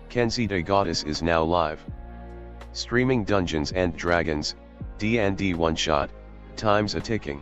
Kenzie the Goddess is now live. Streaming Dungeons and Dragons, D&D one shot, time's a ticking.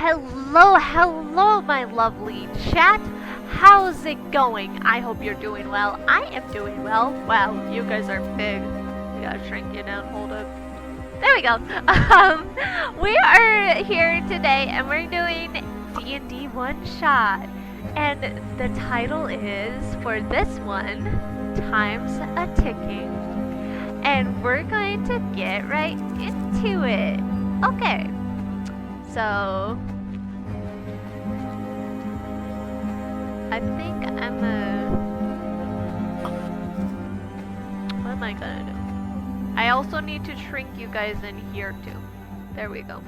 Hello, my lovely chat. How's it going? I hope you're doing well. I am doing well. Wow, you guys are big. We gotta shrink you down. Hold up. There we go. We are here today, and we're doing D&D one shot, and the title is for this one, Time's a Ticking, and we're going to get right into it. Okay. So I think what am I gonna do? I also need to shrink you guys in here too. There we go.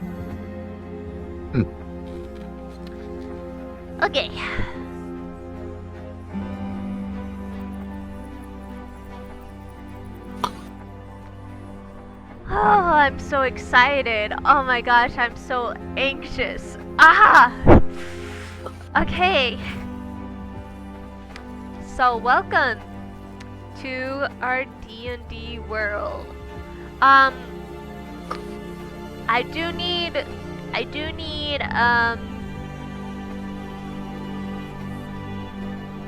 Okay. Oh, I'm so excited. Oh my gosh, I'm so anxious. Okay. So welcome to our D&D world. I do need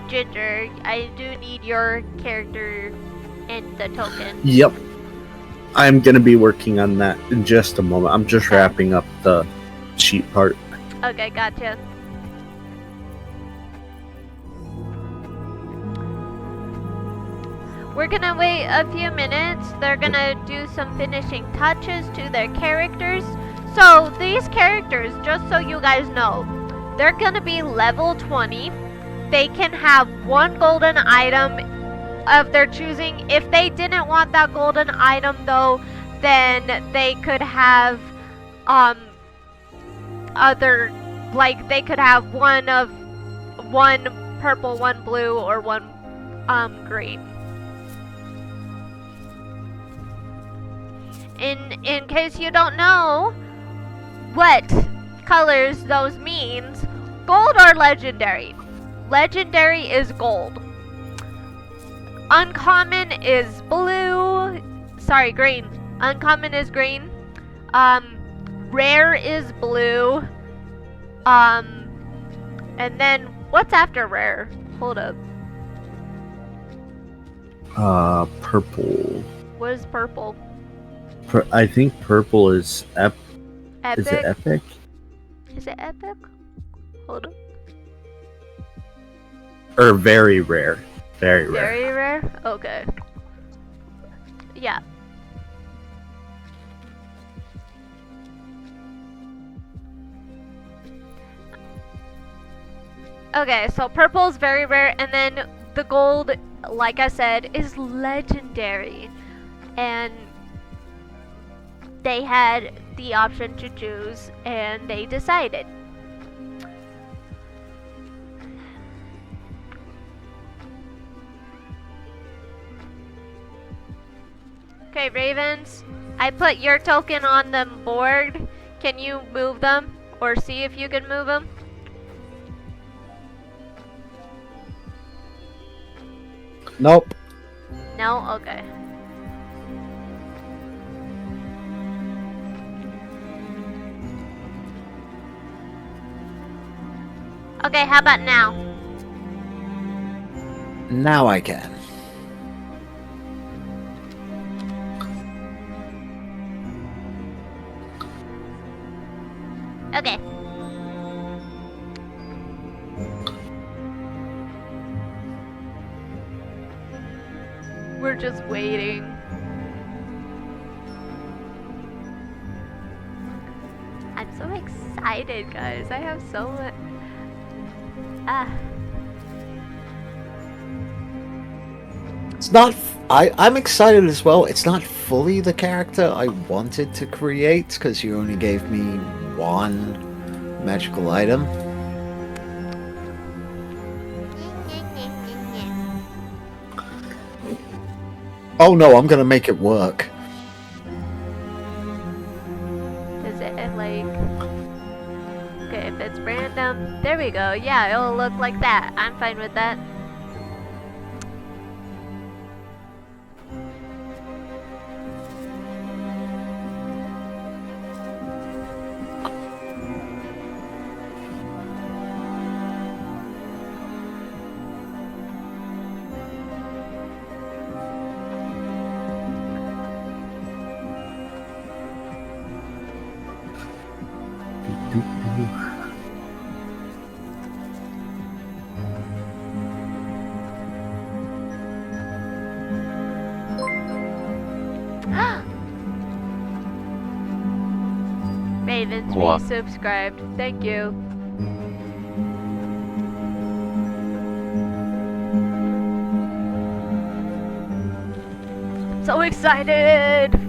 Ginger, I do need your character and the token. Yep. I'm gonna be working on that in just a moment. I'm just wrapping up the sheet part. Okay, gotcha. We're gonna wait a few minutes. They're gonna do some finishing touches to their characters. So these characters, just so you guys know, they're gonna be level 20. They can have one golden item of their choosing. If they didn't want that golden item though, then they could have other, like they could have one purple, one blue, or one green. In case you don't know what colors those means, gold or legendary. Legendary is gold. Uncommon is blue. Sorry, green. Uncommon is green. Rare is blue. And then what's after rare? Hold up. Purple. What is purple? I think purple is Epic? Is it epic? Is it epic? Hold up. Or very rare. Very rare. Very rare? Okay. Yeah. Okay, so purple is very rare, and then the gold, like I said, is legendary. And they had the option to choose, and they decided. Okay, Ravens, I put your token on the board. Can you move them, or see if you can move them? Nope. No? Okay. Okay, how about now? Now I can. Okay. We're just waiting. I'm so excited, guys. I have so much. It's not. I'm excited as well. It's not fully the character I wanted to create because you only gave me one magical item. Oh no, I'm gonna make it work. Is it like... Okay, if it's random... There we go. Yeah, it'll look like that. I'm fine with that. Ravens Mwah. resubscribed. Thank you. So excited!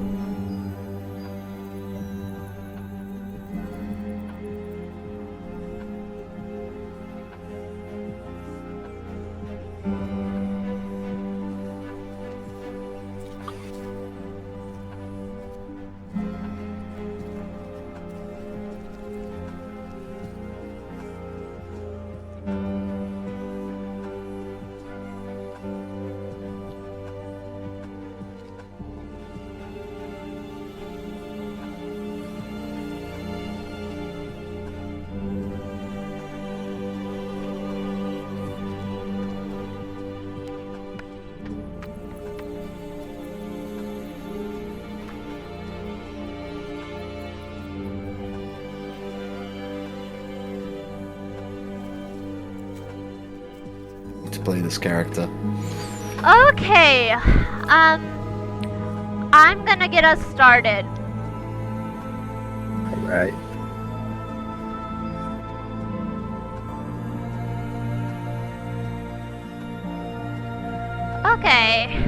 To play this character. Okay, I'm gonna get us started. Alright. Okay.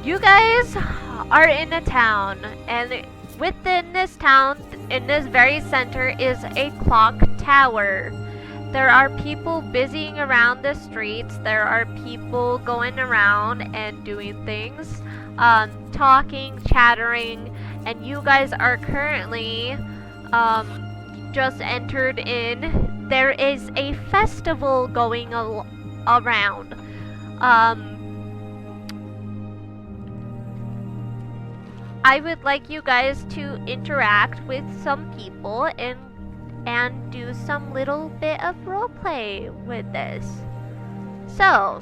You guys are in a town, and within this town, in this very center, is a clock tower. There are people busying around the streets. There are people going around and doing things, talking, chattering, and you guys are currently just entered in. There is a festival going around. I would like you guys to interact with some people and do some little bit of roleplay with this. So,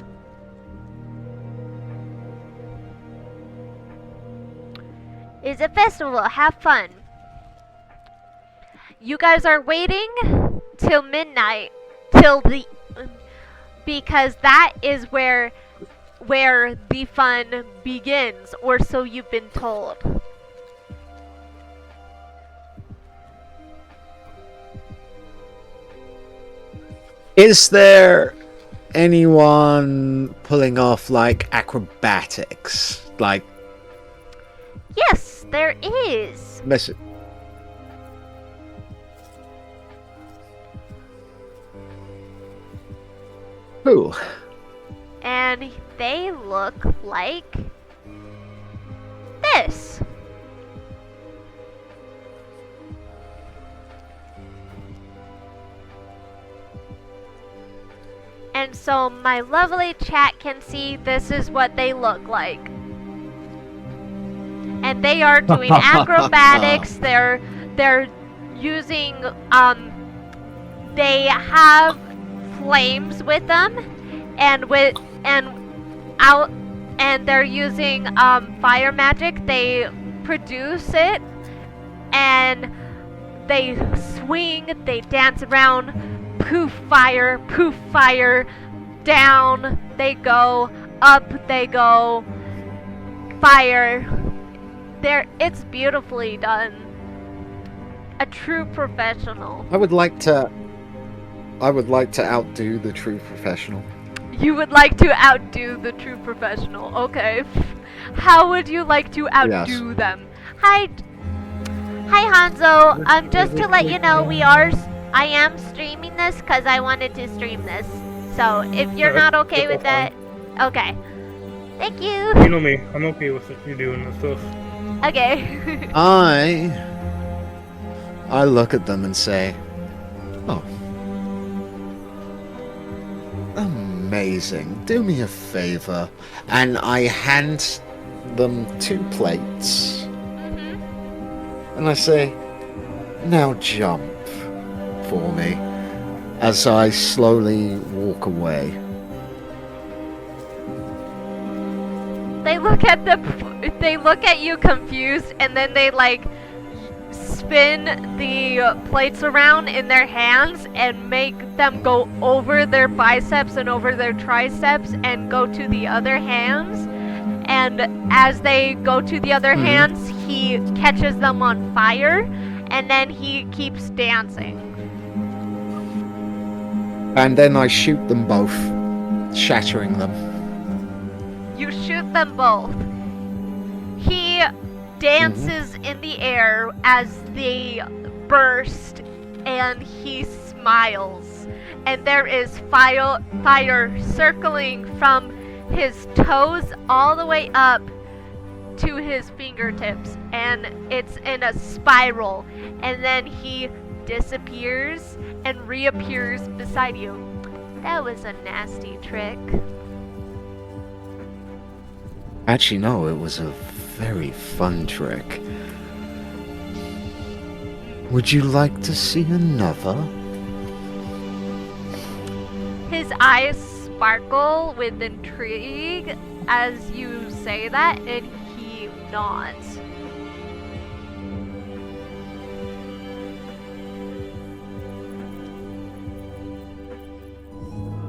it's a festival, have fun. You guys are waiting till midnight, because that is where the fun begins, or so you've been told. Is there anyone pulling off like acrobatics? Like Yes, there is. Who? And they look like this. And so my lovely chat can see this is what they look like. And they are doing acrobatics. They're using they have flames with them, and they're using fire magic. They produce it, and they swing, they dance around, poof fire, down they go, up they go, fire. It's beautifully done. A true professional. I would like to outdo the true professional. You would like to outdo the true professional. Okay. How would you like to outdo them? Hi Hanzo. Just to let you know, I am streaming this because I wanted to stream this. So if you're not okay with that, okay. Thank you. You know me. I'm okay with it. You doing this stuff. Okay. I look at them and say, "Oh, amazing! Do me a favor," and I hand them 2 plates, and I say, "Now jump for me," as I slowly walk away. They look at you confused, and then they like spin the plates around in their hands and make them go over their biceps and over their triceps and go to the other hands. And as they go to the other hands, he catches them on fire, and then he keeps dancing. And then I shoot them both, shattering them. You shoot them both. He dances in the air as they burst, and he smiles. And there is fire circling from his toes all the way up to his fingertips, and it's in a spiral, and then he disappears and reappears beside you. That was a nasty trick. Actually, no, it was a very fun trick. Would you like to see another? His eyes sparkle with intrigue as you say that, and he nods.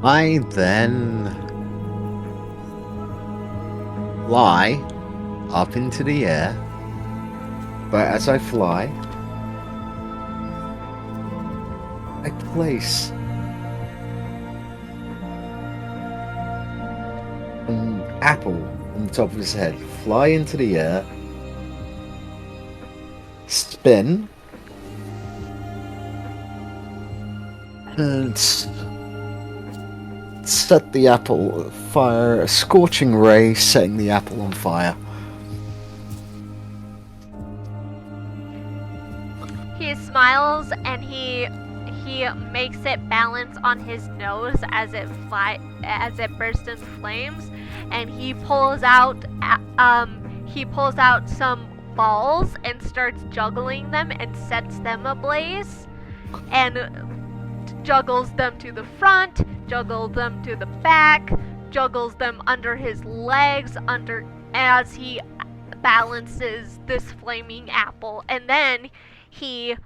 I then fly up into the air, but as I fly, I place an apple on the top of his head, fly into the air, spin, and set the apple fire, a scorching ray, setting the apple on fire. He smiles and he makes it balance on his nose as it bursts into flames, and he pulls out some balls and starts juggling them and sets them ablaze, and juggles them to the front, juggles them to the back, juggles them under his legs as he balances this flaming apple, and then he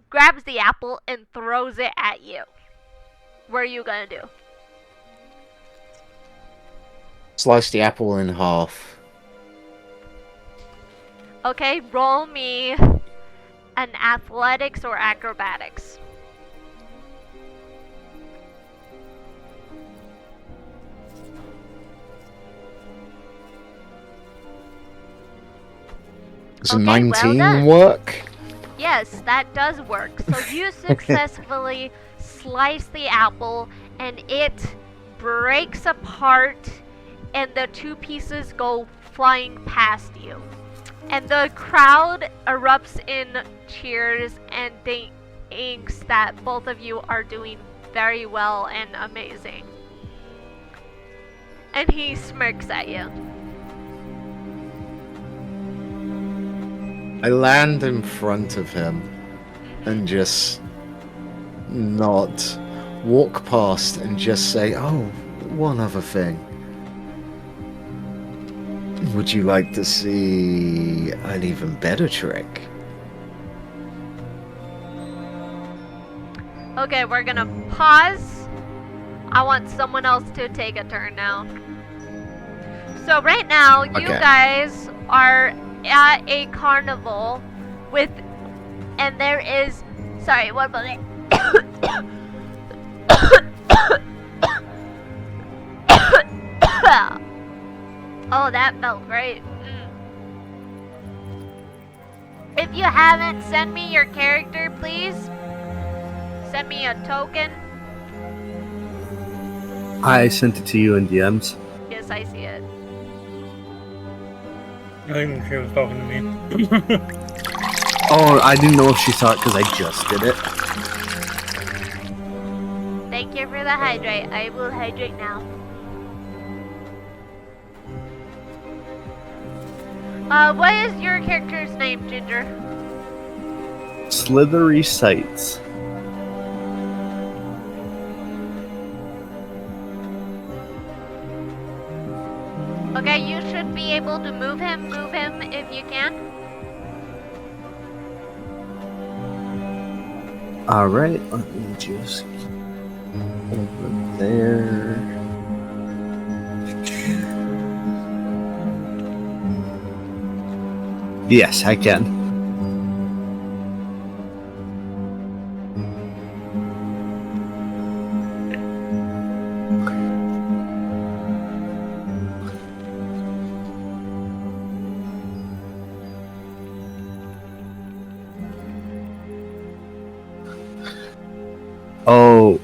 grabs the apple and throws it at you. What are you gonna do? Slice the apple in half. Okay, roll me an athletics or acrobatics. Does Okay, a well 19 done. work? Yes, that does work. So you successfully slice the apple, and it breaks apart, and the two pieces go flying past you. And the crowd erupts in cheers and thinks that both of you are doing very well and amazing. And he smirks at you. I land in front of him and just not walk past and just say, oh, one other thing. Would you like to see an even better trick? Okay, we're gonna pause. I want someone else to take a turn now. So right now, you Okay. guys are at a carnival and there is, sorry, one moment. Oh, that felt great. If you haven't, send me your character, please. Send me a token. I sent it to you in DMs. Yes, I see it. I think she was talking to me. Oh, I didn't know if she saw it because I just did it. Thank you for the hydrate. I will hydrate now. What is your character's name, Ginger? Slithery sights. Okay, you should be able to move him if you can. All right, let me just over there. Yes, I can.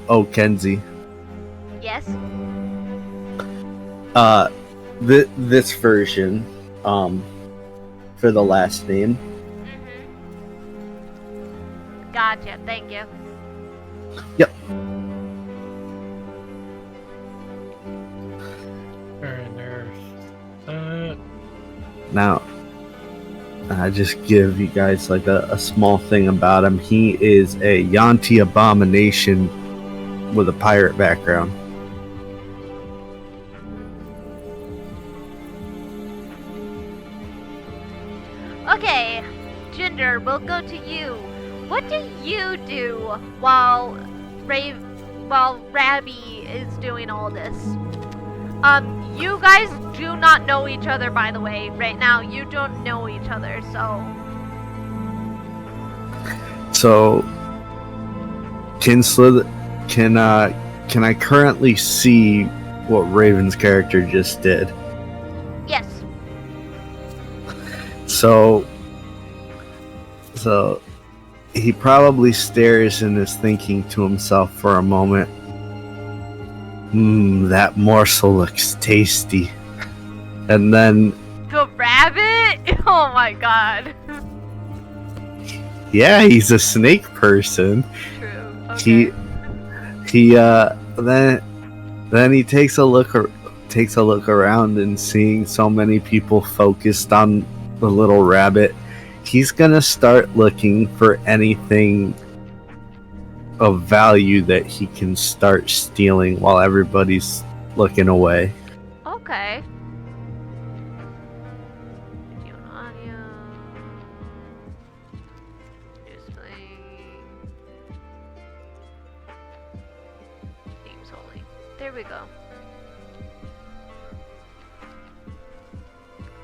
Oh, Kenzie. Yes. This version, for the last name. Gotcha. Thank you. Yep. Alright, there's that. Now, I just give you guys like a small thing about him. He is a Yanti abomination with a pirate background. Okay, Ginger, we'll go to you. What do you do while Rabby is doing all this? You guys do not know each other, by the way. Right now, you don't know each other, so... So, can I currently see what Raven's character just did? Yes. So he probably stares and is thinking to himself for a moment. That morsel looks tasty. And then... The rabbit? Oh my god. Yeah, he's a snake person. True. Okay. Then he takes a look around and seeing so many people focused on the little rabbit, he's gonna start looking for anything of value that he can start stealing while everybody's looking away. Okay. Video and audio. Display. Themes only. There we go.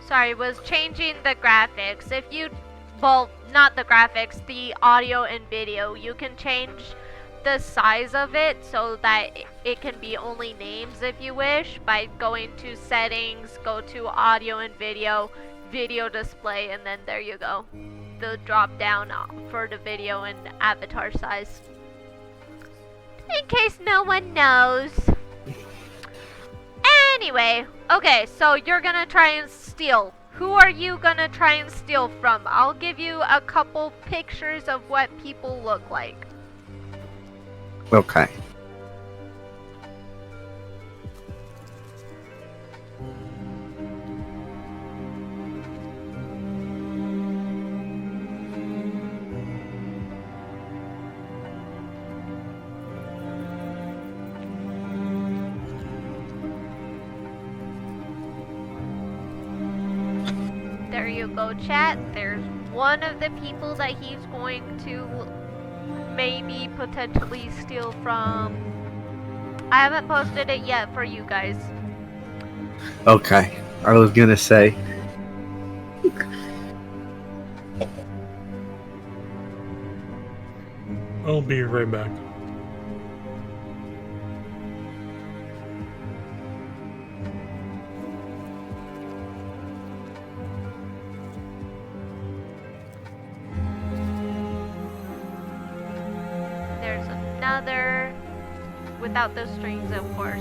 Sorry, was changing the graphics. If you, well, not the graphics, the audio and video, you can change the size of it so that it can be only names if you wish by going to settings, go to audio and video, video display, and then there you go. The drop down for the video and avatar size. In case no one knows. Anyway, okay, so you're gonna try and steal. Who are you gonna try and steal from? I'll give you a couple pictures of what people look like. Okay. There you go, chat. There's one of the people that he's going to maybe potentially steal from. I haven't posted it yet for you guys. Okay. I was gonna say. I'll be right back. There's another, without the strings, of course.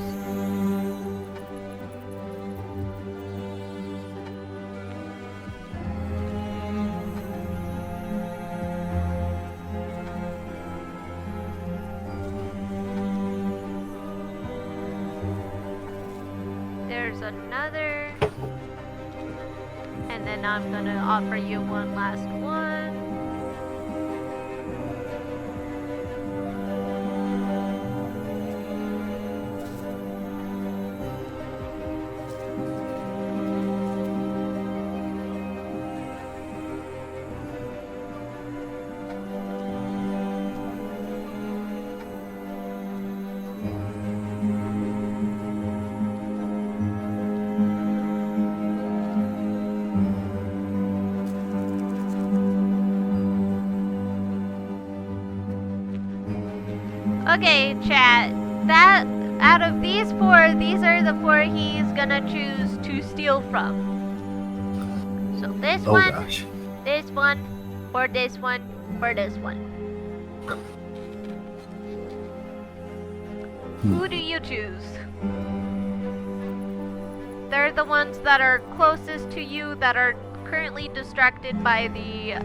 There's another, and then I'm gonna offer you one last one. Okay, chat. That out of these four, these are the four he's gonna choose to steal from. So this Oh one, gosh. this one, or this one, or this one. Who do you choose? They're the ones that are closest to you, that are currently distracted by the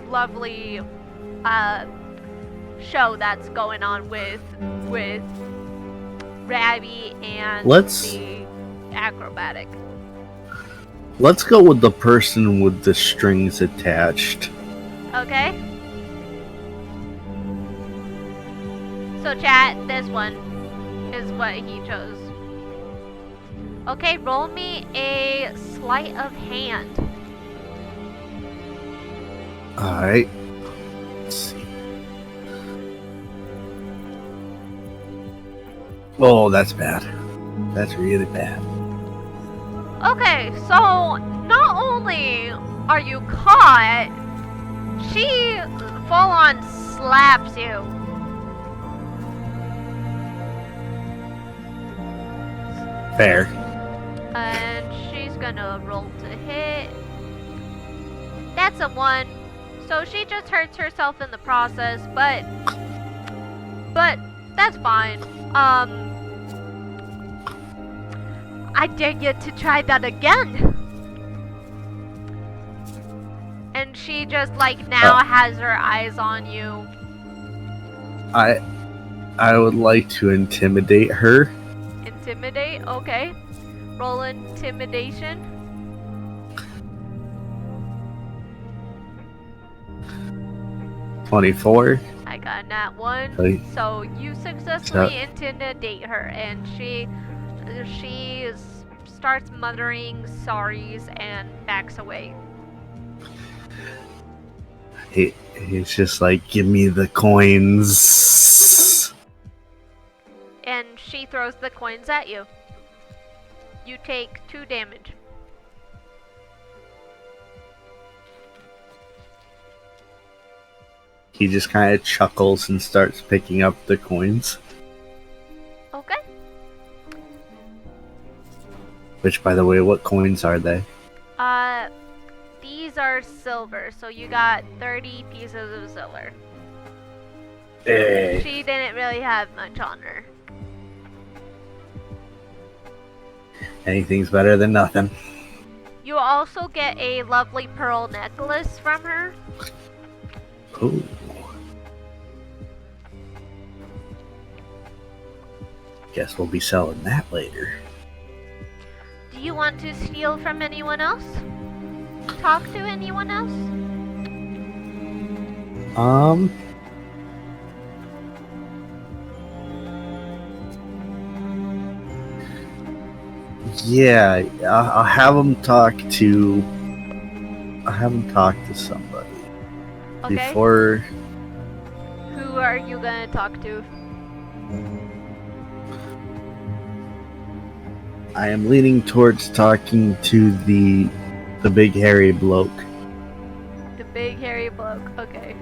lovely show that's going on with Rabby and the acrobatic. Let's go with the person with the strings attached. Okay. So chat, this one is what he chose. Okay, roll me a sleight of hand. Alright. Let's see. Oh, that's bad. That's really bad. Okay, so not only are you caught, she full on slaps you. Fair. And she's gonna roll to hit. That's a 1. So she just hurts herself in the process, but that's fine. I dare you to try that again. And she just like now has her eyes on you. I would like to intimidate her. Intimidate, okay. Roll intimidation. $24. I got that one. Okay. So you successfully intimidate her, and she starts muttering sorries and backs away. He's just like, give me the coins. And she throws the coins at you. You take 2 damage. He just kind of chuckles and starts picking up the coins. Okay. Which, by the way, what coins are they? These are silver, so you got 30 pieces of silver. Hey. She didn't really have much on her. Anything's better than nothing. You also get a lovely pearl necklace from her. Ooh. Guess we'll be selling that later. Do you want to steal from anyone else? Talk to anyone else? Yeah, I'll have him talk to. I'll have him talk to somebody Okay. before. Who are you gonna talk to? I am leaning towards talking to the big hairy bloke. The big hairy bloke. Okay.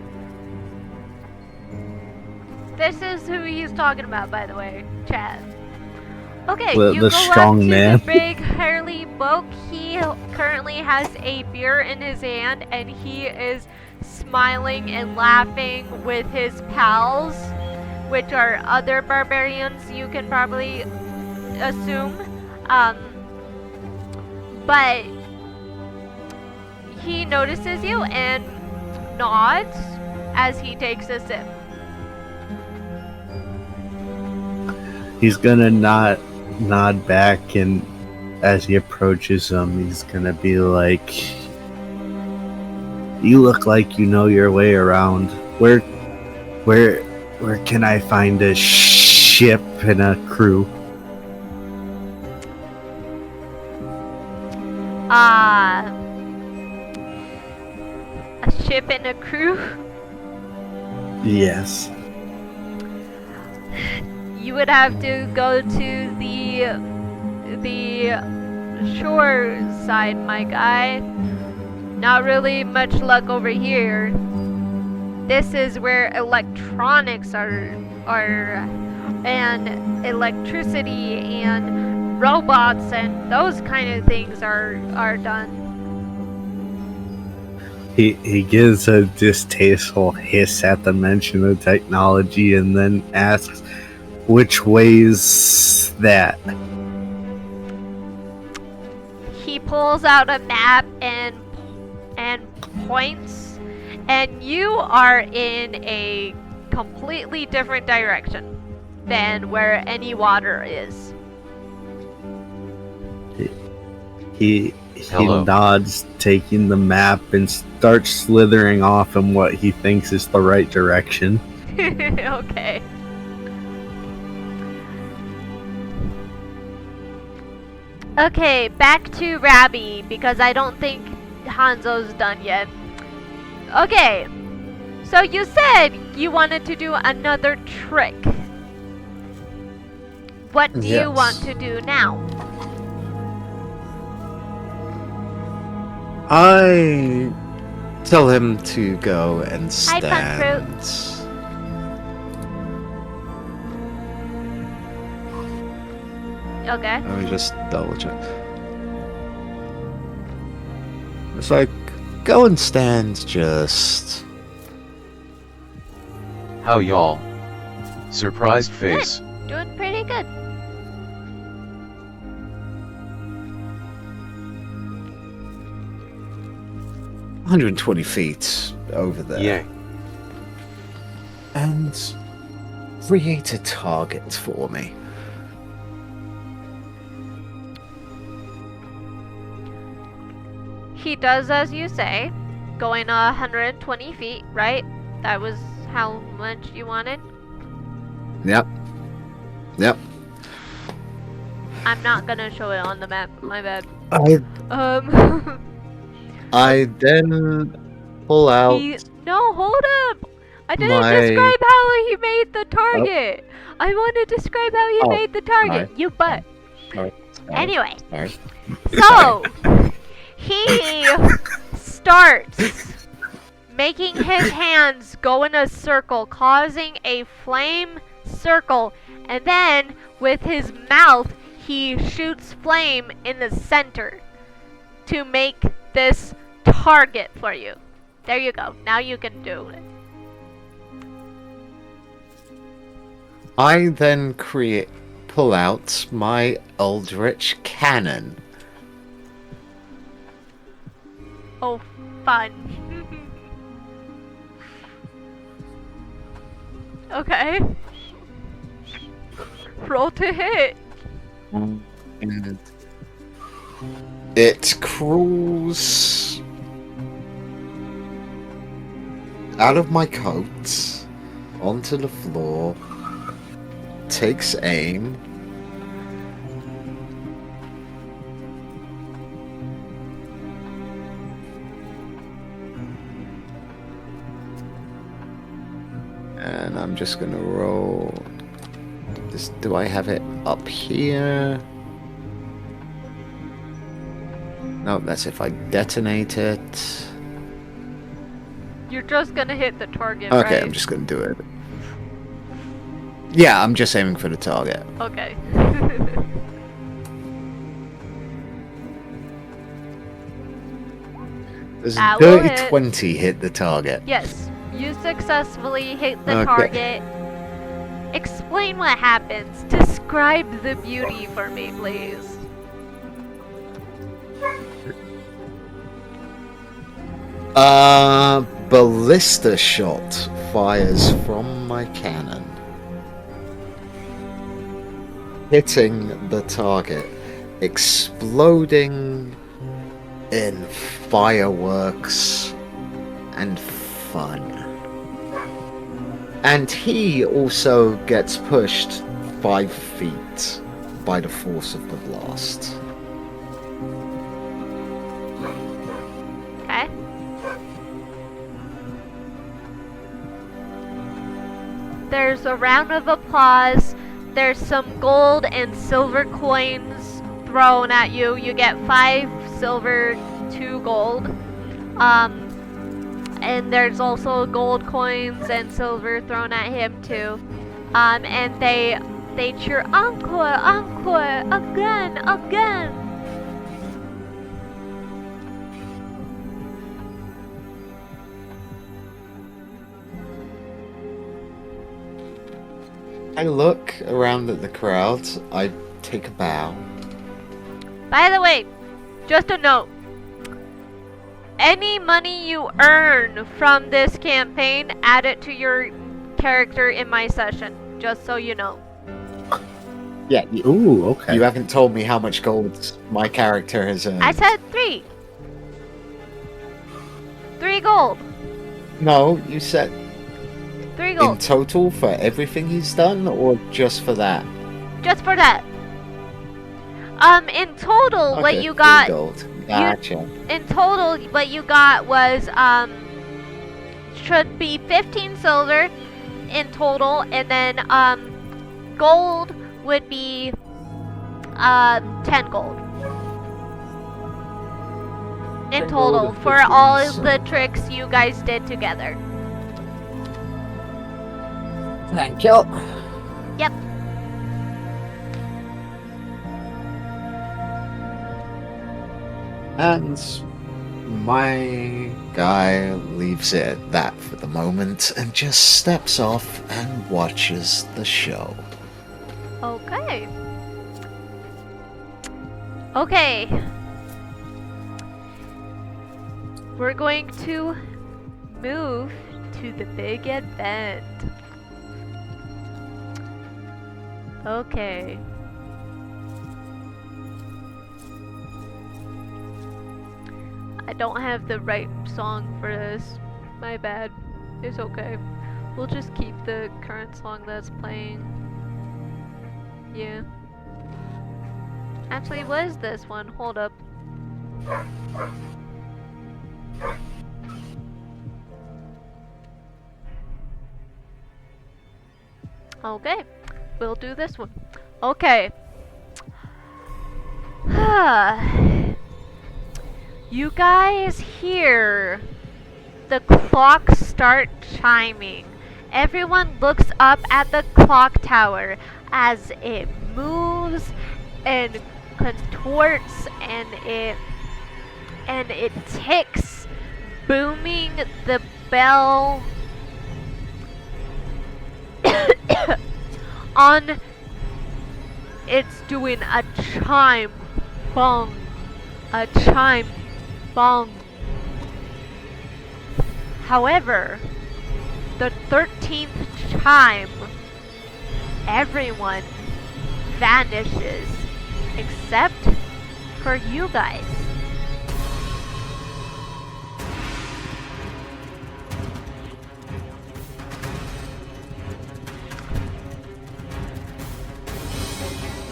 This is who he's talking about, by the way, Chad. Okay, The you go strong up to man. the big hairy bloke. He currently has a beer in his hand, and he is smiling and laughing with his pals, which are other barbarians, you can probably assume. But he notices you and nods as he takes a sip. He's gonna nod back, and as he approaches him, he's gonna be like, "You look like you know your way around. Where can I find a ship and a crew?" A ship and a crew? Yes. You would have to go to the shore side, my guy. Not really much luck over here. This is where electronics are and electricity and robots and those kind of things are done. He gives a distasteful hiss at the mention of technology and then asks, which way's that? He pulls out a map and points, and you are in a completely different direction than where any water is. He Hello. nods, taking the map, and starts slithering off in what he thinks is the right direction. Okay. Okay, back to Rabby, because I don't think Hanzo's done yet. Okay, so you said you wanted to do another trick. What do you Yes. want to do now? I tell him to go and Hi, Puncroot. stand. Okay. Let me just double check. It's like, go and stand just. How y'all? Surprised face. Doing pretty good. – 120 feet over there. Yeah. And create a target for me. He does as you say, going 120 feet, right? That was how much you wanted? Yep. Yep. I'm not gonna show it on the map, my bad. I then pull out. No, hold up! I didn't My- describe how he made the target! I want to describe how he Oh, made the target, sorry. you butt. Sorry. Anyway, Sorry. so, he starts making his hands go in a circle, causing a flame circle, and then with his mouth, he shoots flame in the center to make this target for you. There you go. Now you can do it. I then pull out my Eldritch Cannon. Oh, fun. Okay. Roll to hit. And it crawls out of my coat onto the floor, takes aim, and I'm just gonna roll. Do I have it up here? No, that's if I detonate it. You're just gonna hit the target, Okay, right? I'm just gonna do it. Yeah, I'm just aiming for the target. Okay. Does That will dirty hit. 20 hit the target? Yes, you successfully hit the Okay. target. Explain what happens. Describe the beauty for me, please. Ballista shot fires from my cannon, hitting the target, exploding in fireworks and fun. And he also gets pushed 5 feet by the force of the blast. Okay. There's a round of applause. There's some gold and silver coins thrown at you. You get 5 silver, 2 gold. And there's also gold coins and silver thrown at him too. And they cheer encore, encore, again, again. I look around at the crowd. I take a bow. By the way, just a note. Any money you earn from this campaign, add it to your character in my session. Just so you know. Yeah, Ooh, okay. you haven't told me how much gold my character has earned. I said 3. 3 gold. No, you said 3 in gold. total for everything he's done, or just for that? Just for that. In total, what Okay, you 3 got. gold. Gotcha. In total, what you got was should be 15 silver in total, and then gold would be 10 gold in 10 gold total and for 15 all of silver. the tricks you guys did together. Thank you. Yep. And my guy leaves it at that for the moment and just steps off and watches the show. Okay. Okay. We're going to move to the big event. Okay. I don't have the right song for this. My bad. It's okay. We'll just keep the current song that's playing. Yeah. Actually, what is this one? Hold up. Okay. We'll do this one. Okay. You guys hear the clock start chiming. Everyone looks up at the clock tower as it moves and contorts and it ticks, booming the bell on. It's doing a chime, bong, a chime, bong. However, the 13th chime, everyone vanishes except for you guys.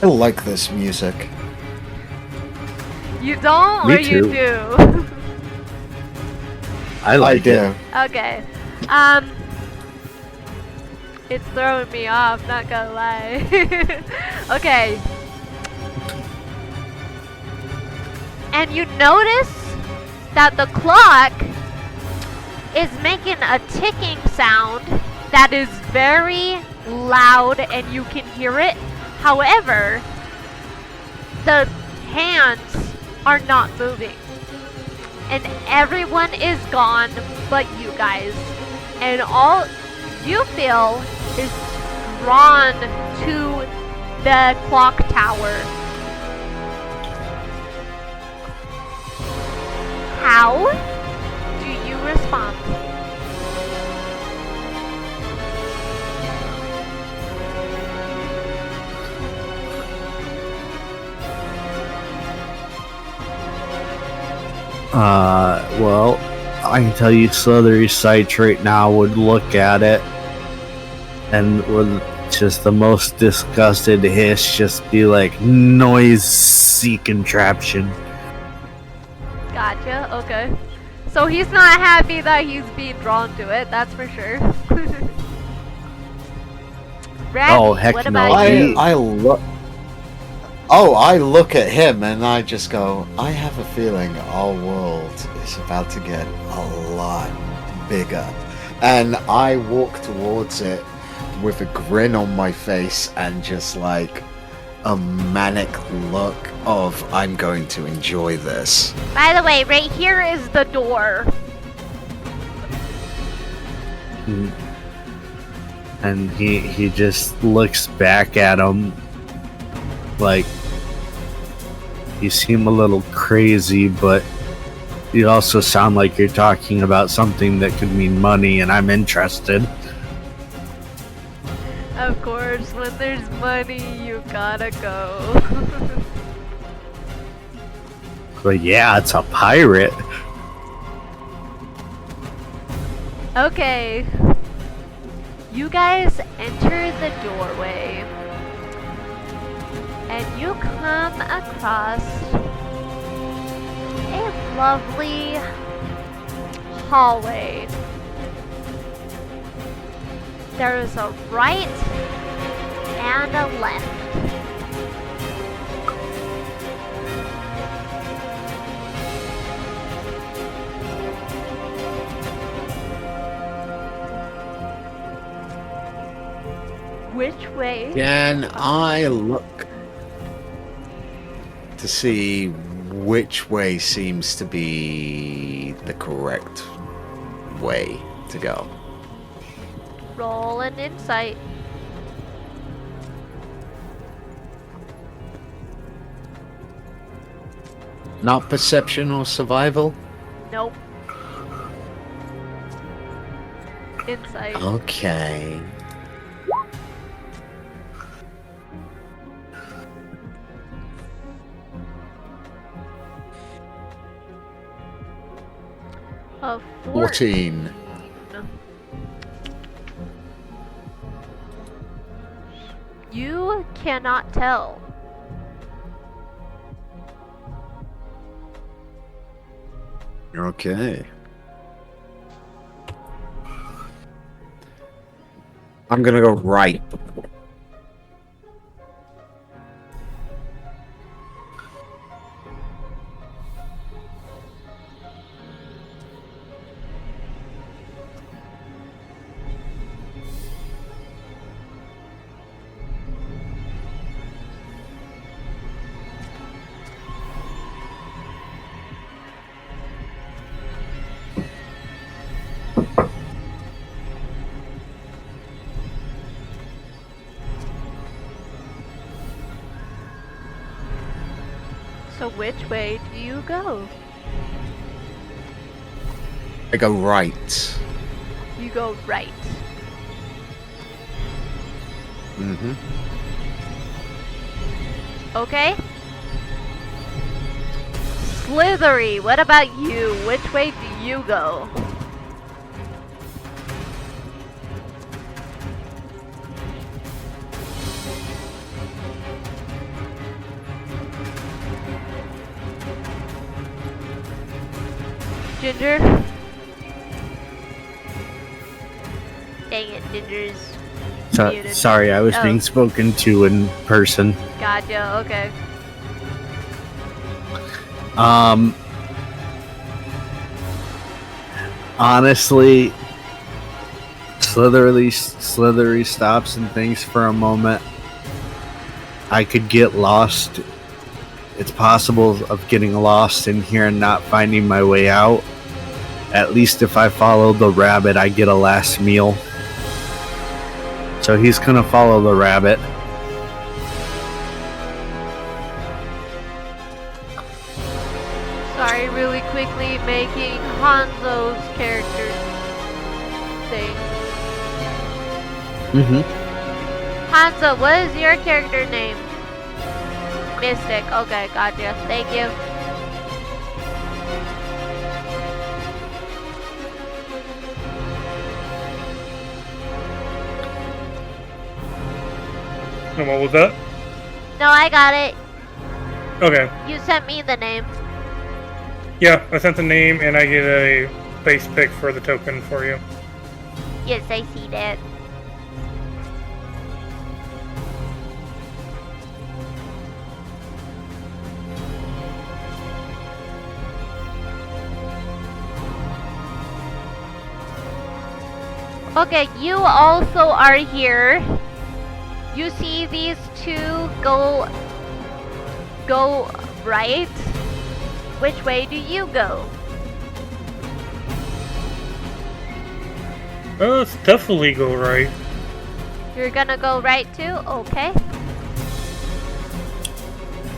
I like this music. You don't, Me or you too. do? I like it. Okay. It's throwing me off, not gonna lie. Okay. And you notice that the clock is making a ticking sound that is very loud and you can hear it. However, the hands are not moving. And everyone is gone but you guys. And all you feel is drawn to the clock tower. How do you respond? Well, I can tell you Slithery's sight right now would look at it and with just the most disgusted hiss just be like, noisy contraption. Gotcha, okay. So he's not happy that he's being drawn to it, that's for sure. Randy, Oh, heck what no. about you? I look. Oh, I look at him and I just go, I have a feeling our world is about to get a lot bigger. And I walk towards it with a grin on my face and just like a manic look of I'm going to enjoy this. By the way, right here is the door. And he just looks back at him like, you seem a little crazy, but you also sound like you're talking about something that could mean money, and I'm interested. Of course, when there's money, you gotta go. But yeah, it's a pirate. Okay. You guys enter the doorway. And you come across a lovely hallway. There is a right and a left. Which way? Can I look to see which way seems to be the correct way to go? Roll an insight. Not perception or survival? Nope. Insight. Okay. A 14. You cannot tell. Okay. I'm gonna go right. So which way do you go? I go right. You go right. Mm-hmm. Okay. Slithery, what about you? Which way do you go? Ginger? Dang it, Ginger's muted. Sorry, I was Oh. being spoken to in person. Gotcha, okay. Honestly, Slithery stops and thinks for a moment. I could get lost. It's possible of getting lost in here and not finding my way out. At least if I follow the rabbit, I get a last meal. So he's gonna follow the rabbit. Sorry, really quickly making Hanzo's character thing. Hanzo, what is your character name? Mystic. Okay, gotcha. Thank you. And what was that? No, I got it. Okay. You sent me the name. Yeah, I sent the name and I get a base pick for the token for you. Yes, I see that. Okay, you also are here. You see these two go right. Which way do you go? Let's definitely go right. You're gonna go right too? Okay.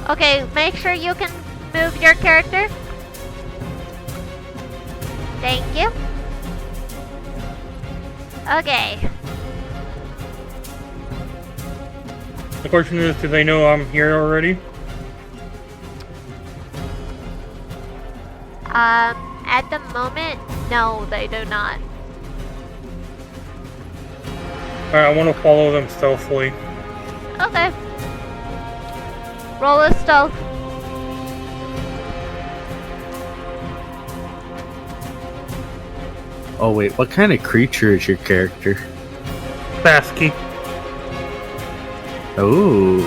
Okay, make sure you can move your character. Thank you. Okay. The question is, do they know I'm here already? At the moment, no, they do not. Alright, I want to follow them stealthily. Okay. Roll a stealth. Oh wait, what kind of creature is your character? Basky. Oh,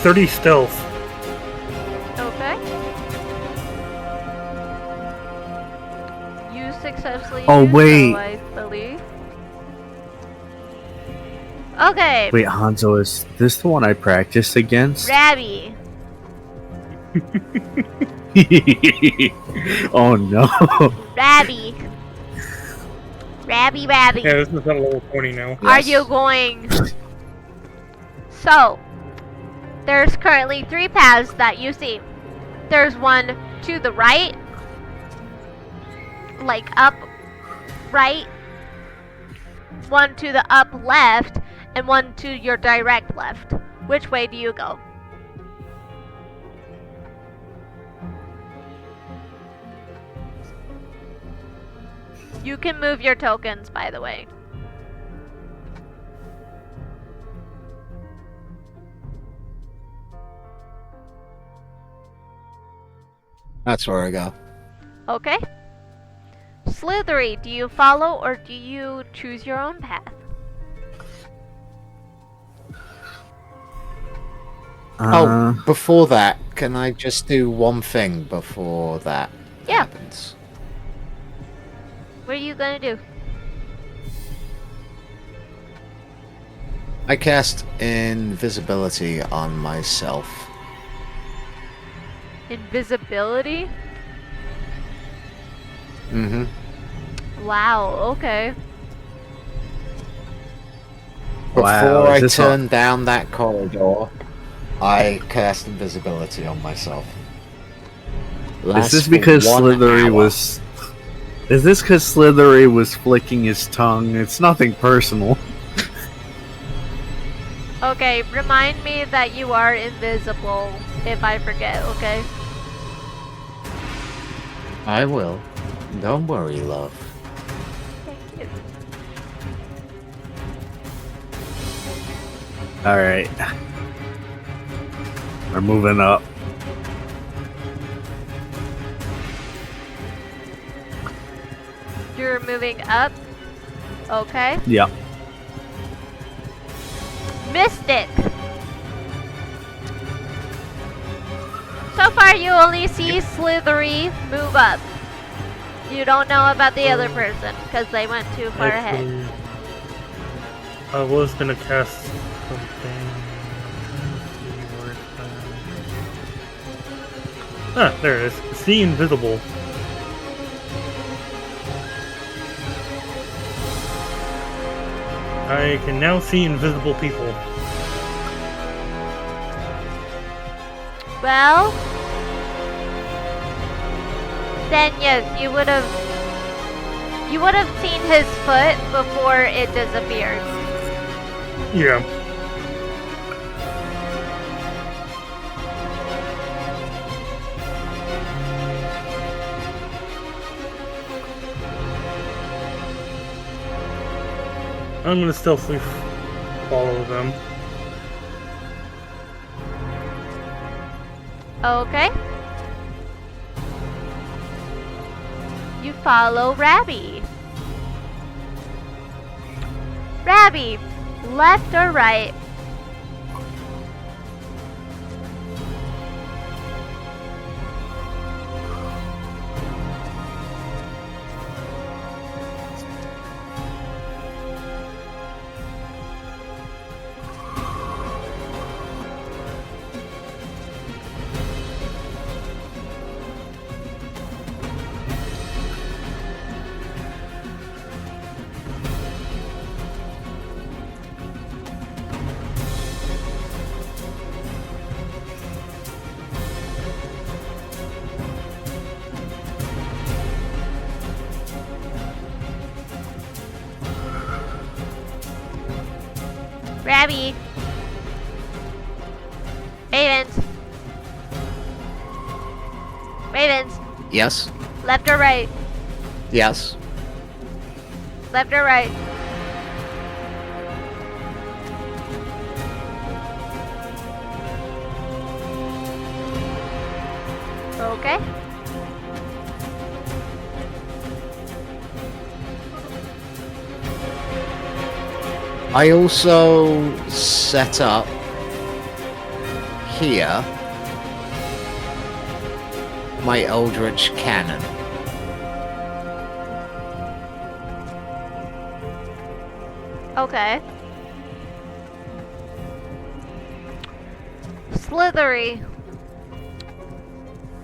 30 stealth. Okay. You successfully Oh, used wait. so, I believe. Okay. wait, Hanzo, is this the one I practiced against? Rabby. Oh no. Rabby. Rabby. Yeah, this is at level 20 now. Are Yes. you going? So, there's currently 3 paths that you see. There's one to the right, like up right, one to the up left, and one to your direct left. Which way do you go? You can move your tokens, by the way. That's where I go. Okay. Slithery, do you follow or do you choose your own path? Oh, before that, can I just do one thing before that Yeah. happens? What are you gonna do? I cast invisibility on myself. Invisibility? Mm-hmm. Wow, okay. Before Wow, I is this turn down that corridor, I cast invisibility on myself. Is Lasts this for because 1 Slithery hour. was? Is this because Slithery was flicking his tongue? It's nothing personal. Okay, remind me that you are invisible if I forget, okay? I will. Don't worry, love. Thank you. All right, we're moving up. You're moving up. Okay. Yep. Mystic. So far, you only see Slithery move up. You don't know about the other person because they went too far ahead. Actually, I was gonna cast something. Let's see where it's at. Ah, there it is. See invisible. I can now see invisible people. Well, then yes, you would have seen his foot before it disappeared. Yeah. I'm gonna stealthily follow them. Okay. You follow Rabby. Rabby, left or right? Rabby. Ravens. Ravens. Yes. Left or right? Yes. Left or right? Okay. I also set up here my Eldritch Cannon. Okay. Slithery.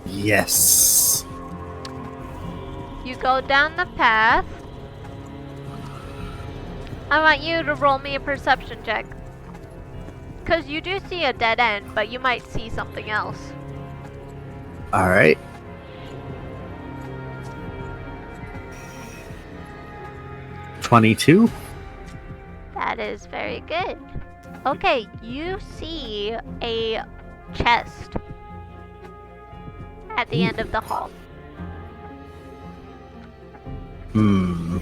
Yes. You go down the path. I want you to roll me a perception check. Because you do see a dead end, but you might see something else. All right. $22. That is very good. Okay, you see a chest at the end of the hall. Hmm.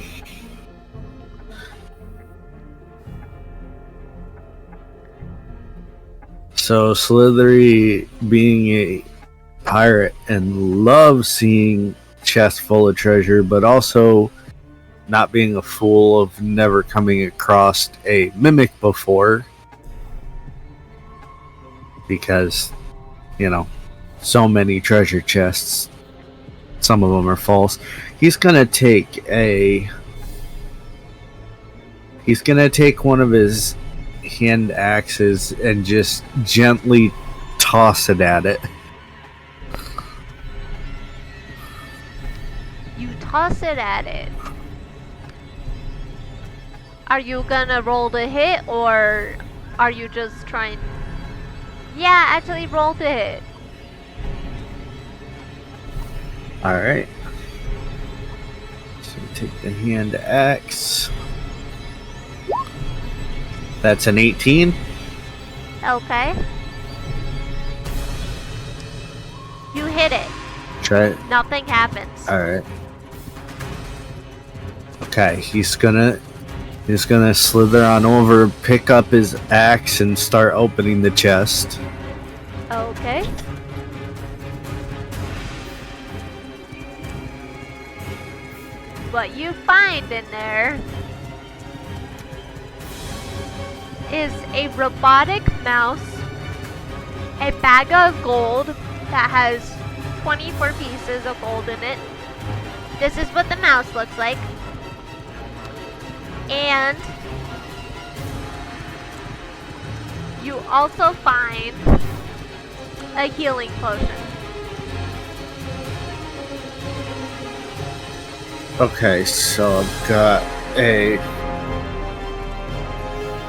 So Slithery, being a pirate and loves seeing chests full of treasure, but also not being a fool of never coming across a mimic before, because, you know, so many treasure chests, some of them are false. He's gonna take one of his hand axes and just gently toss it at it. You toss it at it. Are you gonna roll to hit, or are you just trying? Yeah, actually roll to hit. Alright. So take the hand axe. That's an 18. Okay. You hit it. Try it. Nothing happens. Alright. Okay, he's gonna slither on over, pick up his axe, and start opening the chest. Okay. What you find in there is a robotic mouse, a bag of gold that has 24 pieces of gold in it. This is what the mouse looks like. And you also find a healing potion. Okay, so I've got a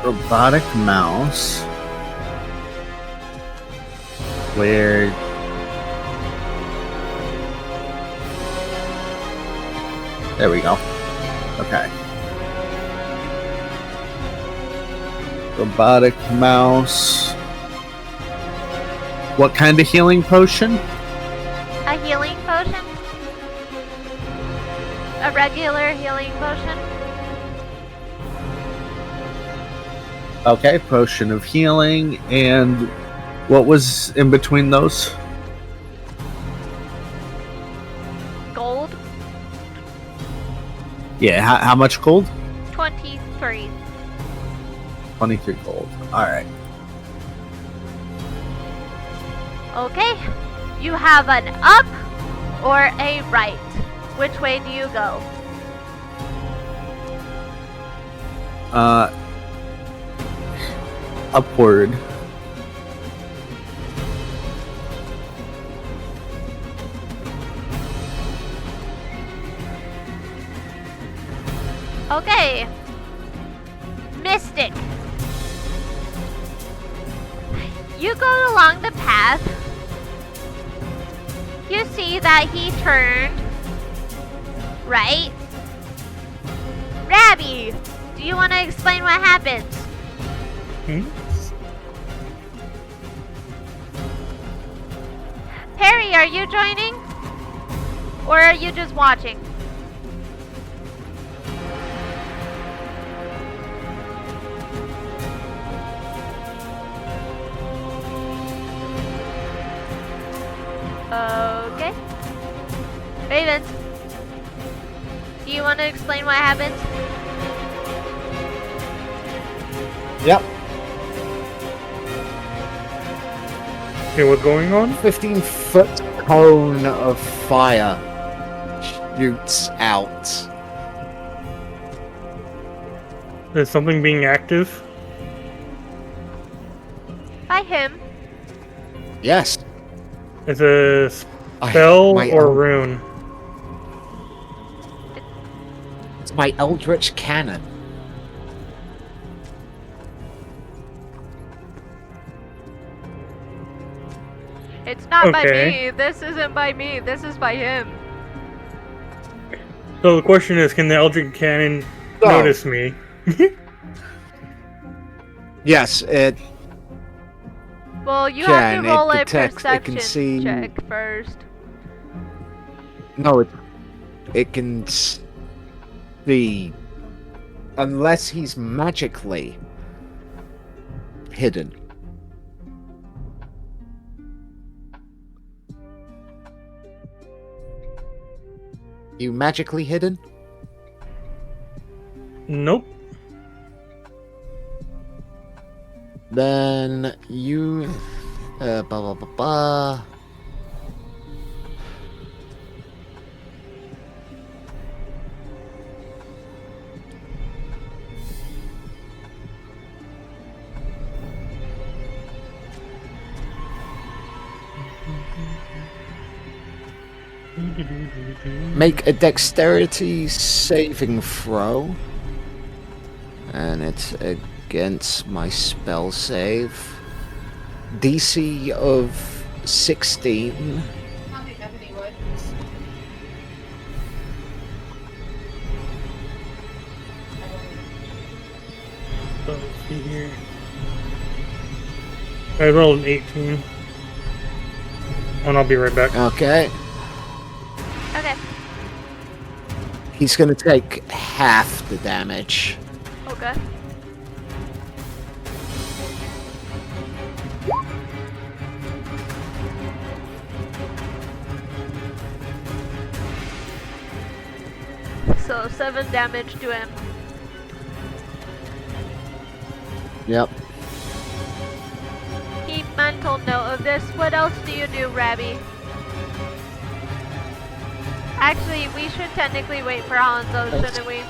robotic mouse where there we go. Okay. Robotic mouse. What kind of healing potion? A healing potion? A regular healing potion? Okay, potion of healing. And what was in between those? Gold? Yeah, how much gold? 23. 23 gold. Alright. Okay. You have an up or a right. Which way do you go? Upward. Okay. Mystic. You go along the path. You see that he turned right. Rabby, do you want to explain what happens? Perry, are you joining? Or are you just watching? Okay. Ravens, do you want to explain what happened? Yep. Okay, what's going on? 15-foot cone of fire shoots out. Is something being active? By him. Yes. Is it a spell my or own- rune? It's my Eldritch Cannon. It's not by Okay. me. This isn't by me. This is by him. So the question is, can the Eldritch Cannon So- notice me? Yes, it Well, you Can, have to it roll a detects- it perception can see- check first. no, it can see unless he's magically hidden. You magically hidden? Nope. Then you blah blah blah blah. Make a dexterity saving throw. And it's against my spell save. DC of 16. Let's see here. I rolled an 18. And I'll be right back. Okay. Okay. He's gonna take half the damage. Okay. So 7 damage to him. Yep. Keep mental note of this. What else do you do, Rabby? Actually, we should technically wait for Hanzo, shouldn't we?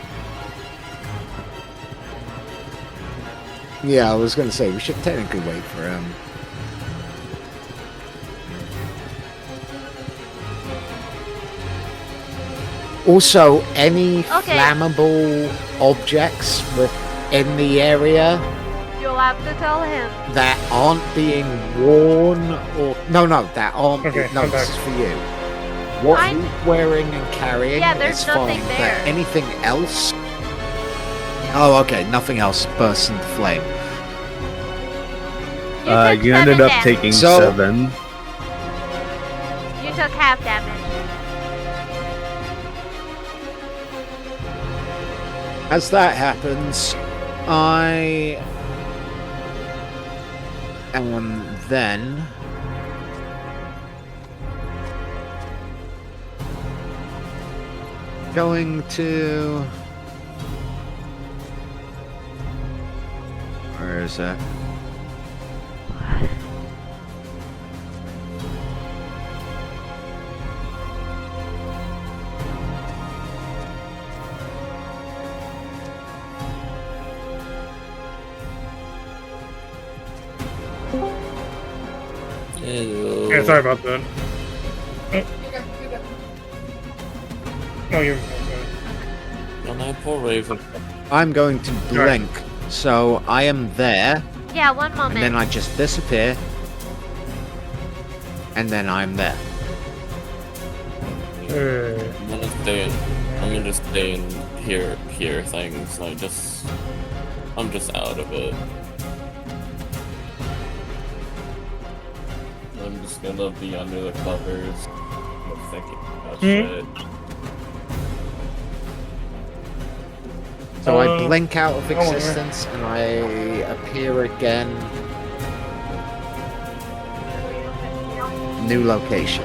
Yeah, I was gonna say we should technically wait for him. Also, any Okay. flammable objects within the area You'll have to tell him. that aren't being worn or no, that aren't. Okay, no, I'm this back. is for you. What I'm- he's wearing and carrying Yeah, there's is nothing fine, there. but anything else? Oh, okay, nothing else bursts into flame. You took You ended 7 up damage. taking So- 7. You took half damage. As that happens, I am then going to. Where is that? Hello. Yeah, sorry about that. Oh, you're. Can I poor Raven? I'm going to blink, so I am there, Yeah, one and moment. then I just disappear, and then I'm there. I'm gonna stay in here things. I'm just out of it. just gonna be under the covers. I'm thinking about shit. So I blink out of existence and I appear again. New location.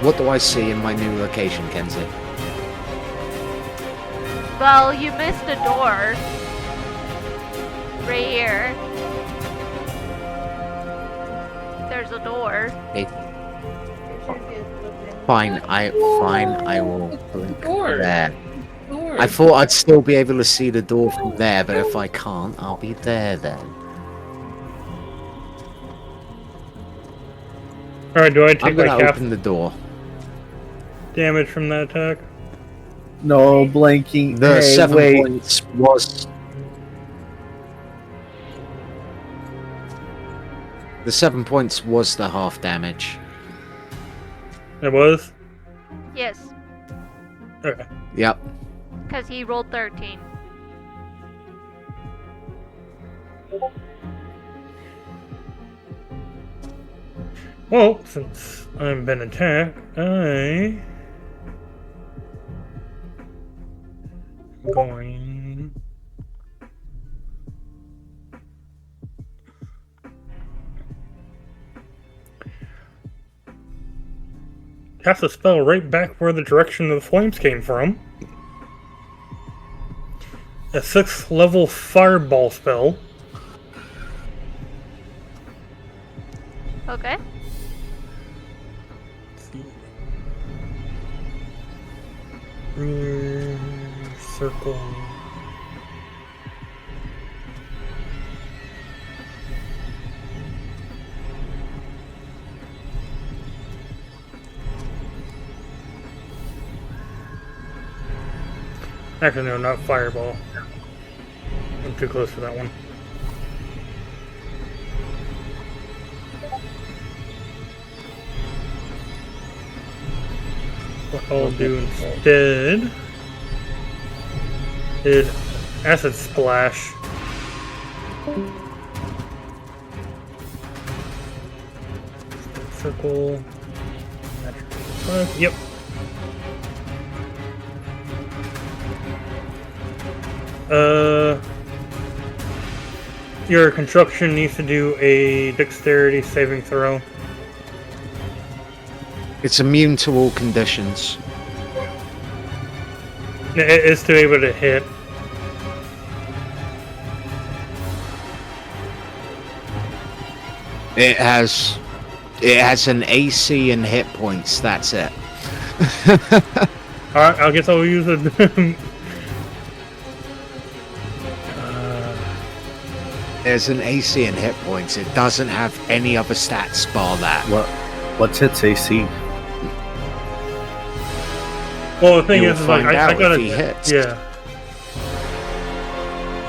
What do I see in my new location, Kenzie? Well, you missed a door. Right here. There's a door. Hey. Fine, I will blink there. I thought I'd still be able to see the door from there, but if I can't, I'll be there then. Alright, do I take I'm like gonna half open the door. damage from that attack? No blanking. The Hey, 7 wait. points was. The 7 points was the half damage. It was? Yes, Okay. Yep. because he rolled 13. Well, since I've been attacked, I'm going... Cast a spell right back where the direction of the flames came from. A 6th level fireball spell. Okay. Circle. Actually, no, not fireball. I'm too close to that one. What I'll do instead is acid splash. Circle. Yep. Your construction needs to do a dexterity saving throw. It's immune to all conditions. It is to be able to hit. It has an AC and hit points. That's it. Alright, I guess I'll use it. There's an AC and hit points. It doesn't have any other stats bar that. What's its AC? Well, the thing You'll is, like, find I out gotta, if he hits. yeah.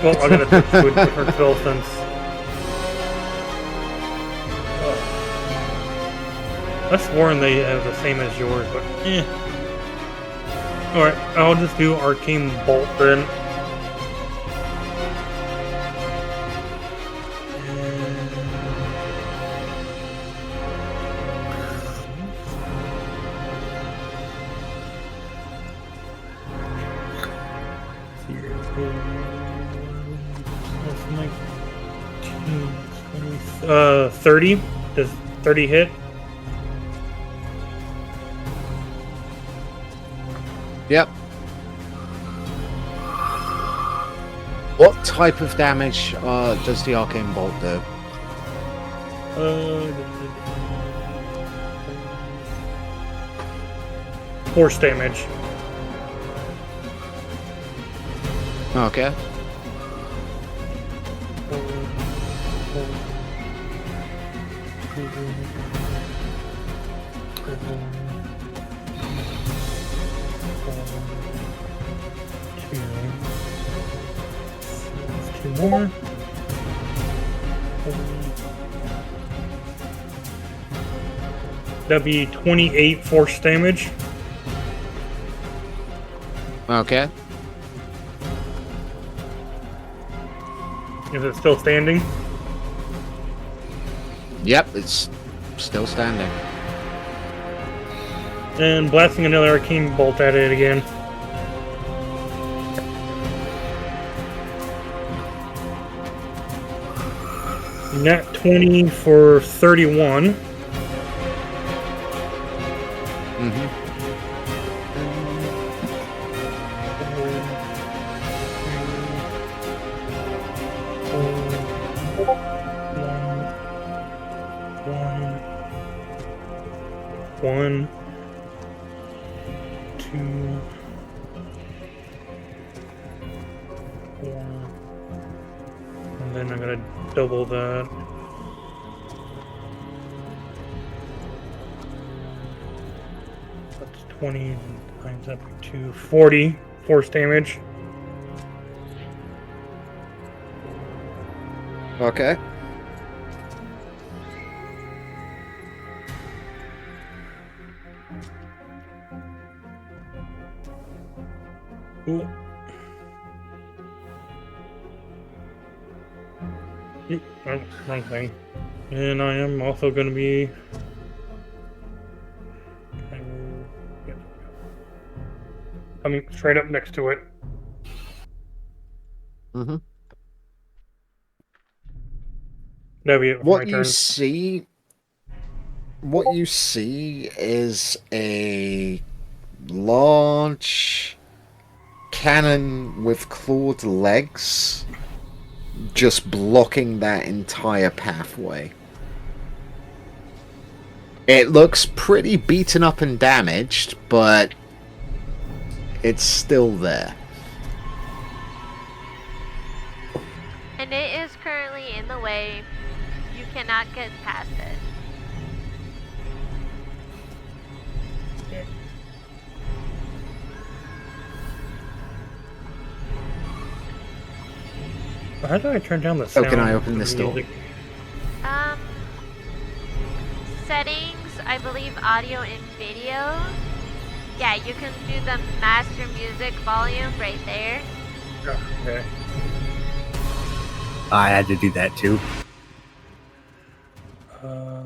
Well, I gotta switch to a different spell since. I sworn they have the same as yours, but eh. Alright, I'll just do Arcane Bolt then. And 30? Does 30 hit? Yep. What type of damage does the Arcane Bolt do? Force damage. Okay. Two more. That'd be 28 force damage. Okay. Is it still standing? Yep, it's still standing. And blasting another arcane bolt at it again. Nat 20 for 31. One, two, four, and then I'm gonna double that. That's 20 times that by 2, 40 force damage. Okay. Ooh. Wrong thing. And I am also going to be... coming straight up next to it. Mm-hmm. That'll be it for my turn. What you see is a large cannon with clawed legs just blocking that entire pathway. It looks pretty beaten up and damaged, but it's still there. And it is currently in the way. You cannot get past it. How do I turn down the sound? Oh, can I open this door? music? Settings, I believe audio and video. Yeah, you can do the master music volume right there. Oh, okay. I had to do that too. Audio.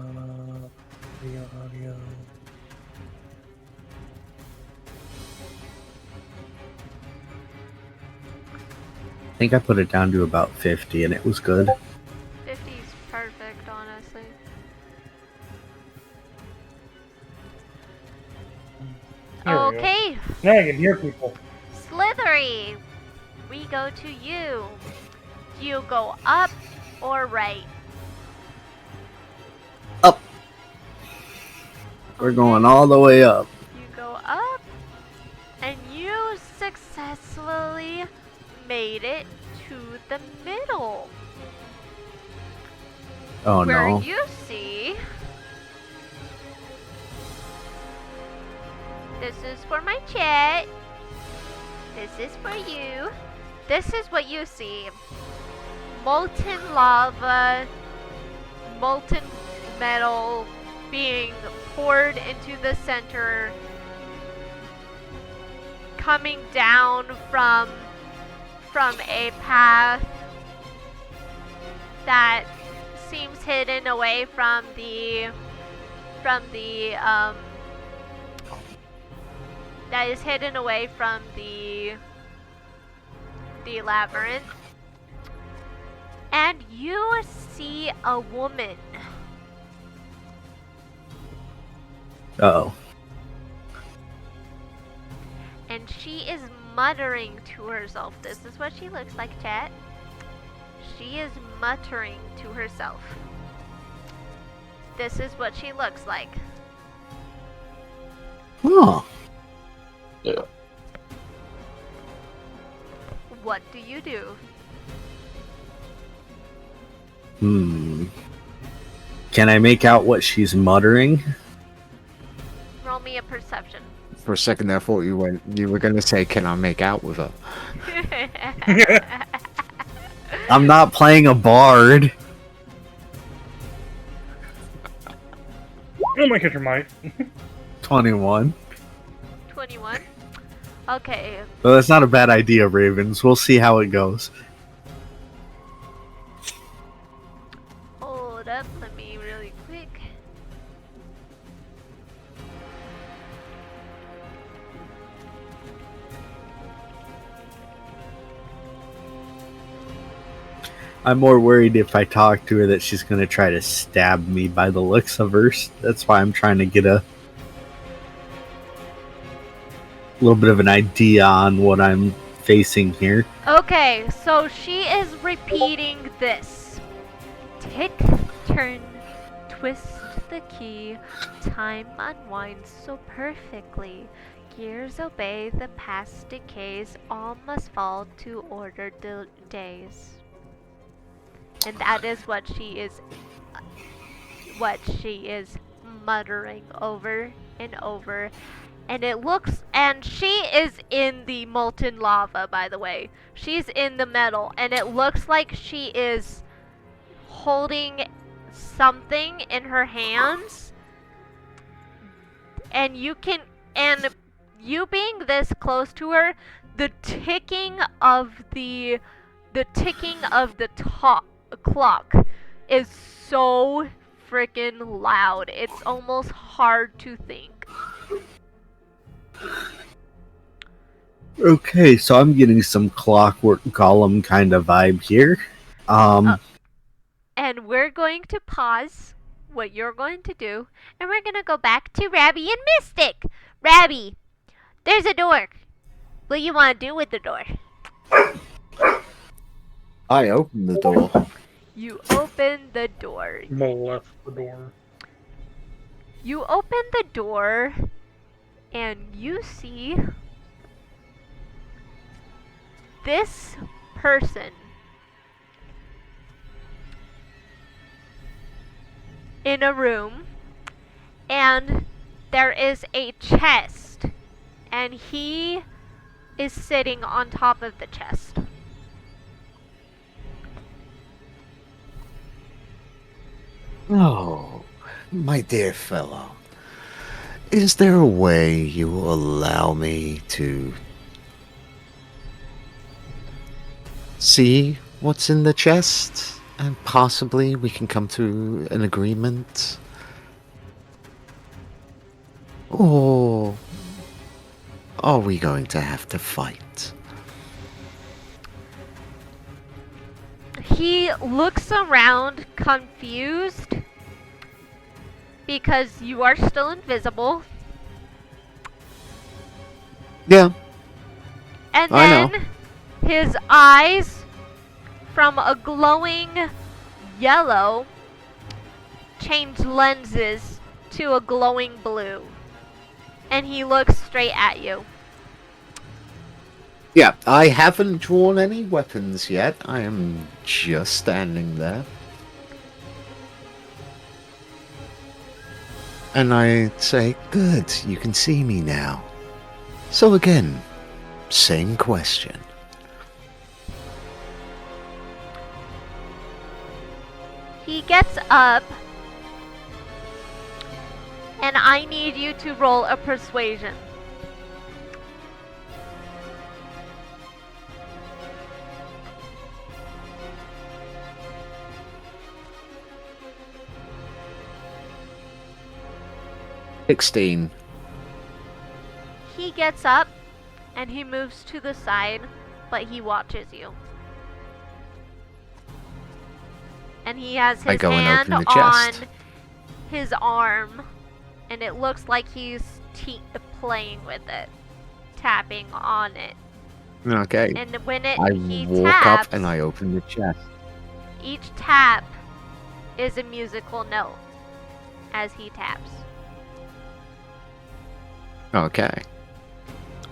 I think I put it down to about 50 and it was good. 50 is perfect, honestly. There we go. Okay, Now I can hear people. Slithery, we go to you. Do you go up or right? Up. We're going all the way up. You go up, and you successfully made it to the middle. Oh Where no. you see... This is for my chat. This is for you. This is what you see. Molten lava, molten metal being poured into the center, coming down from a path that seems hidden away from the that is hidden away from the labyrinth. And you see a woman. Uh-oh. And she is muttering to herself. This is what she looks like, chat. She is muttering to herself. This is what she looks like. Huh. Yeah. What do you do? Can I make out what she's muttering? Roll me a perception. For a second, I thought you were going to say, "Can I make out with her?" I'm not playing a bard. Oh, my character might. 21. 21. Okay. Well, that's not a bad idea, Ravens. We'll see how it goes. load up. Let me really quick. I'm more worried if I talk to her that she's going to try to stab me by the looks of her. That's why I'm trying to get a little bit of an idea on what I'm facing here. Okay, so she is repeating this. Tick, turn, twist the key. Time unwinds so perfectly. Gears obey, the past decays. All must fall to order days. And that is what she is muttering over and over. And it looks, and she is in the molten lava, by the way. She's in the metal, and it looks like she is holding something in her hands. And you being this close to her, the ticking of the clock is so freaking loud. It's almost hard to think. Okay, so I'm getting some Clockwork Golem kind of vibe here. And we're going to pause what you're going to do, and we're going to go back to Rabby and Mystic. Rabby, there's a door. What do you want to do with the door? I open the door. You open the door. Molest the door. You open the door, and you see this person in a room, and there is a chest, and he is sitting on top of the chest. Oh, my dear fellow. Is there a way you will allow me to see what's in the chest? And possibly we can come to an agreement? Or are we going to have to fight? He looks around confused because you are still invisible. Yeah, And I know. then his eyes, from a glowing yellow, change lenses to a glowing blue. And he looks straight at you. Yeah, I haven't drawn any weapons yet. I am just standing there. And I say, good, you can see me now. So again, same question. He gets up, and I need you to roll a persuasion. $16. He gets up, and he moves to the side, but he watches you. And he has I his go and hand open the on chest. his arm, and it looks like he's playing with it, tapping on it. Okay. And when he I walk taps, up and I open the chest. each tap is a musical note as he taps. Okay.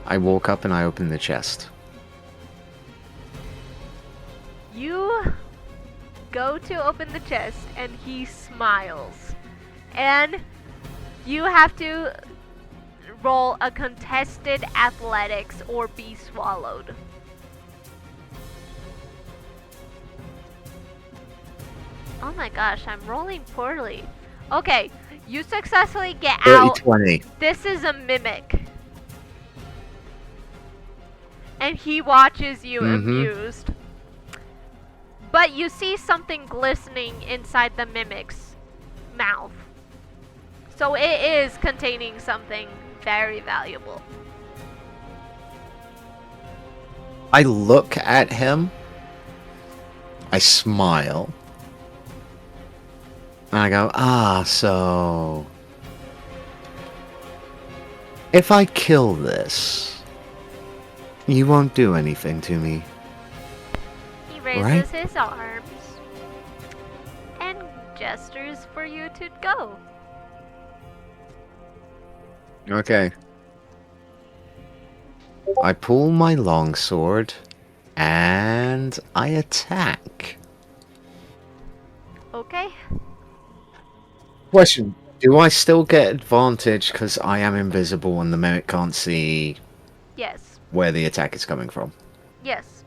I walk up and I open the chest. You go to open the chest, and he smiles. And you have to roll a contested athletics or be swallowed. Oh my gosh, I'm rolling poorly. Okay, you successfully get out. 30-20. This is a mimic. And he watches you Mhm. amused. But you see something glistening inside the mimic's mouth. So it is containing something very valuable. I look at him. I smile. And I go, so... If I kill this, you won't do anything to me. He raises Right? his arms and gestures for you to go. Okay. I pull my longsword and I attack. Okay. Question. Do I still get advantage because I am invisible and the mimic can't see Yes. where the attack is coming from? Yes.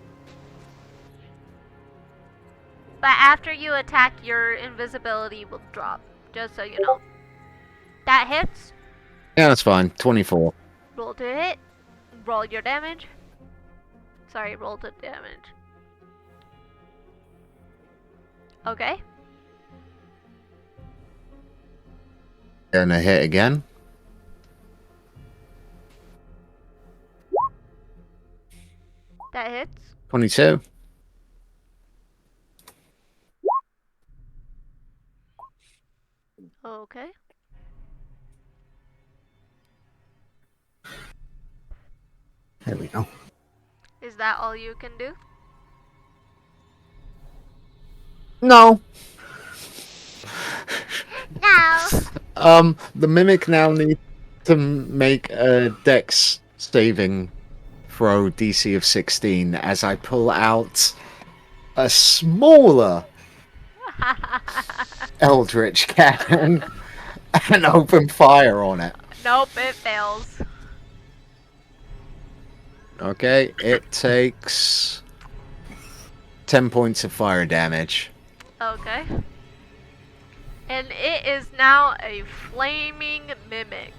But after you attack, your invisibility will drop. Just so you know. That hits. Yeah, that's fine. 24. Roll to hit. Roll your damage. Sorry, roll the damage. Okay. And a hit again. That hits. 22. Okay. There we go. Is that all you can do? No. No. The mimic now needs to make a dex saving throw DC of 16 as I pull out a smaller eldritch cannon and open fire on it. Nope, it fails. Okay, it takes 10 points of fire damage. Okay. And it is now a flaming mimic.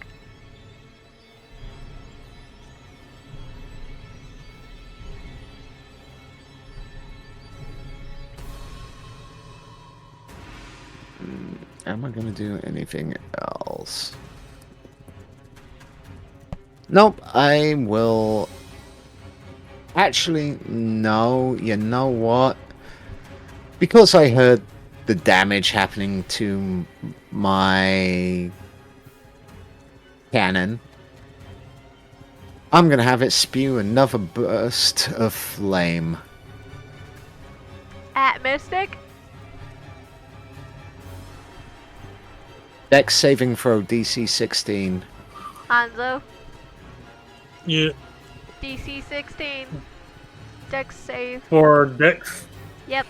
Am I gonna do anything else? Nope, I will... Actually, no, you know what? Because I heard the damage happening to my cannon, I'm gonna have it spew another burst of flame. At Mystic? Dex saving throw DC 16. Hanzo? Yeah, DC 16. Dex save. for Dex, Yep.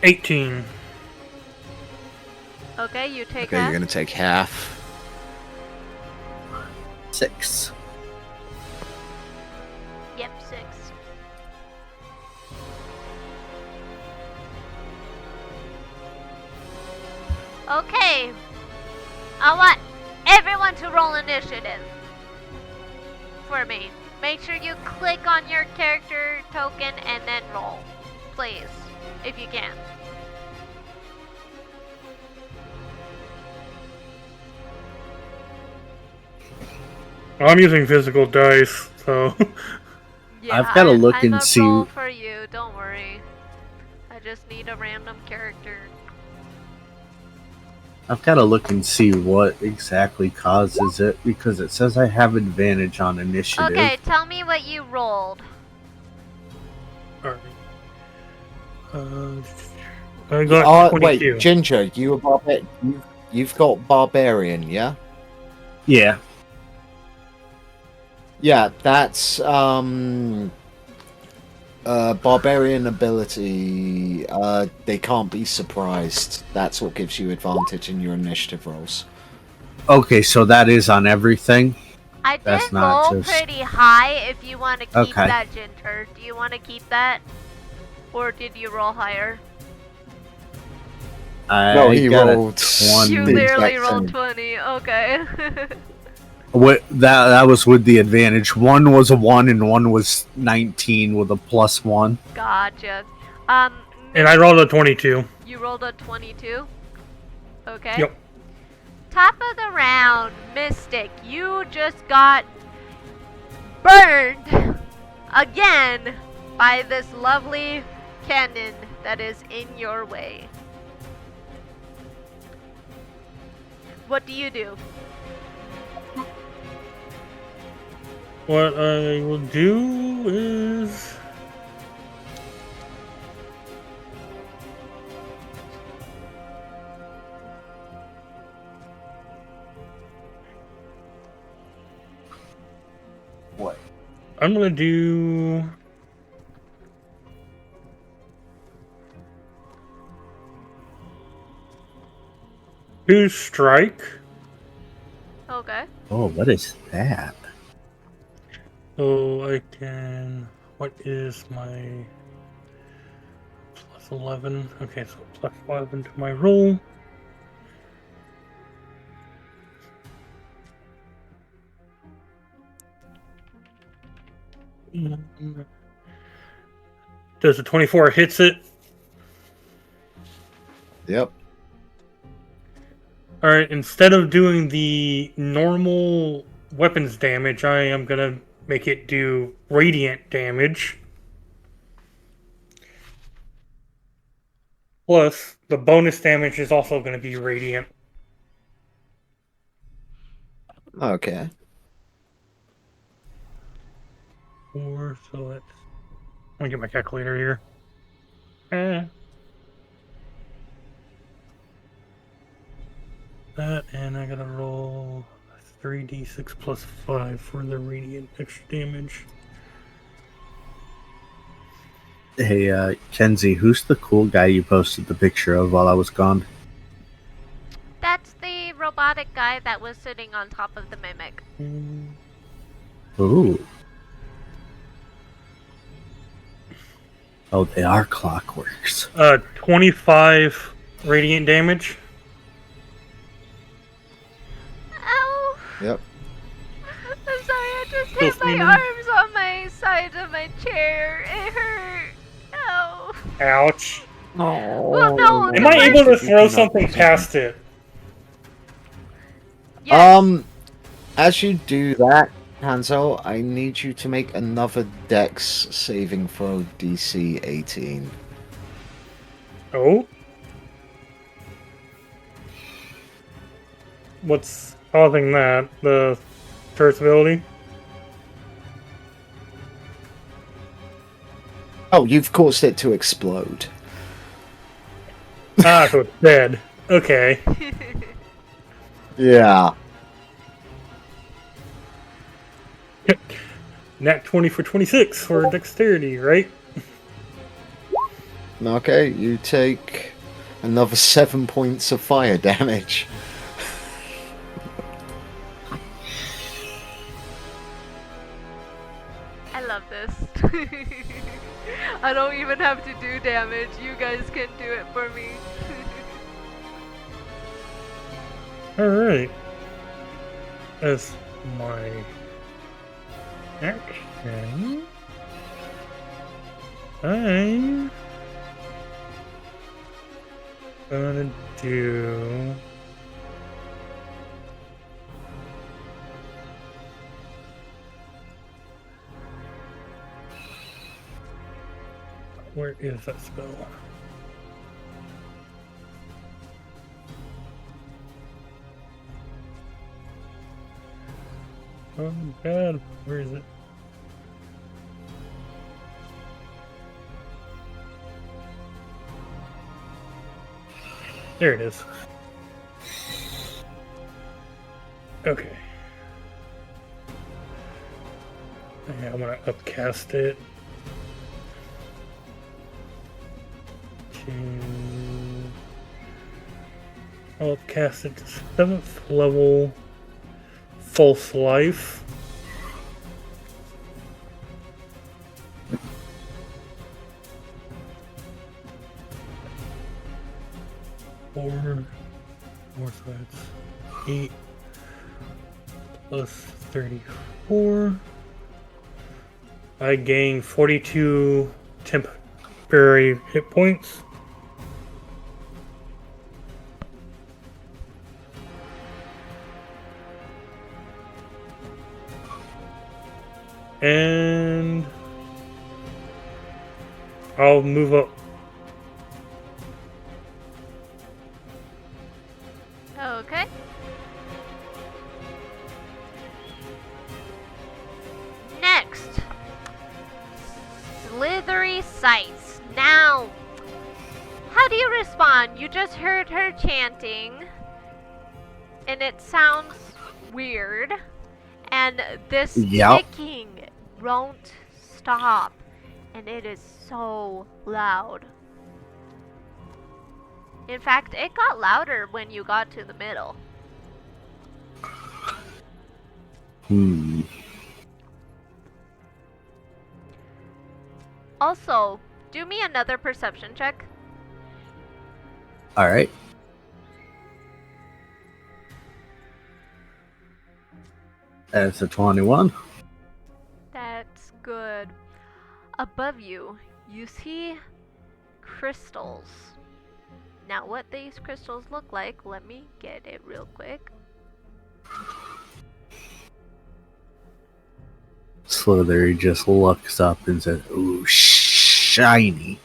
18. Okay, you take Okay, half. you're gonna take half. 6. Yep, 6. Okay. I want everyone to roll initiative for me. Make sure you click on your character token and then roll. Please, if you can. I'm using physical dice, so Yeah, I've gotta look I'm and a see- roll for you, don't worry. I just need a random character. I've got to look and see what exactly causes it because it says I have advantage on initiative. Okay, tell me what you rolled. alright. I got 22. Wait, Ginger, you've got barbarian, yeah? Yeah. Yeah, that's barbarian ability. They can't be surprised. That's what gives you advantage in your initiative rolls. Okay, so that is on everything. I That's did not roll just- pretty high if you want to keep Okay. that, Ginger. Do you want to keep that? Or did you roll higher? I No, he got a rolled 20. You the literally exact rolled same. 20. Okay. What that was with the advantage. One was a 1 and one was 19 with a +1. Gotcha. And I rolled a 22. You rolled a 22? Okay. Yep. Top of the round, Mystic, you just got burned again by this lovely cannon that is in your way. What do you do? What I will do is... What? I'm gonna do... two strike. Okay. Oh, what is that? So I can... What is my... plus 11? Okay, so plus 11 to my roll. Does a 24 hits it? Yep. Alright, instead of doing the normal weapons damage, I am gonna make it do radiant damage. Plus, the bonus damage is also gonna be radiant. Okay. Or, so let's... Let me get my calculator here. That, and I gotta roll 3d6 plus 5 for the radiant extra damage. Hey, Kenzie, who's the cool guy you posted the picture of while I was gone? That's the robotic guy that was sitting on top of the mimic. Ooh. Oh, they are clockworks. 25 radiant damage. Ow! Yep. I'm sorry, I just Still hit my steaming? arms on my side of my chair. It hurt. Ow. Ouch. Well, no. Am I able to throw something past it? Yes. As you do that, Hansel, I need you to make another Dex saving throw DC 18. Oh? What's causing that? The first ability? Oh, you've caused it to explode. Ah, so it's dead. Okay. Yeah. Nat 20 for 26 for dexterity, right? Okay, you take another 7 points of fire damage. I love this. I don't even have to do damage. You guys can do it for me. Alright. As my action, I'm gonna do... Where is that spell? Oh god, where is it? There it is. Okay. Okay, I'm gonna upcast it to... I'll upcast it to 7th level False Life. Four, so that's 8 plus 34. I gain 42 temporary hit points. And I'll move up. Okay. Next, slithery sights. Now, how do you respond? You just heard her chanting, and it sounds weird, and this Yep. ticking won't stop, and it is so loud. In fact, it got louder when you got to the middle. Also, do me another perception check. Alright. That's a 21. That's good. Above you, you see crystals. Now, what these crystals look like, let me get it real quick. Slithery just looks up and says, "Ooh, shiny."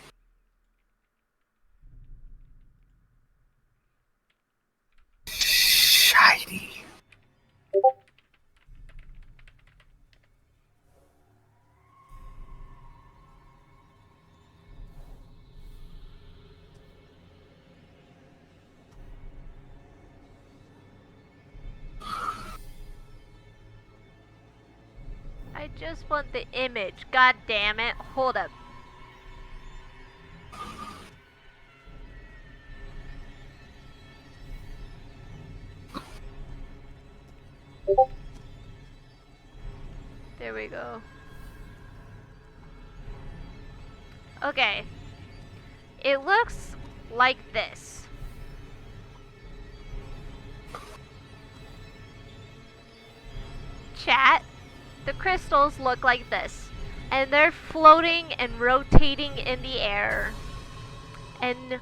Shiny. I just want the image. God damn it. Hold up. There we go. Okay. It looks like this. Chat. The crystals look like this, and they're floating and rotating in the air. And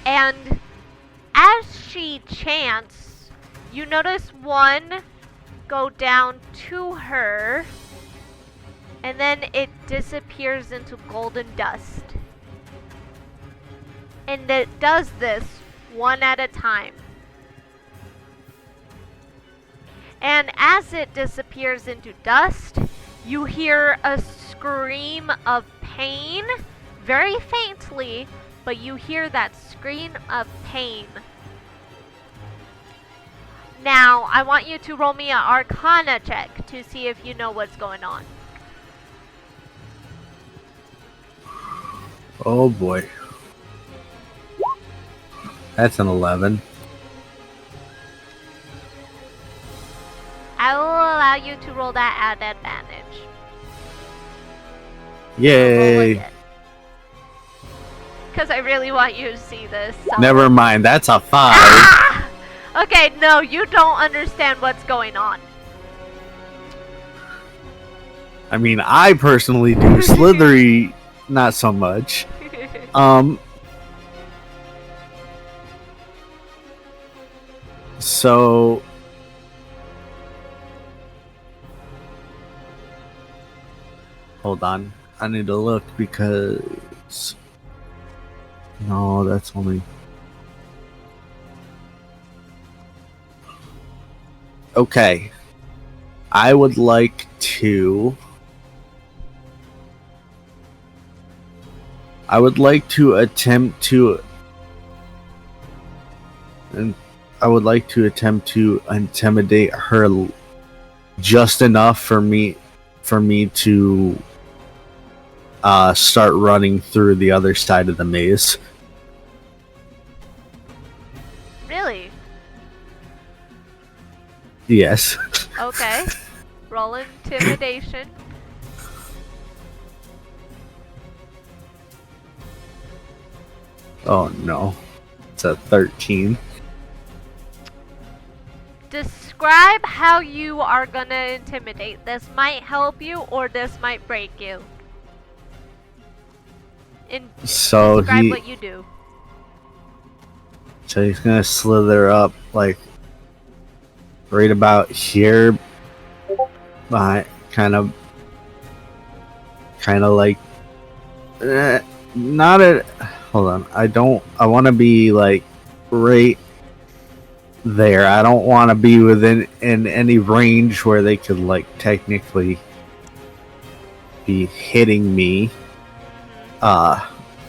as she chants, you notice one go down to her, and then it disappears into golden dust. And it does this one at a time. And as it disappears into dust, you hear a scream of pain, very faintly, but you hear that scream of pain. Now, I want you to roll me an Arcana check to see if you know what's going on. Oh boy. That's an 11. I will allow you to roll that at advantage. Yay. Because I really want you to see this. So. Never mind, that's a 5. Ah! Okay, no, you don't understand what's going on. I mean, I personally do. Slithery, not so much. So hold on. I need to look because no, that's only okay. I would like to attempt to intimidate her just enough for me to start running through the other side of the maze. Really? Yes. Okay. Roll intimidation. Oh no. It's a 13. describe how you are gonna intimidate. This might help you or this might break you. So describe what you do. So he's gonna slither up like right about here, behind, kind of like not at. Hold on, I want to be like right there. I don't want to be within in any range where they could like technically be hitting me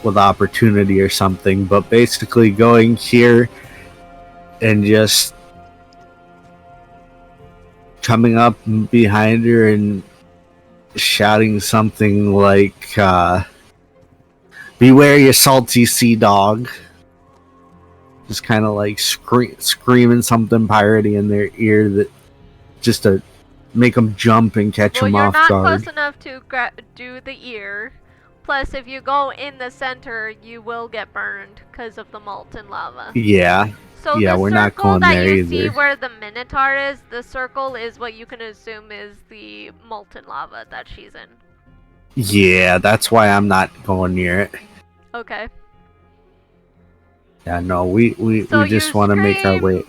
with opportunity or something, but basically going here and just coming up behind her and shouting something like beware your salty sea dog. Just kind of like screaming something piratey in their ear, that just to make them jump and catch them off guard. Well, you're not close enough to do the ear. Plus, if you go in the center, you will get burned because of the molten lava. Yeah. So yeah, the we're not going that there you either. see where the Minotaur is, the circle is what you can assume is the molten lava that she's in. Yeah, that's why I'm not going near it. Okay. Yeah, no, we just want to make our way.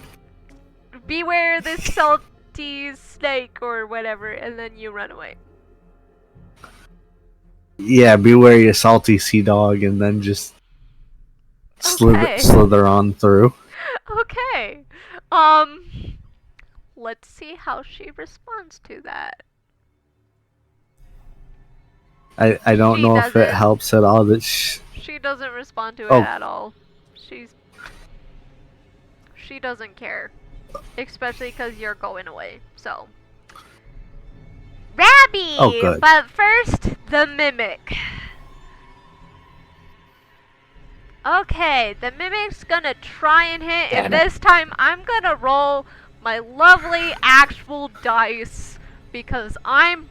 Beware this salty snake or whatever, and then you run away. Yeah, beware your salty sea dog, and then just slither on through. Okay. Let's see how she responds to that. I don't know if it helps at all that she doesn't respond to it at all. She doesn't care, especially because you're going away. So, Rabby. Oh, good. But first, the mimic. Okay, the mimic's gonna try and hit, and this time I'm gonna roll my lovely actual dice because I'm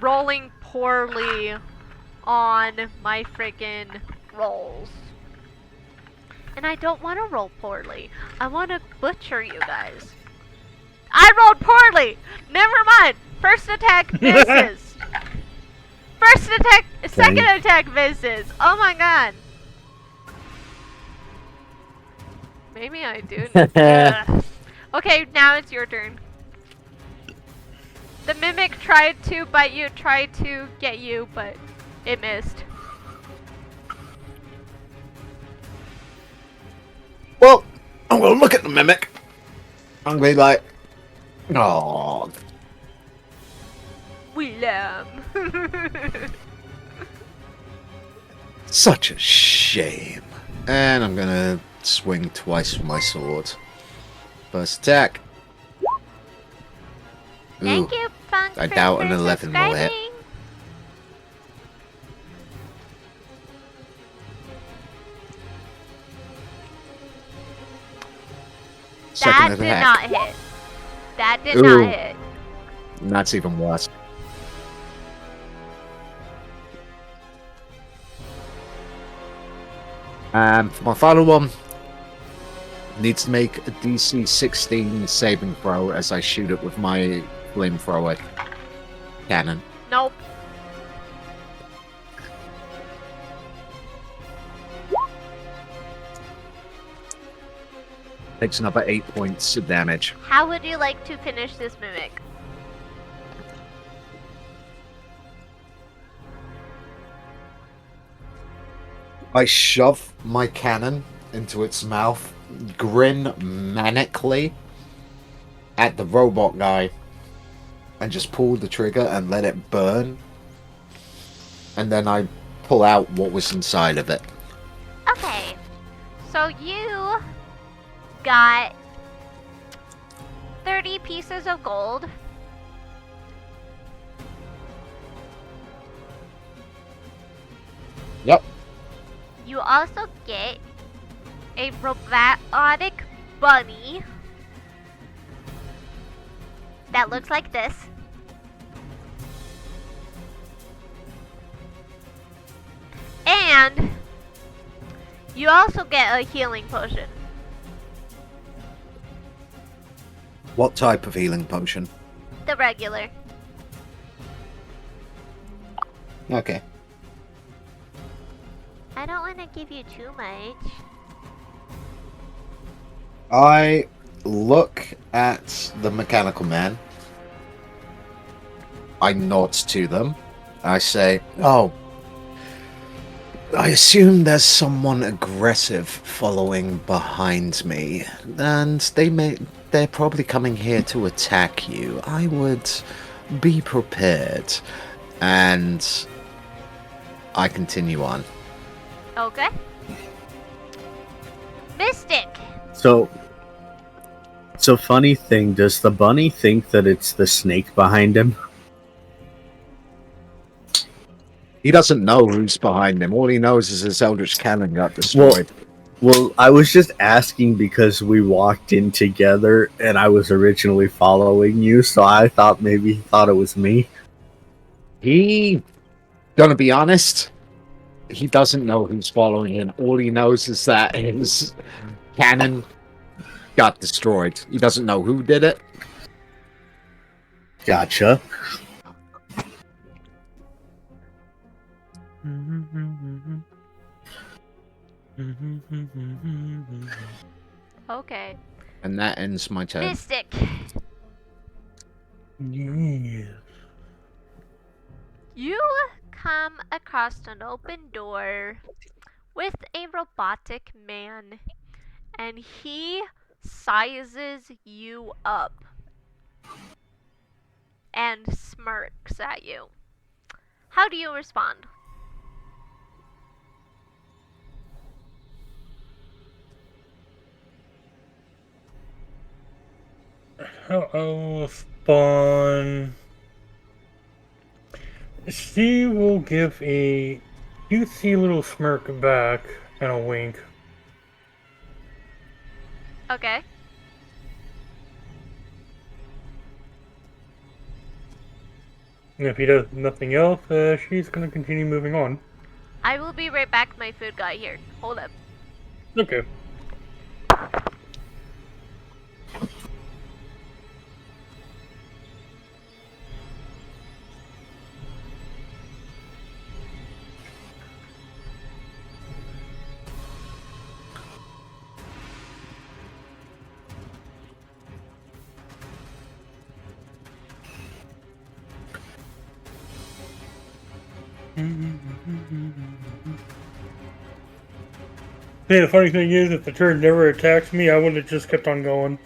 rolling poorly on my freaking rolls. And I don't want to roll poorly. I want to butcher you guys. I rolled poorly! Never mind! First attack misses! First attack, second attack misses! Oh my god! Maybe I do. Okay, now it's your turn. The mimic tried to bite you, tried to get you, but it missed. Well, I'm gonna look at the mimic. I'm gonna be like, oh, William. such a shame. And I'm gonna swing twice with my sword. First attack. Thank you, Funk, I doubt an 11 will hit. That did not hit. That did not hit. That's even worse. For my final one, needs to make a DC 16 saving throw as I shoot it with my flamethrower cannon. Nope. Takes another 8 points of damage. How would you like to finish this mimic? I shove my cannon into its mouth, grin manically at the robot guy, and just pull the trigger and let it burn. And then I pull out what was inside of it. Okay. So you got 30 pieces of gold. Yep. You also get a robotic bunny that looks like this. And you also get a healing potion. What type of healing potion? The regular. Okay. I don't want to give you too much. I look at the mechanical man. I nod to them. I say, "Oh, I assume there's someone aggressive following behind me, and they're probably coming here to attack you. I would be prepared." And I continue on. Okay. Mystic! So funny thing, does the bunny think that it's the snake behind him? He doesn't know who's behind him. All he knows is his Eldritch Cannon got destroyed. Well, I was just asking because we walked in together and I was originally following you, so I thought maybe he thought it was me. Gonna be honest, he doesn't know who's following him. All he knows is that his cannon got destroyed. He doesn't know who did it. Gotcha. Okay. And that ends my turn. Mystic! Yeah. You come across an open door with a robotic man, and he sizes you up and smirks at you. How do you respond? I'll spawn. She will give a cutesy little smirk back and a wink. Okay. And if he does nothing else, she's gonna continue moving on. I will be right back, my food guy here. Hold up. Okay. Hey, the funny thing is, if the turd never attacked me, I would have just kept on going.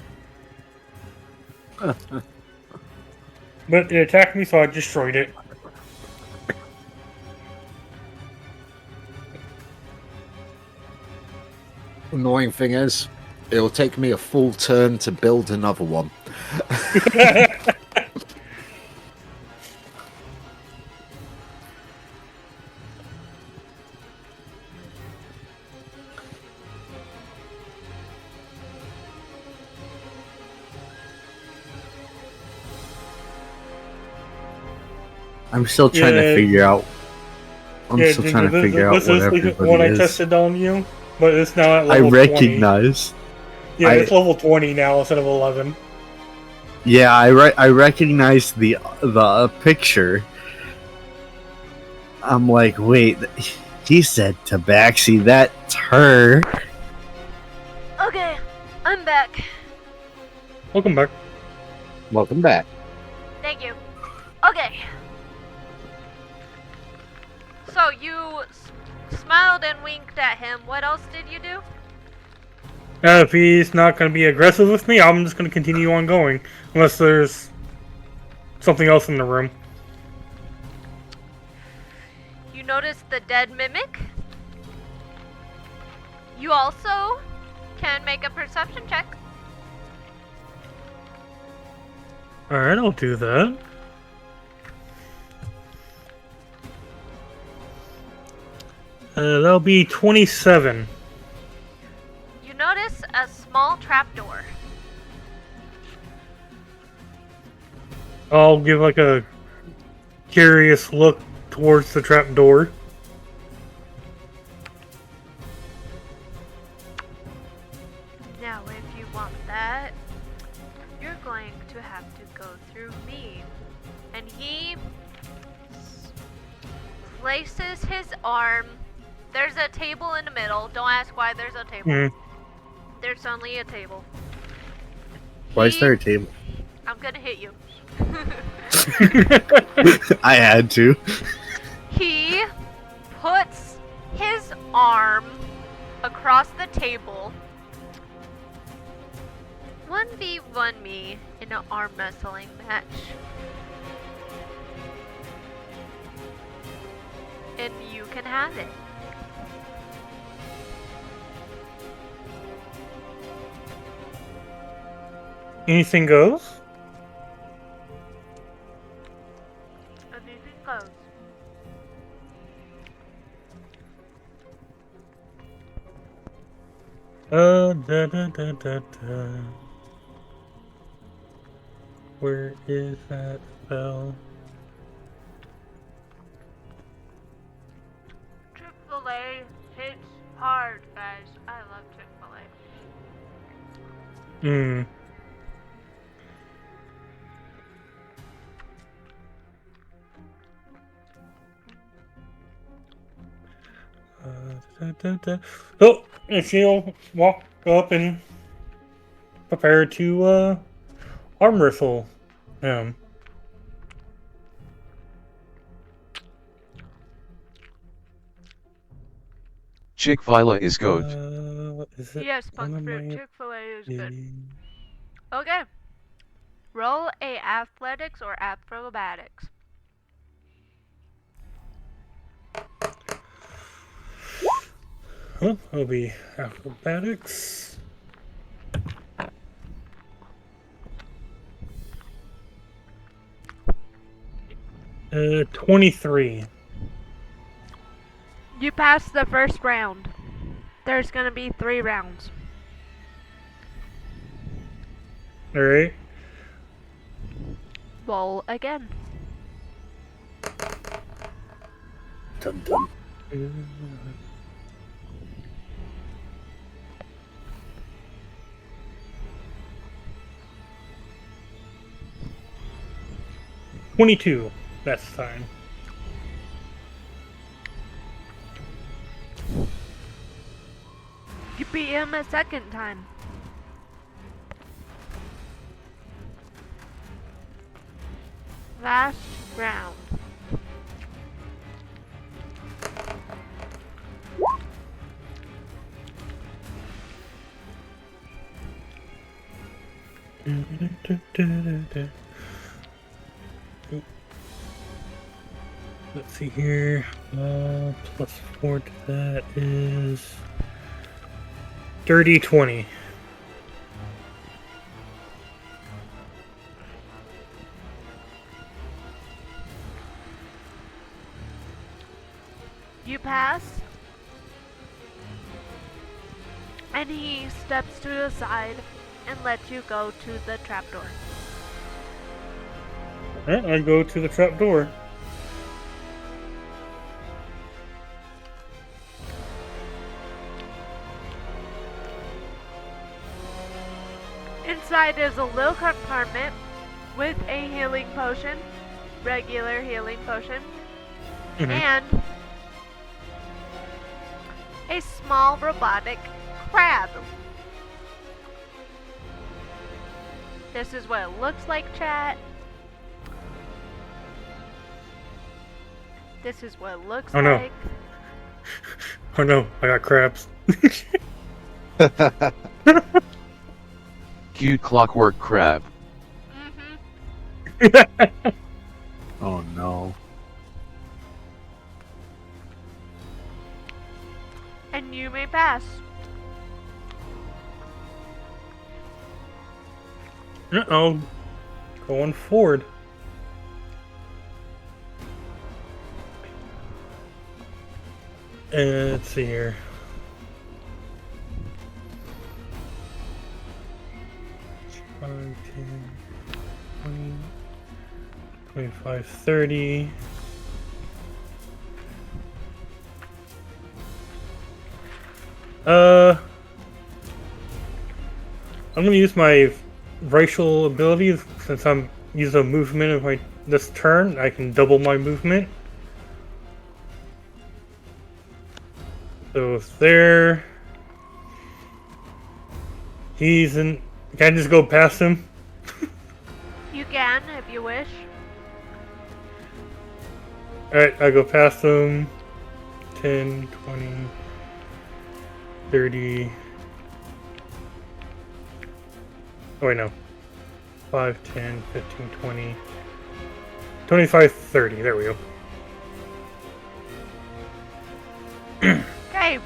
But it attacked me, so I destroyed it. Annoying thing is, it'll take me a full turn to build another one. I'm still trying to figure out. This is what everybody the one I is. tested on you, but it's now at I level 20. recognize. Yeah, it's level 20 now instead of 11. Yeah, I recognize the picture. I'm like, wait, he said Tabaxi, that's her. Okay, I'm back. Welcome back. Welcome back. Thank you. Okay. So you smiled and winked at him. What else did you do? If he's not going to be aggressive with me, I'm just going to continue on going. Unless there's something else in the room. You notice the dead mimic. You also can make a perception check. Alright, I'll do that. That'll be 27. You notice a small trapdoor. I'll give like a curious look towards the trap door. Now, if you want that, you're going to have to go through me. And he places his arm. There's a table in the middle. Don't ask why there's a table. Mm. There's only a table. Why is there a table? I'm gonna hit you. I had to. He puts his arm across the table. 1v1 me in an arm wrestling match. And you can have it. Anything goes? Anything goes. Da. Where is that spell? Chick-fil-A hits hard, guys. I love Chick-fil-A. Hmm. Oh, and she'll walk up and prepare to arm wrestle him. Chick-fil-A is good. Is it Yes, one Punk of Fruit. my Chick-fil-A is good. abilities? Okay. Roll a athletics or acrobatics. Huh? It'll be acrobatics. 23. You passed the first round. There's gonna be 3 rounds. Alright. Roll again. Dun, dun. 22. That's fine. You beat him a second time. Last round. Let's see here. Plus 4 to that is 30-20. You pass. And he steps to the side and lets you go to the trapdoor. Alright, I go to the trap door. Inside is a little compartment with a healing potion, regular healing potion, and a small robotic crab. This is what it looks like, chat. This is what it looks Oh, no. like. Oh no, I got crabs. Cute clockwork crab. Mm-hmm. Oh no. And you may pass. Uh-oh. Going forward. Let's see here. Five, 10, 20, 25, 30. I'm gonna use my racial abilities, since I'm using a movement of my this turn, I can double my movement. So it's there. He's in. Can I just go past him? You can, if you wish. Alright, I go past him. 10, 20, 30. Oh, wait, no. 5, 10, 15, 20. 25, 30. There we go. Okay.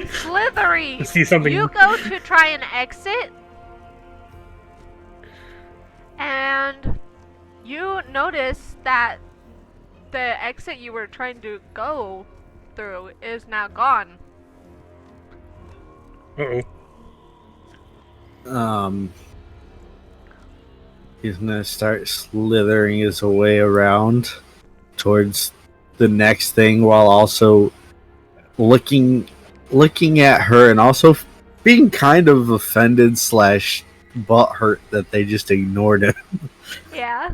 Slithery! See something. You go to try and exit. And you notice that the exit you were trying to go through is now gone. Uh-oh. He's gonna start slithering his way around towards the next thing while also looking at her and also being kind of offended / butthurt that they just ignored him. Yeah.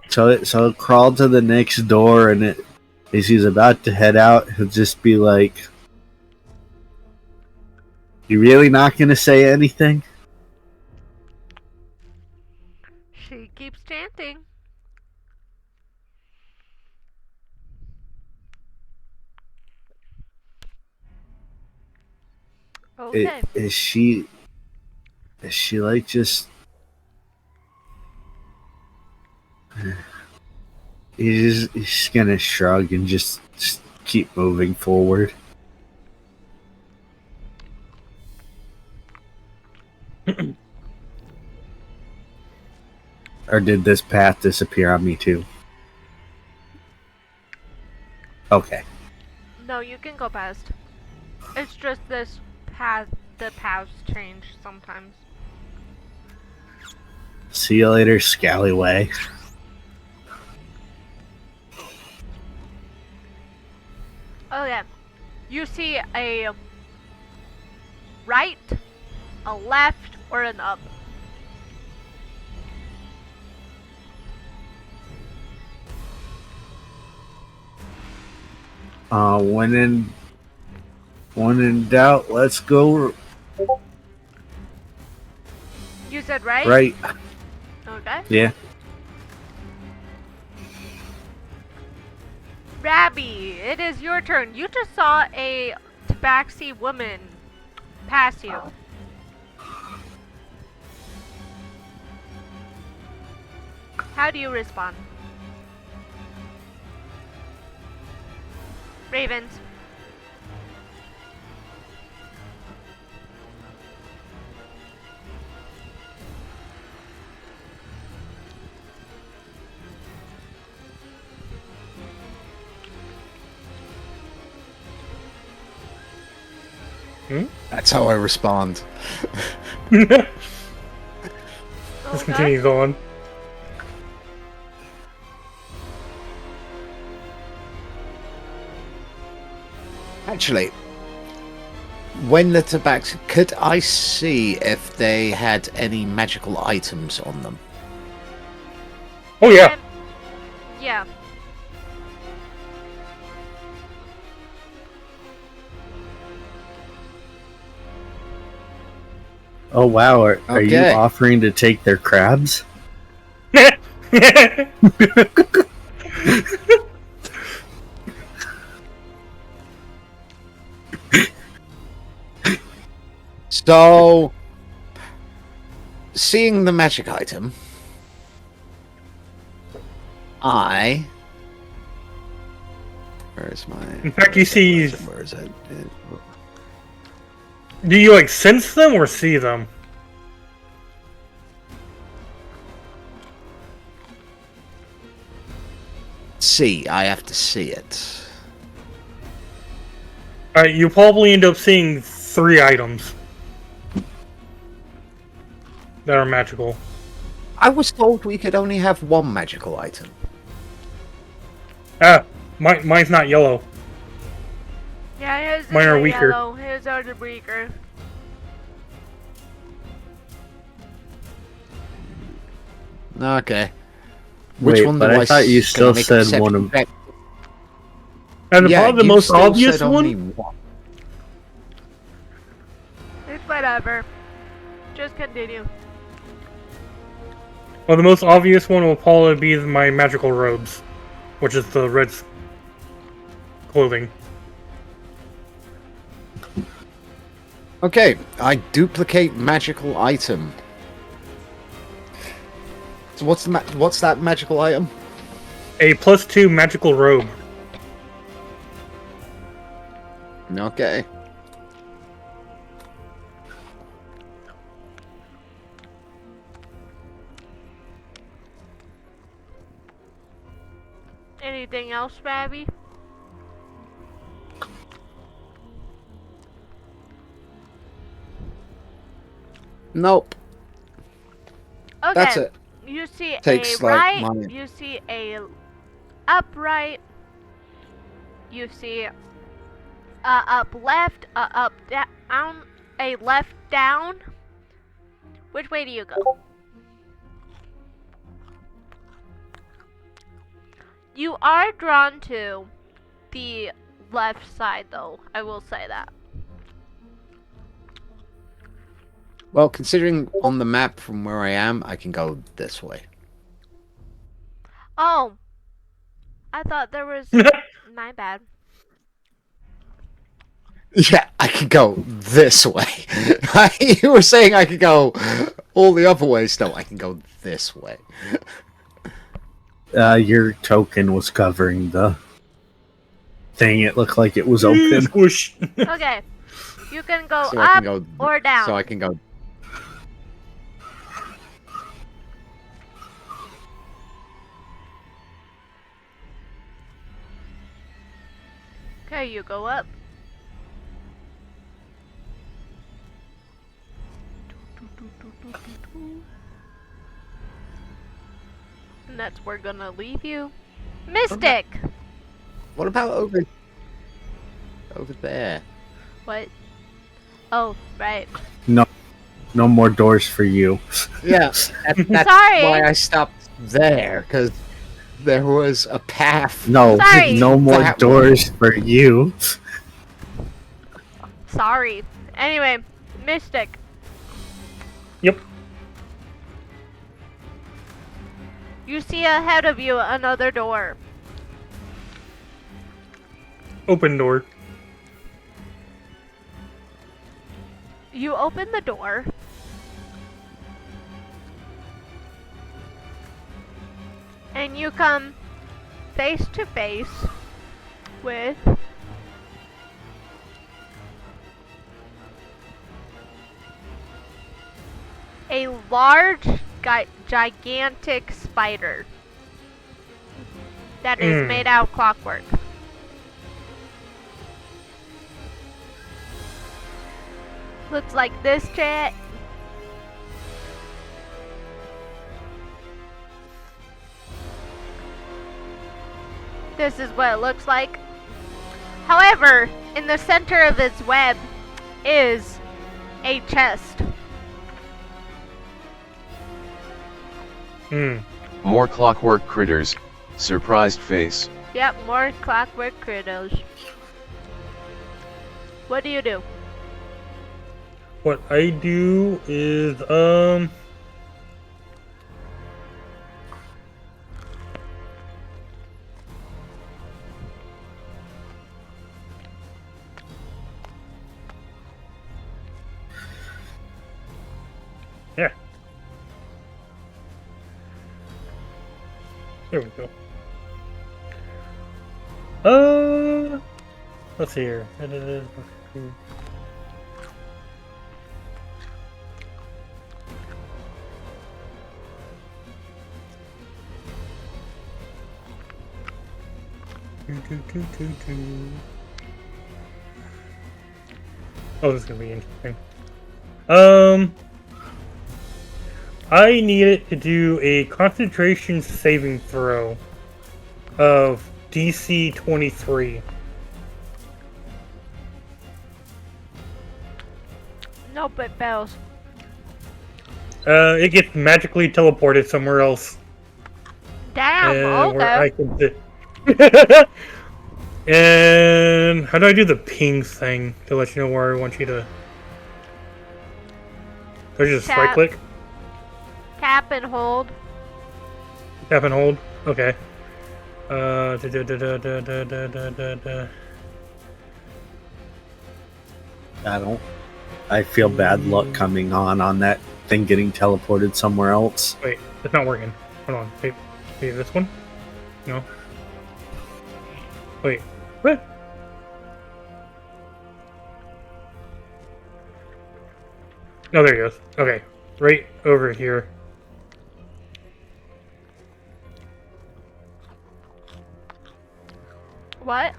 So it crawled to the next door, and as he's about to head out, he'll just be like, "You really not gonna say anything?" She keeps chanting. Okay. Is she like just? He's just gonna shrug and just keep moving forward. Or did this path disappear on me too? Okay. No, you can go past. It's just this path. The paths change sometimes. See you later, Scallyway. Oh yeah. You see a right, a left, or an up. When in doubt, let's go You said right? right. Okay. Yeah. Rabby, it is your turn. You just saw a tabaxi woman pass you. How do you respond? Ravens. That's how I respond. Just Okay. continues on. Actually, when the tobacco, could I see if they had any magical items on them? Oh, yeah. Yeah. Oh wow, are you Okay. offering to take their crabs? So, seeing the magic item, where is my... In fact, you see... Where is it? Do you, like, sense them or see them? See, I have to see it. Alright, you probably end up seeing 3 items that are magical. I was told we could only have one magical item. Ah, mine's not yellow. Yeah, his Mine are is weaker. yellow. His are weaker. Okay. Which Wait, one but do I thought you can still make a said perception one of. check? And Yeah, probably the you most still obvious said only one. one. It's whatever. Just continue. Well, the most obvious one will probably be my magical robes, which is the red clothing. Okay, I duplicate magical item. So what's that magical item? A +2 magical robe. Okay. Anything else, Babby? Nope. Okay. That's it. You see Takes, a like, right. money. You see a upright. You see up left. Up down. A left down. Which way do you go? You are drawn to the left side, though. I will say that. Well, considering on the map from where I am, I can go this way. Oh, I thought there was. My bad. Yeah, I can go this way. You were saying I could go all the other ways. No, I can go this way. Your token was covering the thing. It looked like it was open. Whoosh. Okay. You can go So I can up go or down. So I can go. Okay, you go up. And that's where we're gonna leave you. Mystic! What about over there? What? Oh, right. No more doors for you. Yeah, that's Sorry. why I stopped there, because there was a path. No, Sorry. no more That doors for you. Sorry. Anyway, Mystic. Yep. You see ahead of you another door. Open door. You open the door. And you come face to face with a large, gigantic spider that is made out of clockwork. Looks like this, chat. This is what it looks like. However, in the center of its web is a chest. More clockwork critters, surprised face. Yep, more clockwork critters. What do you do? What I do is, yeah. There we go. Let's see here. Oh, this is gonna be interesting. I need it to do a concentration saving throw of DC 23. Nope, it fails. It gets magically teleported somewhere else. Damn, Where I okay. can sit. And how do I do the ping thing to let you know where I want you to? Do I just right Tap. click? Tap and hold. Tap and hold? Okay. Da, da, da, da, da, da, da, da, da, da. I feel bad luck coming on that thing getting teleported somewhere else. Wait, it's not working. Hold on. Wait, this one? No. Wait, what? Oh, there he goes. Okay, right over here. What?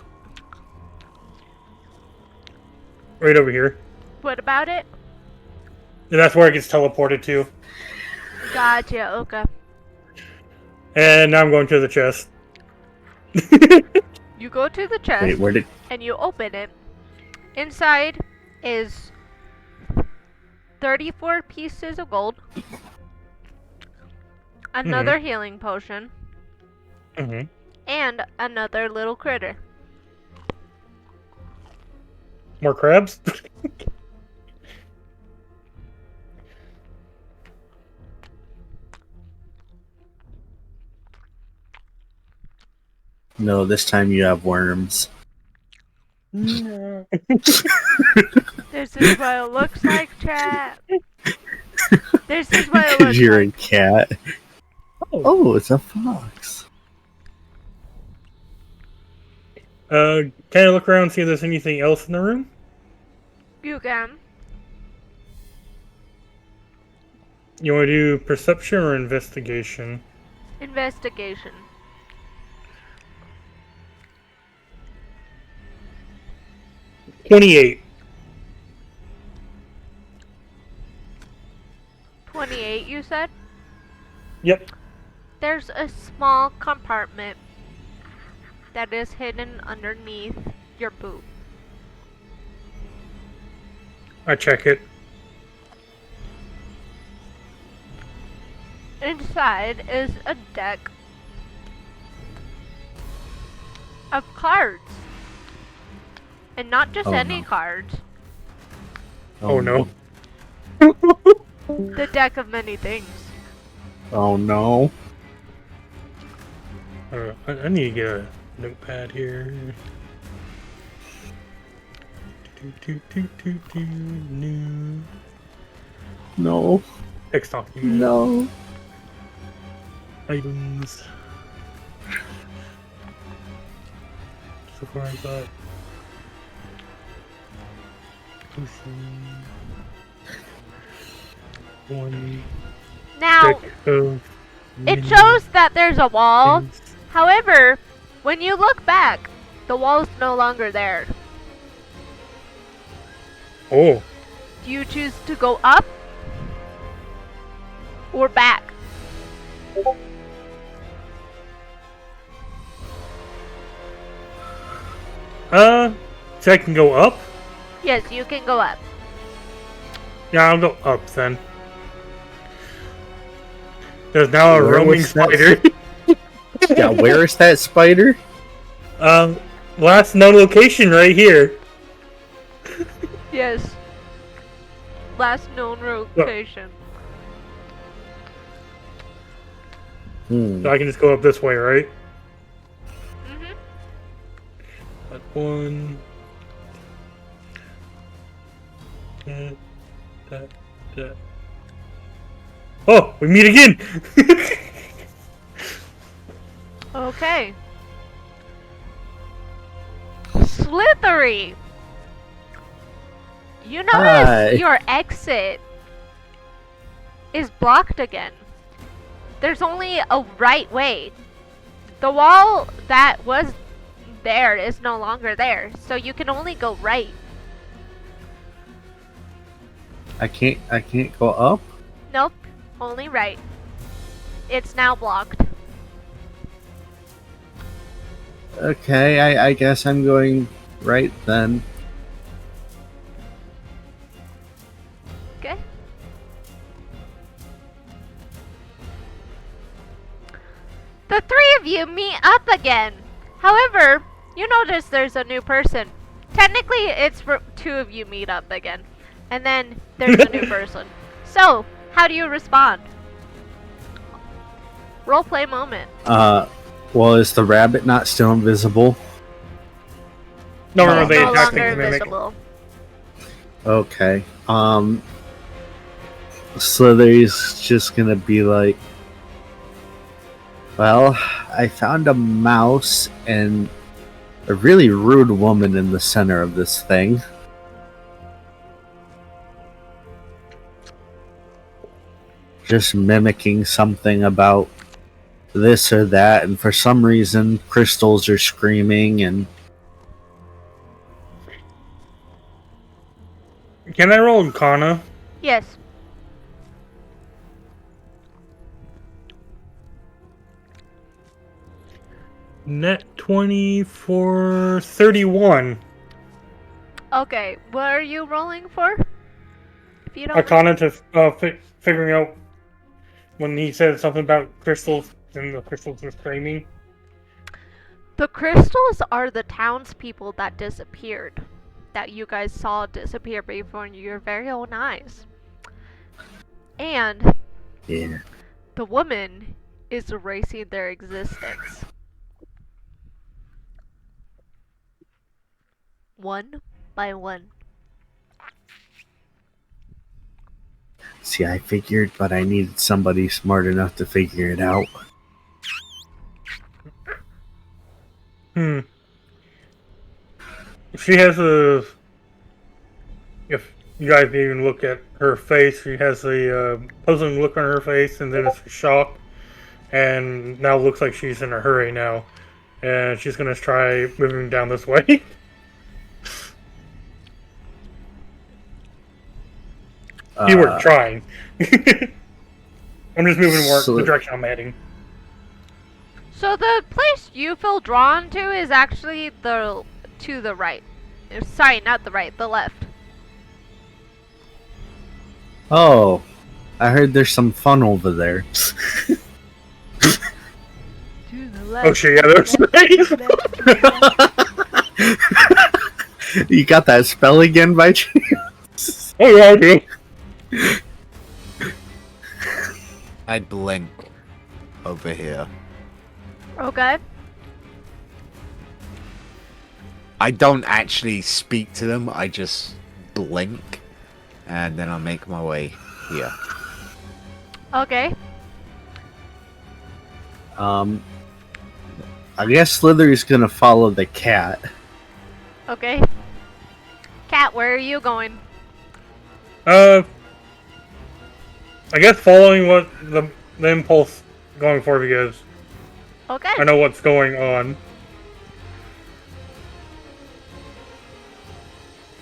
Right over here. What about it? And that's where it gets teleported to. Gotcha, okay. And now I'm going to the chest. You go to the chest Wait, where did? and you open it. Inside is 34 pieces of gold, another healing potion, Mm-hmm. and another little critter. More crabs? No, this time you have worms. This is what it looks like, chat. This is what it looks You're like. a cat. Oh, it's a fox. Can I look around and see if there's anything else in the room? You can. You want to do perception or investigation? Investigation. $28. 28, you said? Yep. There's a small compartment that is hidden underneath your boot. I check it. Inside is a deck of cards. And not just Oh, any no. cards. Oh no. The deck of many things. Oh no. I need to get a notepad here. New No. text document. No. Items. So far I got potion. One Now, deck of it mini shows that there's a wall. things. However, when you look back, the wall's no longer there. Oh, Do you choose to go up or back? so I can go up? Yes, you can go up. Yeah, I'll go up then. There's now a Where roaming was that? spider. Yeah, where is that spider? Last known location right here. Yes. Last known location. Hmm. So I can just go up this way, right? Mhm. That's one. That. Oh, we meet again! Okay. Slithery. You notice Hi. your exit is blocked again. There's only a right way. The wall that was there is no longer there, so you can only go right. I can't go up. Nope, only right. It's now blocked. Okay, I guess I'm going right then. again. However, you notice there's a new person. Technically, it's for two of you meet up again. And then there's a new person. So, how do you respond? Roleplay moment. Well, is the rabbit not still invisible? No, He's remember they no attacked longer the mimic. invisible. Okay. Slithery's just gonna be like, well, I found a mouse and a really rude woman in the center of this thing. Just mimicking something about this or that, and for some reason, crystals are screaming and... Can I roll Arcana? Yes. Net 20 for 31. Okay, what are you rolling for? If you don't Arcana to figuring out when he said something about crystals and the crystals were screaming. The crystals are the townspeople that disappeared. That you guys saw disappear before your very own eyes. And Yeah. the woman is erasing their existence. One by one. See, I figured, but I needed somebody smart enough to figure it out. She has a... If you guys even look at her face, she has a puzzling look on her face, and then it's a shock. And now looks like she's in a hurry now. And she's going to try moving down this way. Keyword trying. I'm just moving more the direction I'm heading. So the place you feel drawn to is actually to the right. Sorry, not the right, the left. Oh, I heard there's some fun over there. To the left. Oh shit, yeah, there's You got that spell again by chance? Oh yeah, I do. I blink over here. Okay. I don't actually speak to them, I just blink, and then I make my way here. Okay. I guess Slithery's gonna follow the cat. Okay. Cat, where are you going? I guess following what the impulse going for, because Okay. I know what's going on.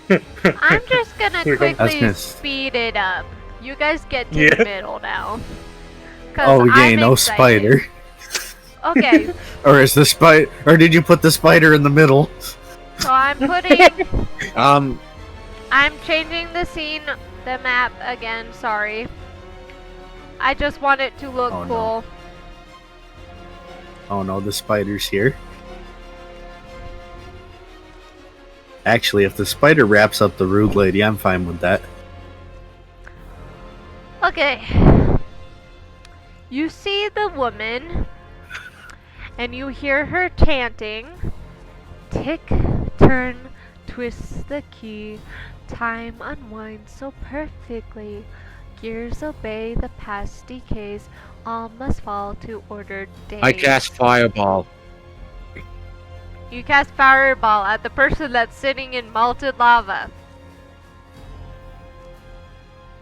I'm just gonna Here we go. quickly speed it up. You guys get to Yeah. the middle now. 'Cause Oh yeah, I'm no excited. spider. Okay, Or is the spider? Or did you put the spider in the middle? so I'm putting... I'm changing the scene, the map again, sorry. I just want it to look Oh, no. cool. Oh no, the spider's here. Actually, if the spider wraps up the rude lady, I'm fine with that. Okay. You see the woman, and you hear her chanting. Tick, turn, twist the key. Time unwinds so perfectly. Gears obey, the past decays. All must fall to ordered days. I cast Fireball. You cast Fireball at the person that's sitting in melted lava.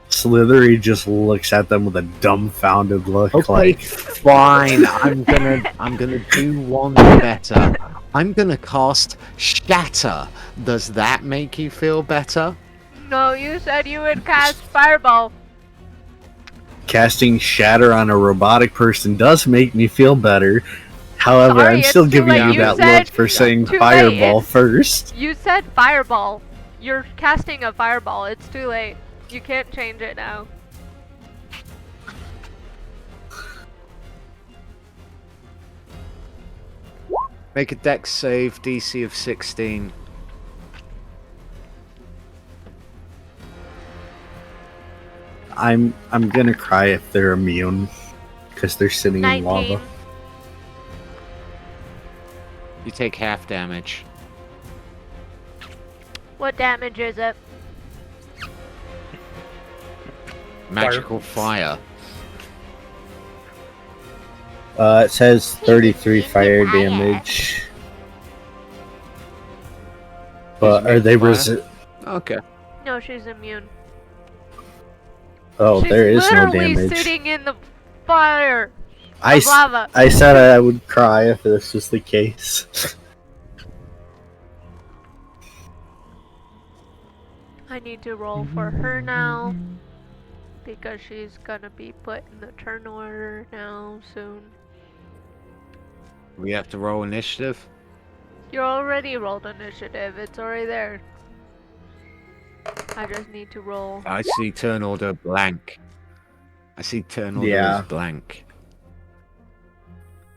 Slithery just looks at them with a dumbfounded look, Okay, like, fine. I'm gonna do one better. I'm gonna cast Shatter. Does that make you feel better? No, you said you would cast Fireball. casting Shatter on a robotic person does make me feel better. However, Sorry, I'm it's still too giving late. you You that said look for saying too late. Fireball It's- first. You said Fireball. You're casting a Fireball. It's too late. You can't change it now. Make a dex save, DC of 16. I'm gonna cry if they're immune because they're sitting in 19. lava. You take half damage. What damage is it? Magical fire. It says 33 He's fire fire. damage. But are they Fire? resi- Okay. No, she's immune. Oh, She's there is no literally damage. sitting in the fire I, of lava. I said I would cry if this was the case. I need to roll for her now because she's gonna be put in the turn order now soon. We have to roll initiative. You already rolled initiative. It's already there. I just need to roll. I see turn order blank. I see turn order Yeah. as blank.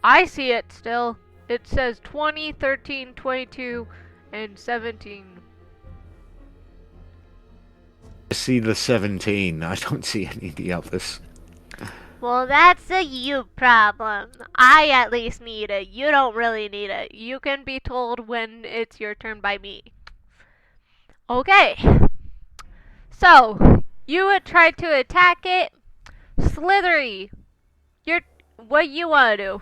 I see it still. It says 20, 13, 22, and 17. I see the 17. I don't see any of the others. Well, that's a you problem. I at least need it. You don't really need it. You can be told when it's your turn by me. Okay. So, you would try to attack it. Slithery. What you want to do?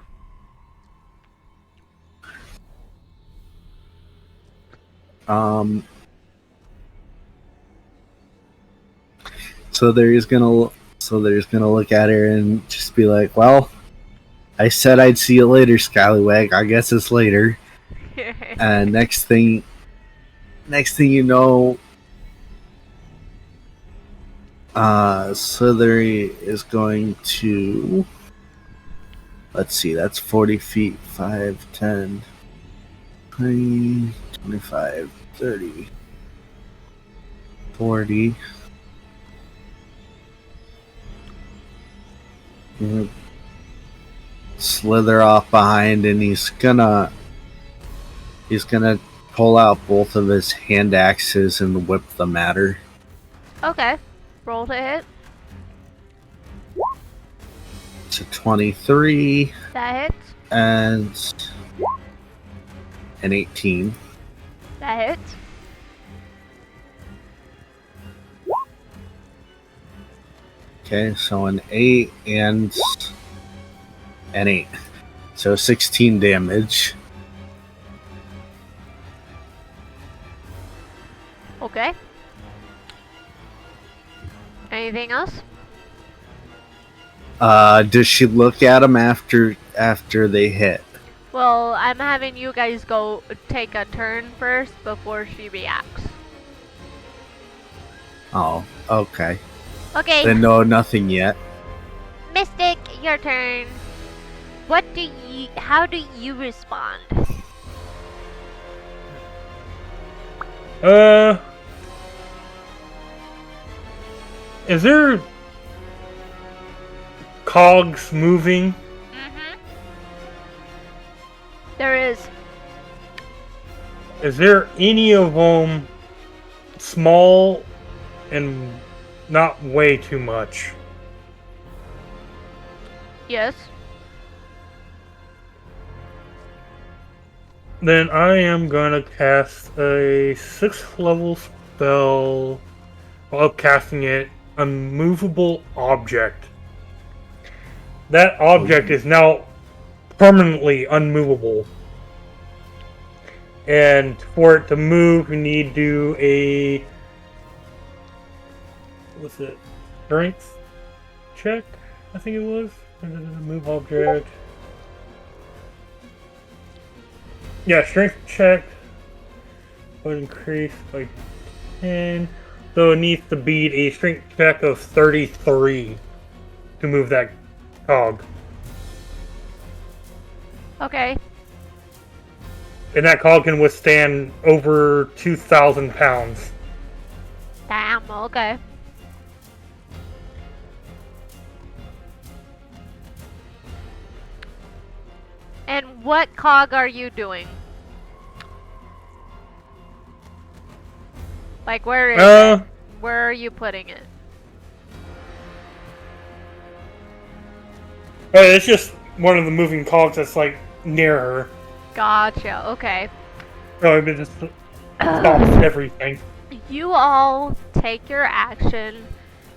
So there's gonna look at her and just be like, "Well, I said I'd see you later, Scallywag. I guess it's later." And next thing you know, Slithery is going to. Let's see, that's 40 feet, 5, 10, 20, 25, 30, 40. Slither off behind, and he's gonna pull out both of his hand axes and whip them at her. Okay. Roll to hit. It's a 23 That hits. and an 18. That hits. Okay, so an 8 and an 8. So 16 damage. Okay. Anything else? Does she look at him after they hit? Well, I'm having you guys go take a turn first before she reacts. Oh, okay. Okay, Then no, nothing yet. Mystic, your turn. How do you respond? Is there cogs moving? Mm-hmm. There is. Is there any of them small and not way too much? Yes. Then I am gonna cast a 6th level spell while casting it, Unmovable Object. That object is now permanently unmovable. And for it to move, you need to do a... what's it? Strength check? I think it was. Move object. Yeah, strength check would increase by 10. So it needs to beat a strength check of 33 to move that cog. Okay. And that cog can withstand over 2,000 pounds. Damn, okay. And what cog are you doing? Like, where is it? Where are you putting it? It's just one of the moving cogs that's like near her. Gotcha, okay. So it just stops everything. You all take your action,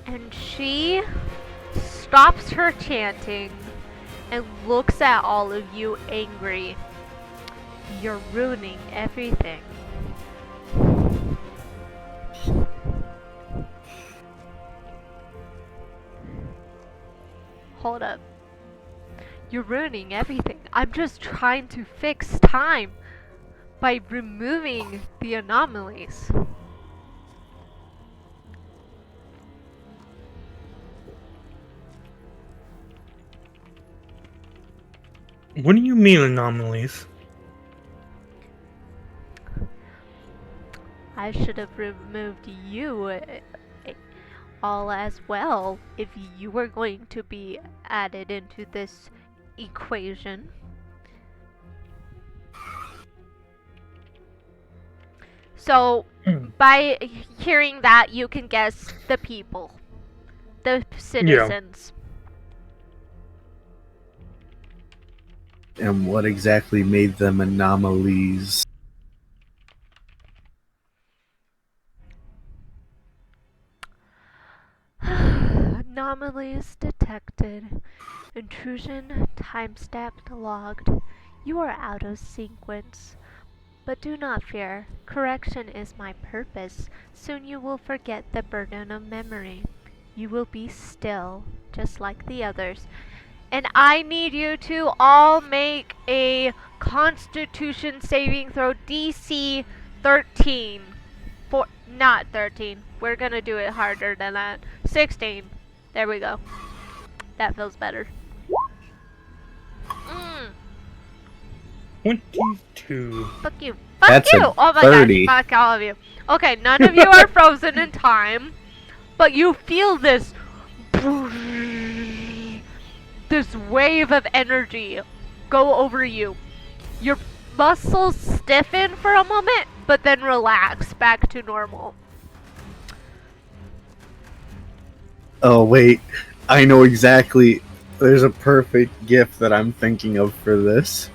and she stops her chanting and looks at all of you angry. You're ruining everything. Hold up. You're ruining everything. I'm just trying to fix time by removing the anomalies. What do you mean anomalies? I should have removed you all as well if you were going to be added into this equation. So, by hearing that, you can guess the people, the citizens. And what exactly made them anomalies? Anomalies detected. Intrusion timestamped logged. You are out of sequence. But do not fear. Correction is my purpose. Soon you will forget the burden of memory. You will be still, just like the others. And I need you to all make a Constitution saving throw DC 13. Not 13. We're gonna do it harder than that. 16. There we go. That feels better. 22. Fuck you. Fuck That's you! a Oh my 30. gosh, fuck all of you. Okay, none of you are frozen in time, but you feel this wave of energy go over you. Your muscles stiffen for a moment, but then relax back to normal. Oh, wait. I know exactly. There's a perfect gift that I'm thinking of for this.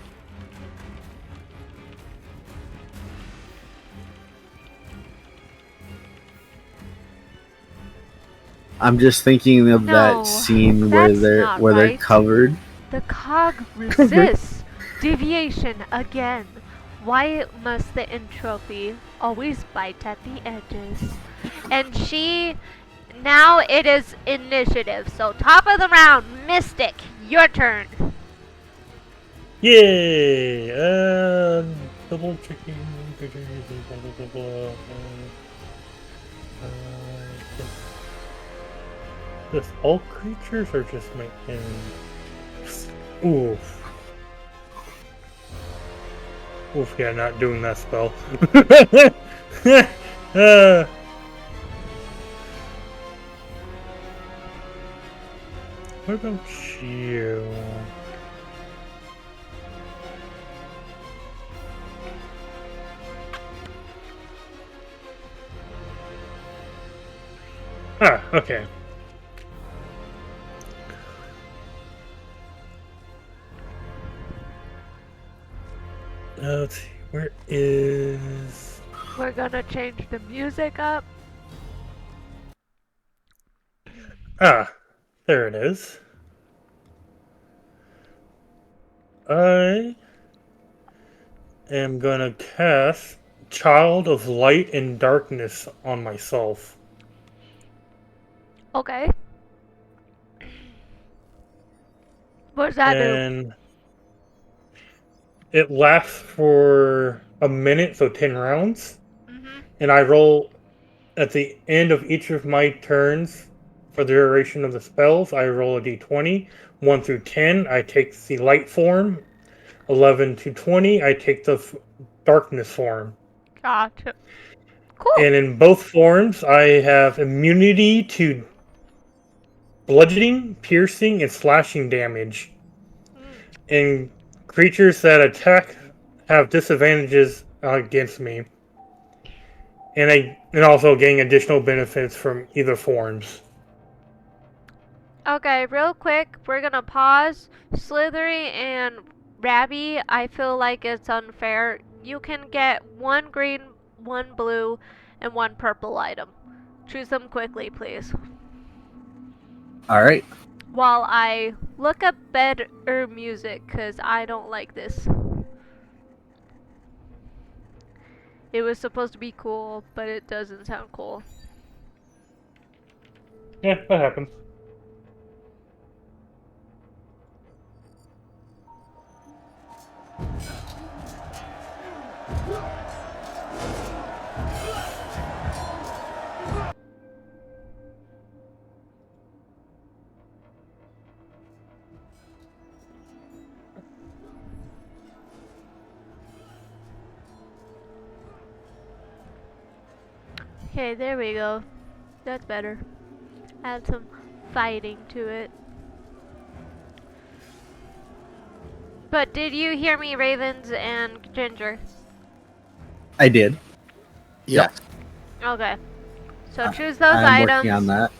I'm just thinking of No, that scene where that's they're not they're right. covered. The cog resists deviation again. Why must the entropy always bite at the edges? And now it is initiative. So top of the round, Mystic, your turn. Yay! Double checking. Blah, blah, blah, this all creatures or just making? Oof. Oof, yeah, not doing that spell. What about you? Ah, okay. Let's see, where is... We're gonna change the music up. Ah, there it is. I am gonna cast Child of Light and Darkness on myself. Okay. What does that do? And it lasts for a minute, so 10 rounds. And I roll at the end of each of my turns for the duration of the spells. I roll a d20, 1 through 10. I take the light form. 11 to 20. I take the darkness form. Gotcha. Cool. And in both forms, I have immunity to bludgeoning, piercing, and slashing damage. And creatures that attack have disadvantages against me, and also gain additional benefits from either forms. Okay, real quick, we're gonna pause. Slithery and Rabby, I feel like it's unfair. You can get 1 green, 1 blue, and 1 purple item. Choose them quickly, please. Alright. While I look up better music, because I don't like this. It was supposed to be cool, but it doesn't sound cool. Yeah, that happens. Okay, there we go. That's better. Add some fighting to it. But did you hear me, Ravens and Ginger? I did. Yeah. Okay. So choose those I'm items. working on that.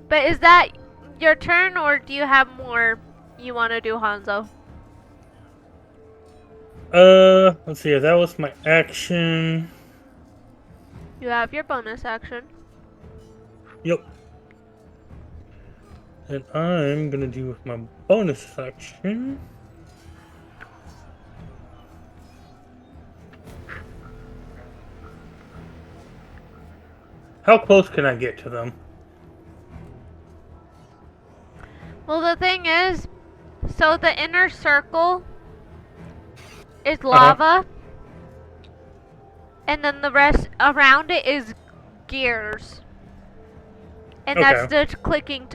But is that your turn, or do you have more you want to do, Hanzo? Let's see. That was my action. You have your bonus action. Yep. And I'm gonna do with my bonus action. How close can I get to them? Well, the thing is, so the inner circle is lava, and then the rest around it is gears. And that's the clicking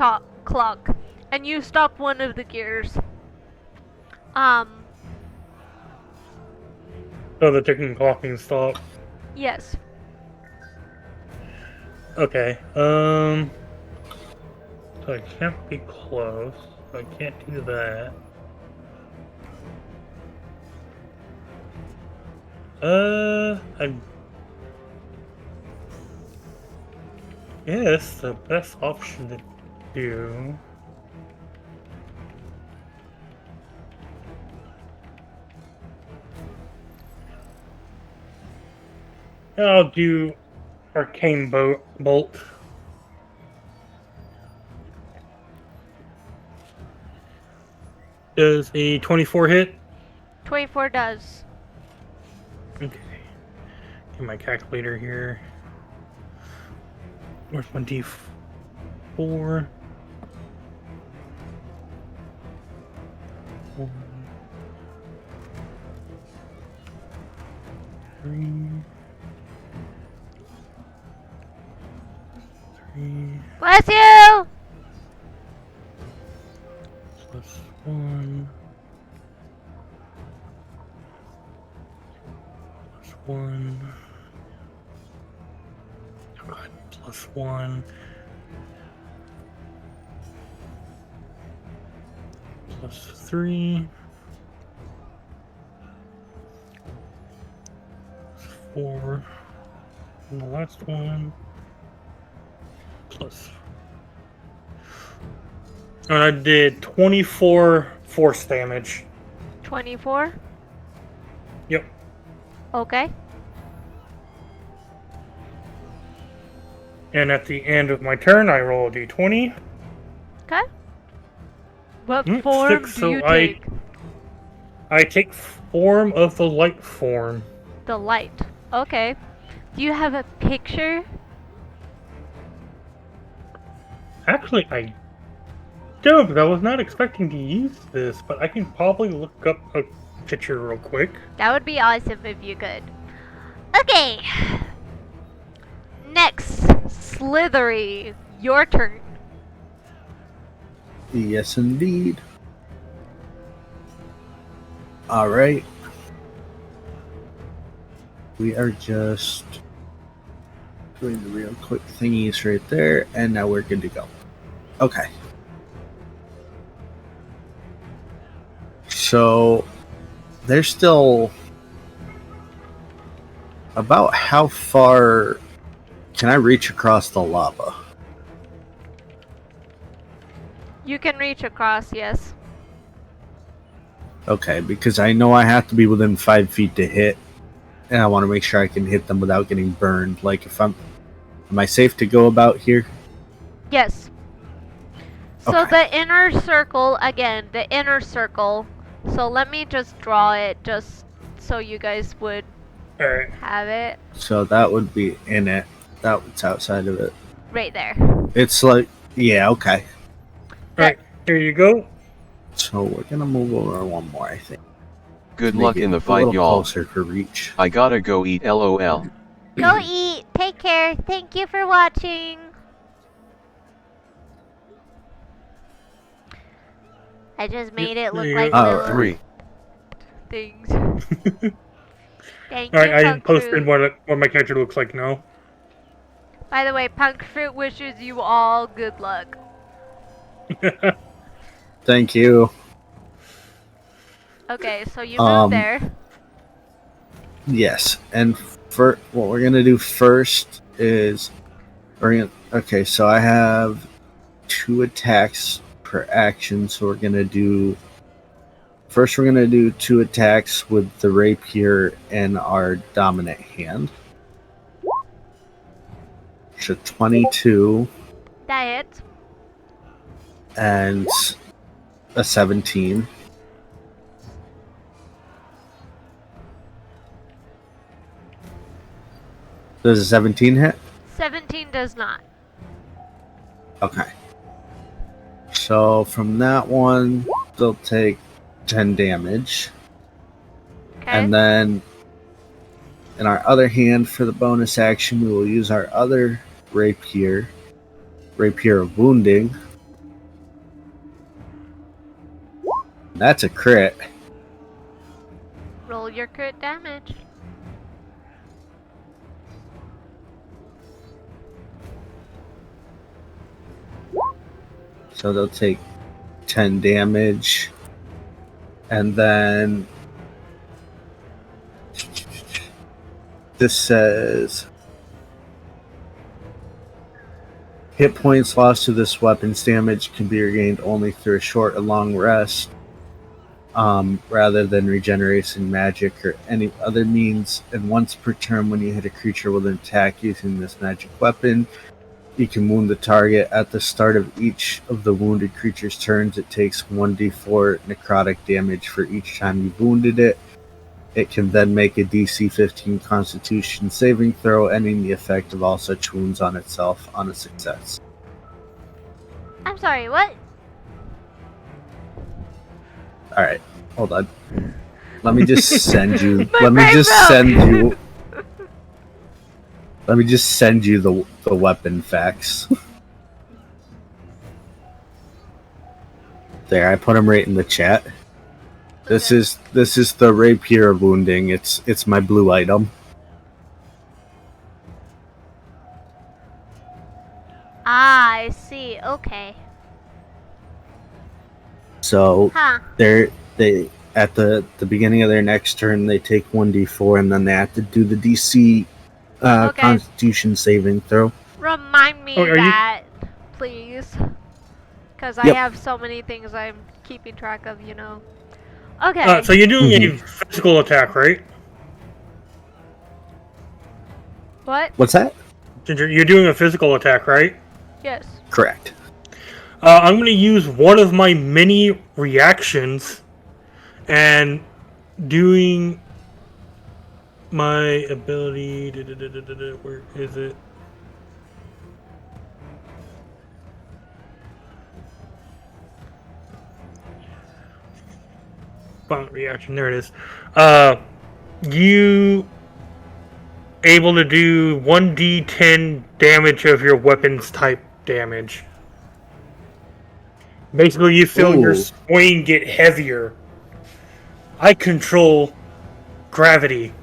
clock. And you stop one of the gears. So the ticking clock can stop. Yes. Okay. So I can't be close. So I can't do that. I guess the best option to do. I'll do Arcane Bolt. Does a 24 hit? 24 does. Okay. Get my calculator here. Where's my D4? 1, 3. Bless you! Plus 1. Plus 1. God, plus 1. Plus 3. Plus 4. And the last one. Plus. And I did 24 force damage. 24? Yep. Okay. And at the end of my turn, I roll a d20. Okay. What form Six, do so you take? I take form of the light form. The light. Okay. Do you have a picture? Actually, I don't, because I was not expecting to use this, but I can probably look up a picture real quick. That would be awesome if you could. Okay. Next, Slithery. Your turn. Yes, indeed. Alright. We are just doing the real quick thingies right there, and now we're good to go. Okay. So there's still about how far can I reach across the lava? You can reach across, yes. Okay, because I know I have to be within 5 feet to hit, and I want to make sure I can hit them without getting burned. Like, am I safe to go about here? Yes. So Okay. the inner circle, again, the inner circle. So let me just draw it just so you guys would Alright. have it So that would be in it. That was outside of it. right there. It's like, yeah, okay. Alright, here you go. So we're gonna move over one more, I think. Good Make luck it in the a fight, little y'all. closer for reach. I gotta go eat, lol. Go eat. Take care. Thank you for watching. I just made it look there you like go. little Alright. 3. things. Thank Alright, you, I Punk posted Fruit. what my character looks like now. By the way, Punk Fruit wishes you all good luck. Thank you. Okay, so you move there. Yes, and for what we're gonna do first is okay. So I have 2 attacks per action. So we're gonna do first. We're gonna do 2 attacks with the rapier and our dominant hand. So 22 That hits. and a 17. Does a 17 hit? 17 does not. Okay. So from that one, they'll take 10 damage. Okay. And then in our other hand, for the bonus action, we will use our other rapier of wounding. That's a crit. Roll your crit damage. So they'll take 10 damage. And then this says hit points lost to this weapon's damage can be regained only through a short or long rest, rather than regeneration magic or any other means. And once per turn, when you hit a creature with an attack using this magic weapon, you can wound the target. At the start of each of the wounded creature's turns, it takes 1d4 necrotic damage for each time you've wounded it. It can then make a DC 15 Constitution saving throw, ending the effect of all such wounds on itself on a success. I'm sorry, what? Alright, hold on. Let me just send you. My let me brain just broke. send you. Let me just send you the weapon facts. There, I put them right in the chat. This is the rapier of wounding. It's my blue item. Ah, I see. Okay. So Huh. they at the beginning of their next turn they take 1d4 and then they have to do the DC Okay. Constitution saving throw. Remind me Oh, are you- that, please. Because I Yep. have so many things I'm keeping track of, you know. Okay. So you're doing a physical attack, right? What? What's that? Ginger, you're doing a physical attack, right? Yes. Correct. I'm going to use one of my many reactions and doing my ability. Where is it? Violent reaction. There it is. You able to do 1d10 damage of your weapon's type damage. Basically, you feel your Ooh. swing get heavier. I control gravity.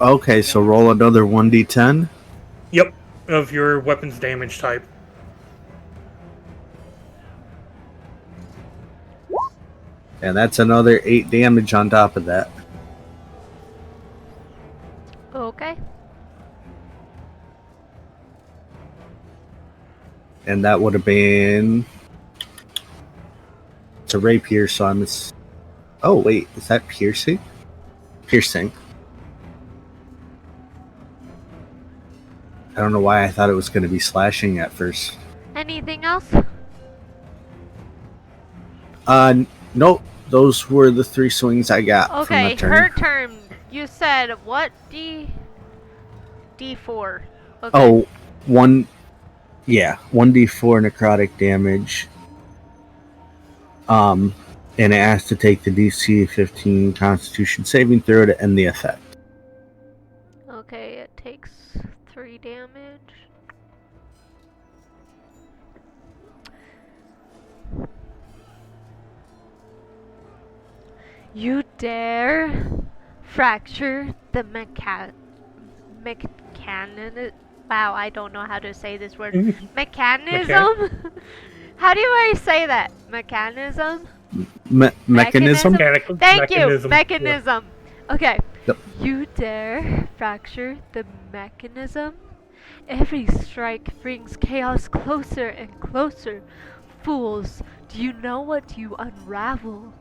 Okay, so roll another 1d10. Yep, of your weapon's damage type. And that's another 8 damage on top of that. Okay. And that would have been... It's a rapier, so I'm... Oh, wait. Is that piercing? Piercing. I don't know why I thought it was going to be slashing at first. Anything else? Nope. Those were the 3 swings I got from Okay, the turn. her turn. You said what? D4. Okay. Oh, 1d4 necrotic damage. And it has to take the DC 15 Constitution saving throw to end the effect. Okay, it takes 3 damage. You dare fracture the wow, I don't know how to say this word. Mechanism? How do I say that? Mechanism? Mechanism? Mechanical Thank you, mechanism. mechanism. Okay. Yep. You dare fracture the mechanism? Every strike brings chaos closer and closer. Fools, do you know what you unravel?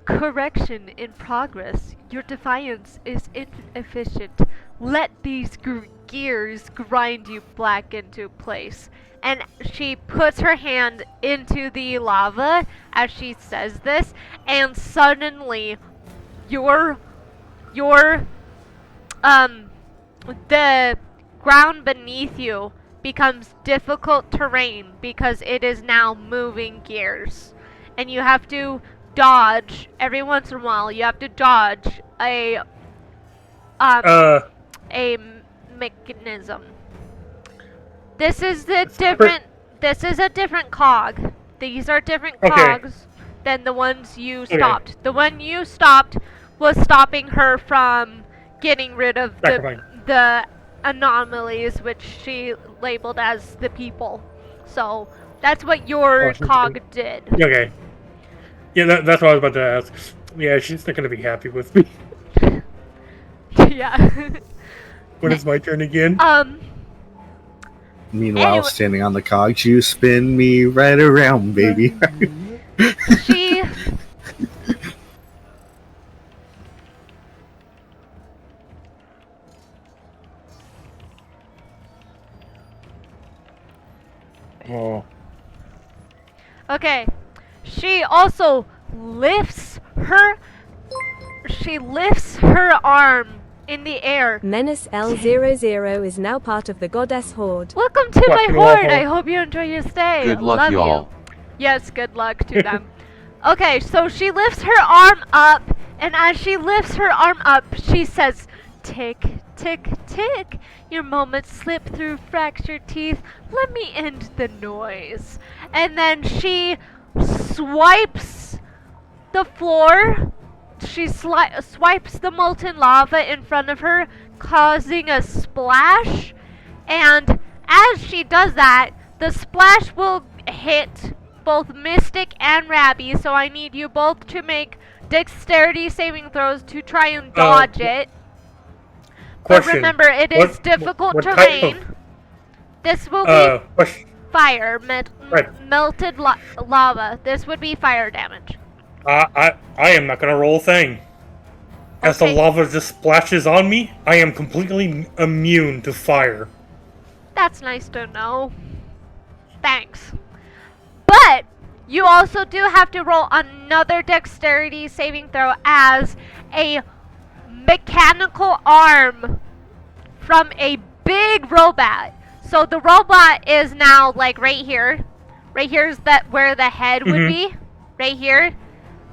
Correction in progress. Your defiance is inefficient. Let these gears grind you black into place. And she puts her hand into the lava as she says this, and suddenly the ground beneath you becomes difficult terrain because it is now moving gears. And you have to dodge every once in a while. You have to dodge a mechanism. This is a different cog. These are different cogs than the ones you stopped. The one you stopped was stopping her from getting rid of the anomalies, which she labeled as the people. So that's what your cog did. Okay. Yeah, that's what I was about to ask. Yeah, she's not gonna be happy with me. Yeah. When it's my turn again? Meanwhile, Anyway. standing on the cogs, you spin me right around, baby. She... Oh. Okay. She also lifts her arm in the air. Menace L00 is now part of the Goddess Horde. Welcome to my Fucking horde. awful. I hope you enjoy your stay. Good luck, Love y'all. you. Yes, good luck to them. Okay, so she lifts her arm up, and as she lifts her arm up, she says, "Tick, tick, tick. Your moments slip through fractured teeth. Let me end the noise." And then she swipes the floor. She swipes the molten lava in front of her, causing a splash. And as she does that, the splash will hit both Mystic and Rabby. So I need you both to make dexterity saving throws to try and dodge it. But Question. remember, it is difficult what type terrain. of- This will be Question. fire, Right. melted lava. This would be fire damage. I am not gonna roll a thing. As the Okay. lava just splashes on me, I am completely immune to fire. That's nice to know. Thanks. But you also do have to roll another dexterity saving throw as a mechanical arm from a big robot. So the robot is now like right here. Right here's that where the head would be. Right here.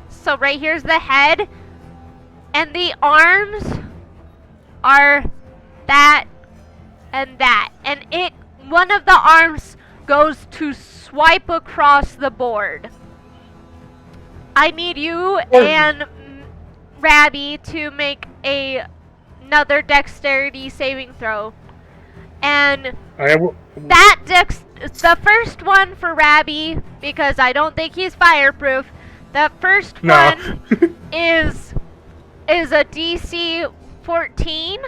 So right here's the head. And the arms are that and that. And one of the arms goes to swipe across the board. I need you and Rabby to make another dexterity saving throw. And I will. that the first one for Rabby, because I don't think he's fireproof. The first No. one is a DC 14,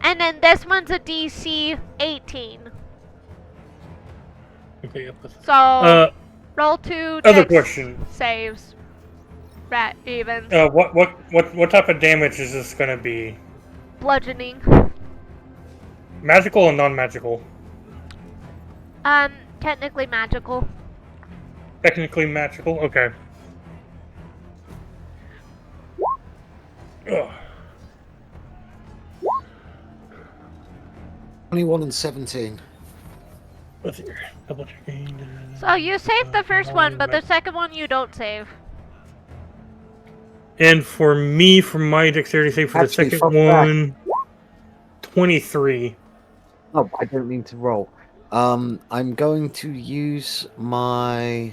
and then this one's a DC 18. Okay. So roll 2 Other dex question. saves. Rat evens. What type of damage is this gonna be? Bludgeoning. Magical or non-magical? Technically magical. Technically magical. Okay. Ugh. 21 and 17. Let's see. Double checking. So you saved the first one, but the second one you don't save. And for me, for my dexterity save for Actually, the fuck second one, 23. Oh, I don't need to roll. I'm going to use my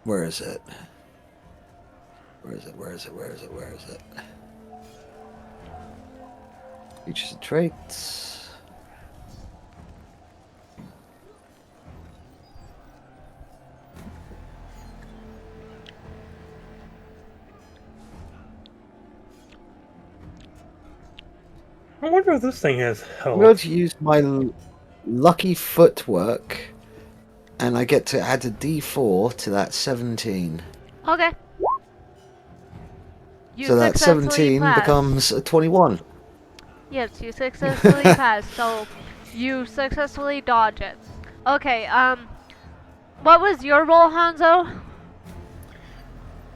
where is it? Where is it? Features and traits. I wonder if this thing has I'm going health. to use my lucky footwork, and I get to add a D4 to that 17. Okay. You So that successfully 17 passed. becomes a 21. Yes, you successfully passed. So you successfully dodge it. Okay. What was your roll, Hanzo?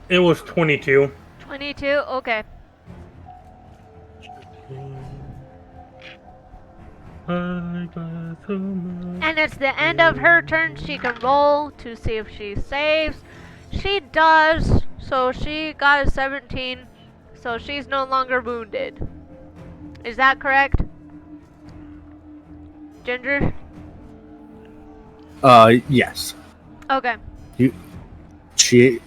It was 22. 22. Okay. And it's the end of her turn. She can roll to see if she saves. She does. So she got a 17. So she's no longer wounded. Is that correct? Ginger? Yes. Okay. She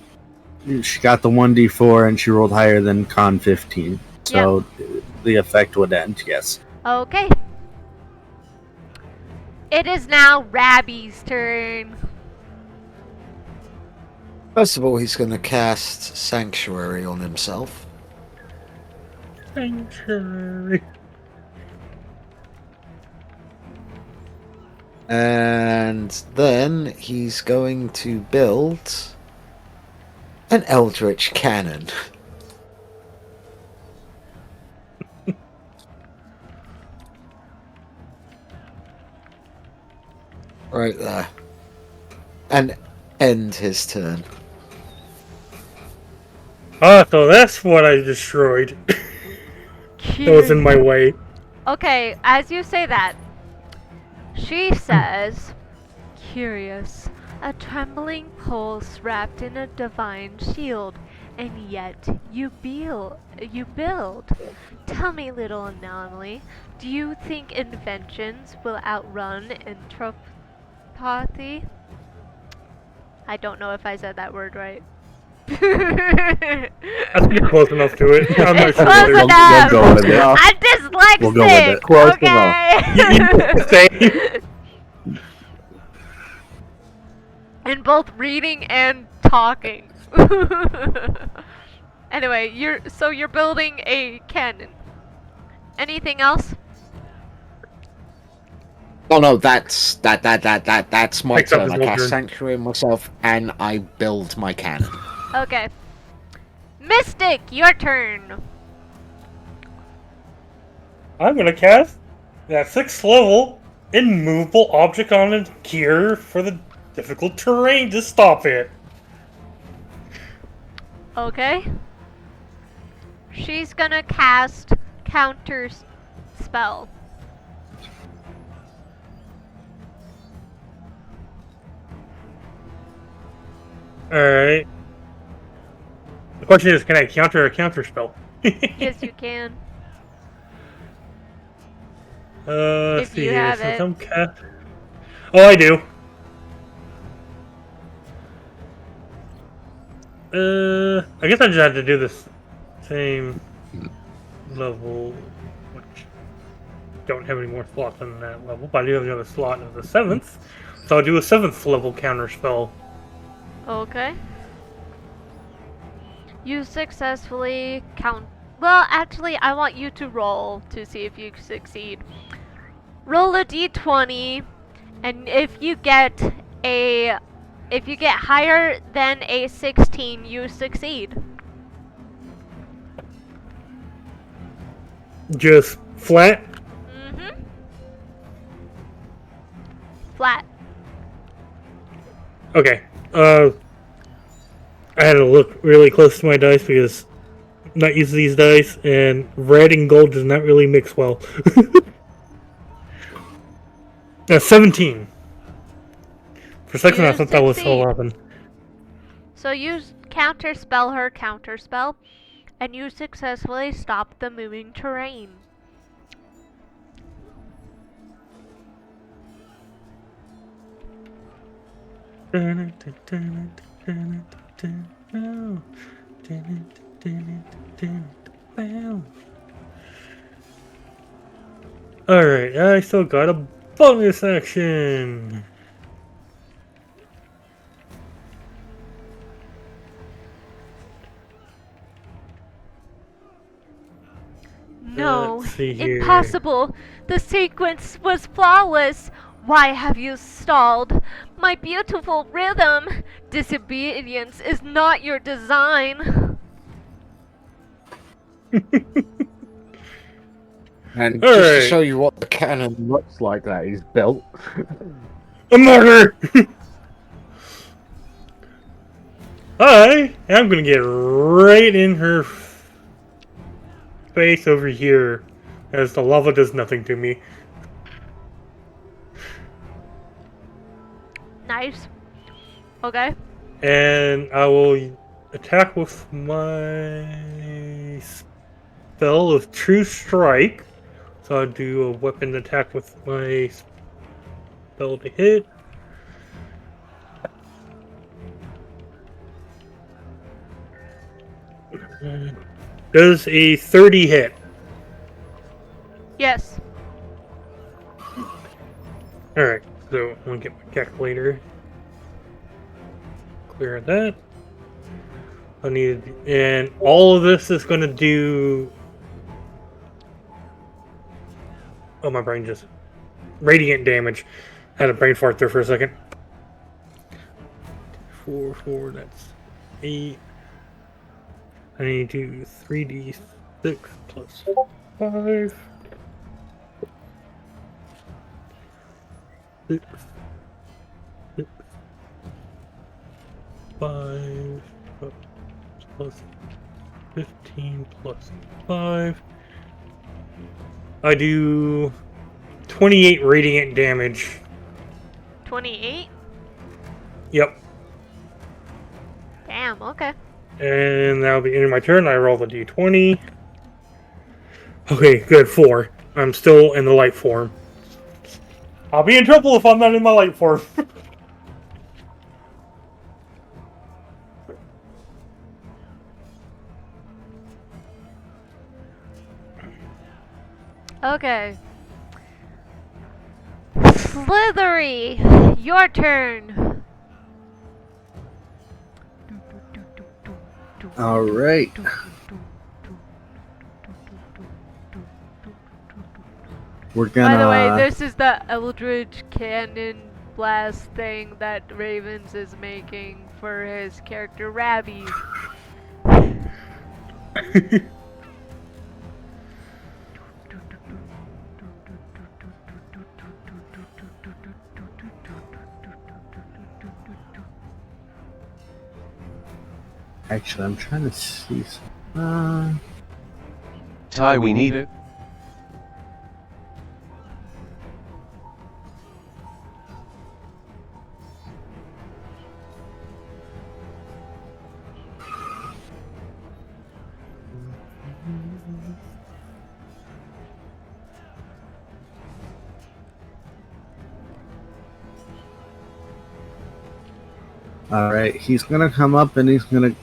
got the 1d4 and she rolled higher than con 15. So the effect would end, yes. Okay. It is now Rabby's turn. First of all, he's going to cast Sanctuary on himself. Sanctuary. And then he's going to build an Eldritch Cannon. Right there. And end his turn. Ah, so that's what I destroyed. That was in my way. Okay, as you say that, she says, curious, a trembling pulse wrapped in a divine shield, and yet you build. Tell me, little anomaly, do you think inventions will outrun entropy? I don't know if I said that word right. I think you're close enough to it. I'm not It's sure close whether enough. We'll go with it. I'm dyslexic. We'll go with it. Close okay. In both reading and talking. Anyway, you're building a cannon. Anything else? Oh no, that's my Picks up turn. his I whole cast turn. Sanctuary on myself and I build my cannon. Okay. Mystic, your turn. I'm gonna cast that 6th level immovable object on a gear for the difficult terrain to stop it. Okay. She's gonna cast counter spell. Alright. The question is, can I counter a counter spell? Yes, you can. Let's If see you here. have So it. some Oh, I do. I guess I just had to do this same level. don't have any more slots on that level, but I do have another slot in the 7th. So I'll do a 7th level counter spell. Okay. You successfully count. Well, actually, I want you to roll to see if you succeed. Roll a d20, and if you get higher than a 16, you succeed. Just flat. Mm-hmm. Flat. Okay. I had to look really close to my dice because I'm not used to these dice, and red and gold does not really mix well. 17. For a second, I thought that was succeed. 11. So you counterspell her counterspell, and you successfully stop the moving terrain. Alright, I still got a bonus action. No, Let's see here. impossible. The sequence was flawless. Why have you stalled? My beautiful rhythm. Disobedience is not your design. And All just to right. show you what the cannon looks like that he's built. A murder! I am gonna get right in her face over here, as the lava does nothing to me. Nice. Okay. And I will attack with my spell of True Strike. So I'll do a weapon attack with my spell to hit. Does a 30 hit? Yes. Alright, so I'm gonna get my calculator. Clear that. I need, and all of this is gonna do. Oh, my brain just radiant damage. I had a brain fart there for a second. 4, that's 8. I need to do 3d6 plus 5. 6, 5 plus 15 plus 5. I do 28 radiant damage. 28? Yep. Damn, okay. And that'll be the end of my turn. I roll the d20. Okay, good. 4. I'm still in the light form. I'll be in trouble if I'm not in my light form. Okay. Slithery, your turn. All right. We're gonna. By the way, this is the Eldritch Cannon blast thing that Ravens is making for his character Rabby. Actually, I'm trying to see. Ty, we need it. All right, he's gonna come up and he's gonna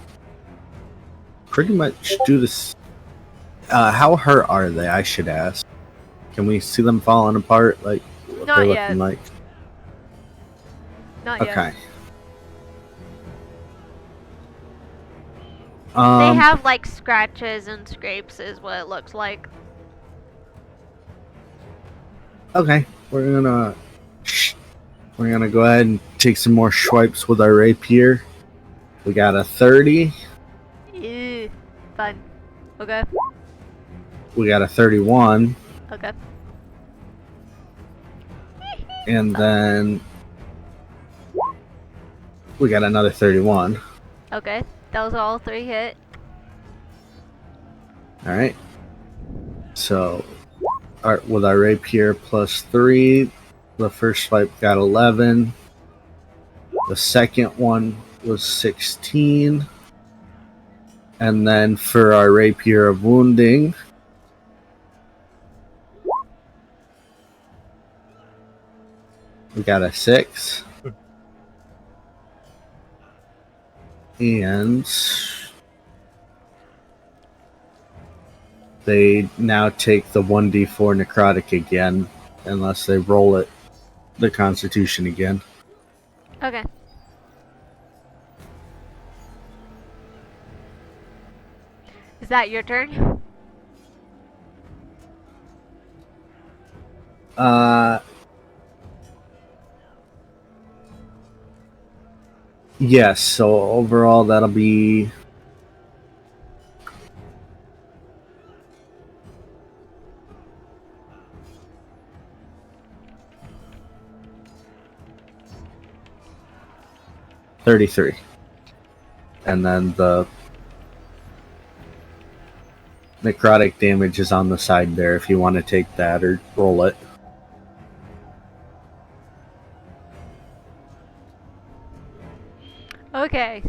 pretty much do this. How hurt are they? I should ask. Can we see them falling apart? Like what Not they're yet. looking like? Not yet. Okay. They have like scratches and scrapes is what it looks like. Okay. We're gonna go ahead and take some more swipes with our rapier. We got a 30. Ew. Fun. Okay. We got a 31. Okay. And then we got another 31. Okay. Those all 3 hit. Alright. So, with our rapier plus 3, the first swipe got 11. The second one was 16. And then for our rapier of wounding, we got a 6. And they now take the 1d4 necrotic again, unless they roll it the constitution again. Okay. Is that your turn? Yes, so overall that'll be 33. And then the necrotic damage is on the side there if you want to take that or roll it. Okay.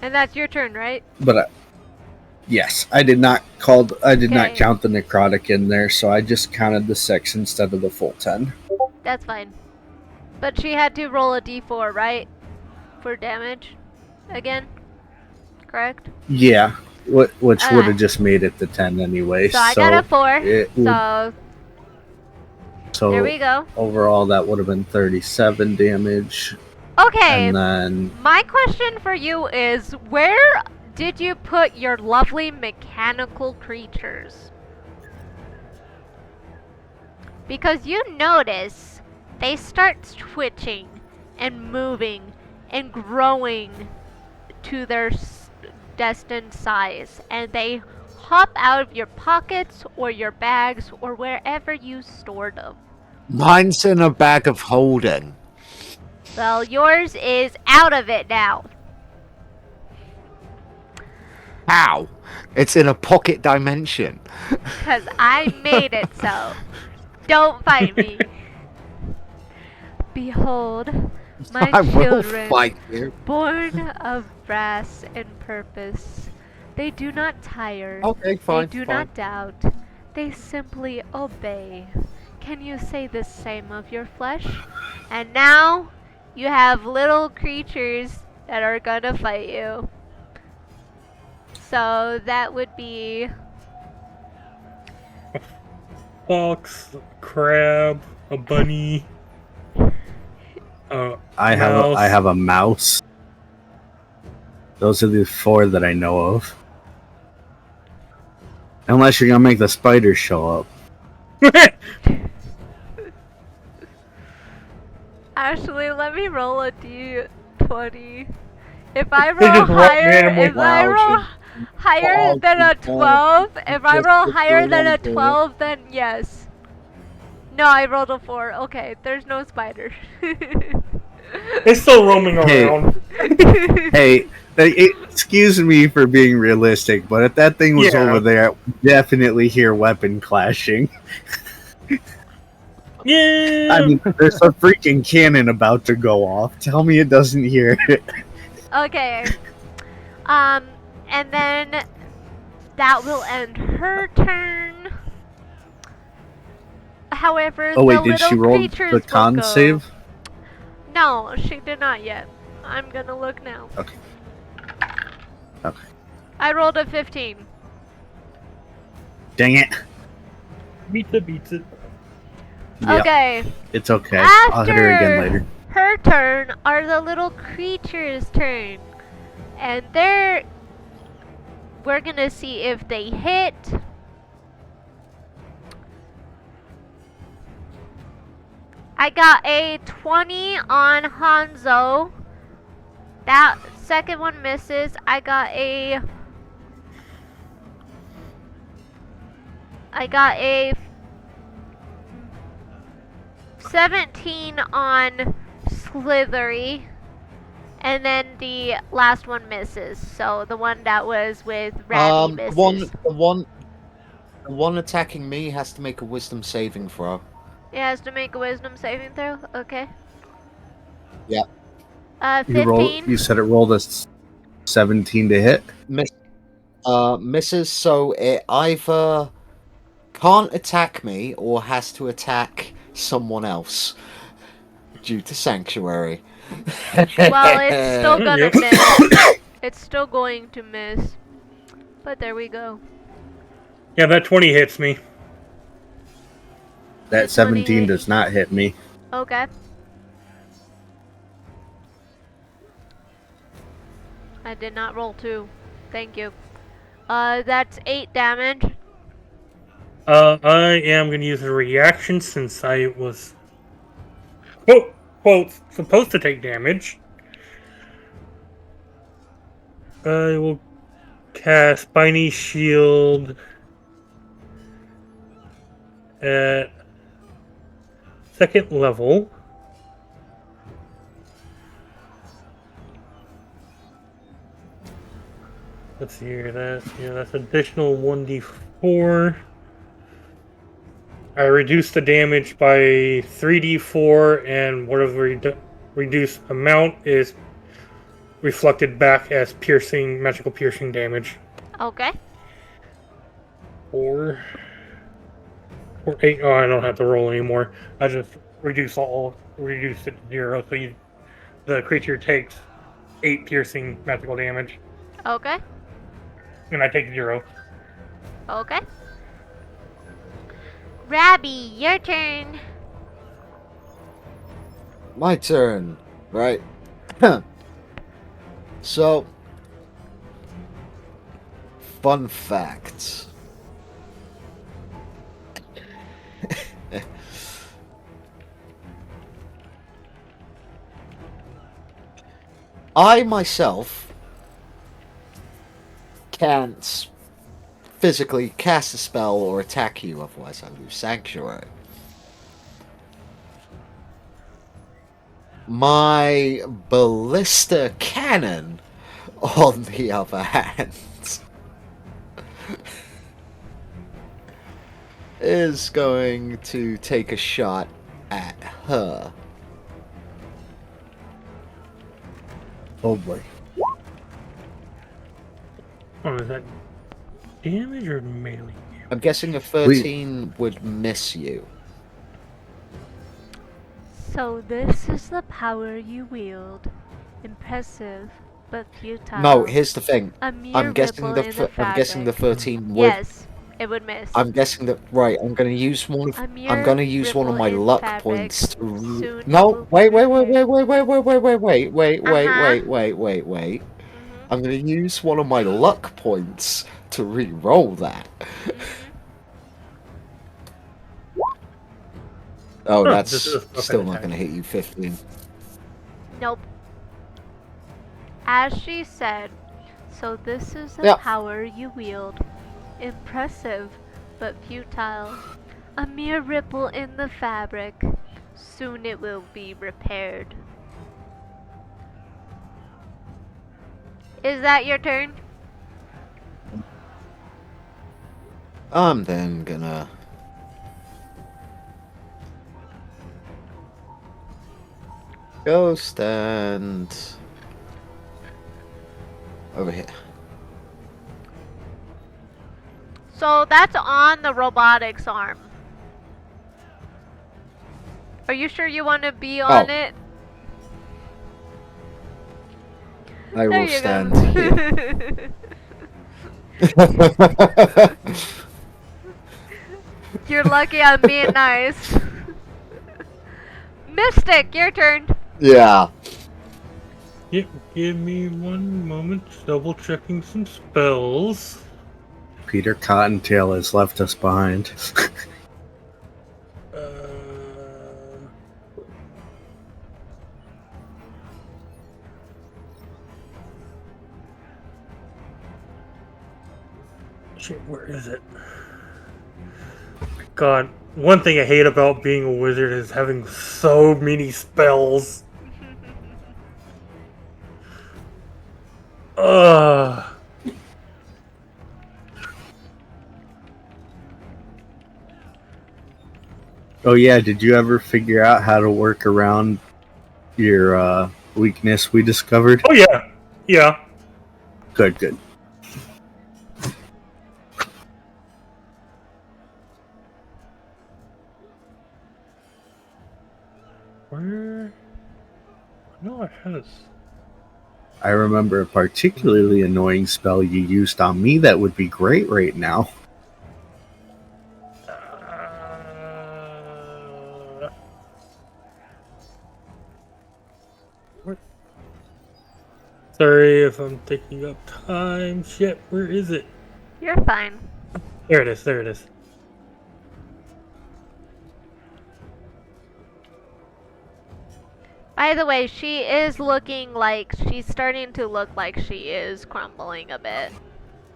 And that's your turn, right? But yes, I did not not Okay. count the necrotic in there, so I just counted the 6 instead of the full 10. That's fine. But she had to roll a d4, right? For damage? Again? Correct? Yeah, which would Alright. have just made it the 10 anyway. So I got a 4. it would- So there we go. Overall, that would have been 37 damage. Okay. And then My question for you is, where did you put your lovely mechanical creatures? Because you notice they start twitching and moving and growing to their destined size, and they hop out of your pockets or your bags or wherever you stored them. Mine's in a bag of holding. Well, yours is out of it now. How? It's in a pocket dimension. Because I made it so. Don't fight me. Behold, my I will children, fight you. born of brass and purpose. They do not tire. Okay, fine. They do fine. not doubt. They simply obey. Can you say the same of your flesh? And now, you have little creatures that are gonna fight you. So that would be Fox, a crab, a bunny. I have a mouse. Those are the 4 that I know of. Unless you're gonna make the spiders show up. Actually, let me roll a d20. If I They roll just walk higher, randomly. if I roll higher than a 12, if I roll higher than a 12, then yes. No, I rolled a 4. Okay, there's no spider. It's still roaming Hey. around. Hey, excuse me for being realistic, but if that thing was Yeah. over there, I'd definitely hear weapon clashing. Yeah. I mean, there's a freaking cannon about to go off. Tell me it doesn't hear it. Okay. And then that will end her turn. However, Oh wait, the did she little roll creatures the will con go. save? No, she did not yet. I'm gonna look now. Okay. Okay. I rolled a 15. Dang it. Beats it, beats it. Yep, Okay. it's okay. I'll hit her again After later. her turn are the little creature's turn. And we're gonna see if they hit. I got a 20 on Hanzo. That second one misses. I got a 17 on Slithery. And then the last one misses. So the one that was with Rabby misses. The one attacking me has to make a wisdom saving throw. It has to make a wisdom saving throw? Okay. Yeah. 15. You said it rolled a 17 to hit? Misses, so it either can't attack me or has to attack someone else due to Sanctuary. Well, it's still gonna miss. It's still going to miss. But there we go. Yeah, that 20 hits me. That 17 does not hit me. Okay. I did not roll 2. Thank you. That's 8 damage. I am going to use a reaction since I was quote supposed to take damage. I will cast Spiny Shield at 2nd level. Let's see here. That's additional 1d4. I reduce the damage by 3d4, and whatever reduced amount is reflected back as magical piercing damage. Okay. 4 or 8. Oh, I don't have to roll anymore. I just reduce it to 0, so the creature takes 8 piercing magical damage, Okay. and I take 0. Okay. Rabby, your turn. My turn, right? So, fun fact. I myself can't physically cast a spell or attack you, otherwise I lose Sanctuary. My ballista cannon, on the other hand, is going to take a shot at her. Oh boy. Oh, is that damage or melee? I'm guessing a 13 would miss you. So this is the power you wield. Impressive, but futile. No, here's the thing. A mere I'm guessing ripple in the I'm guessing the fabric. 13 would. Yes, it would miss. I'm guessing that right. I'm gonna use one. A mere I'm gonna use one of ripple my in luck fabric. points to. Soon it No, will wait, be wait, wait, repaired. wait, wait, wait, wait, wait, wait, wait, wait, Uh-huh. wait. I'm gonna use one of my luck points to re-roll that. Oh, Huh, that's this is a still fucking not gonna hit you. 15. Nope. As she said, so this is the Yep. power you wield. Impressive, but futile. A mere ripple in the fabric. Soon it will be repaired. Is that your turn? I'm then gonna. Go stand over here. So that's on the robotics arm. Are you sure you want to be on it? I There will you stand go. You're lucky I'm being nice. Mystic, your turn. Yeah. Give me one moment. Double checking some spells. Peter Cottontail has left us behind. Uh, shit, where is it? God, one thing I hate about being a wizard is having so many spells. Ugh. Oh yeah, did you ever figure out how to work around your weakness we discovered? Oh yeah, yeah. Good, good. Where? No, I had this. I remember a particularly annoying spell you used on me that would be great right now. Sorry if I'm taking up time. Shit, where is it? You're fine. There it is, there it is. By the way, she is looking like she's starting to look like she is crumbling a bit.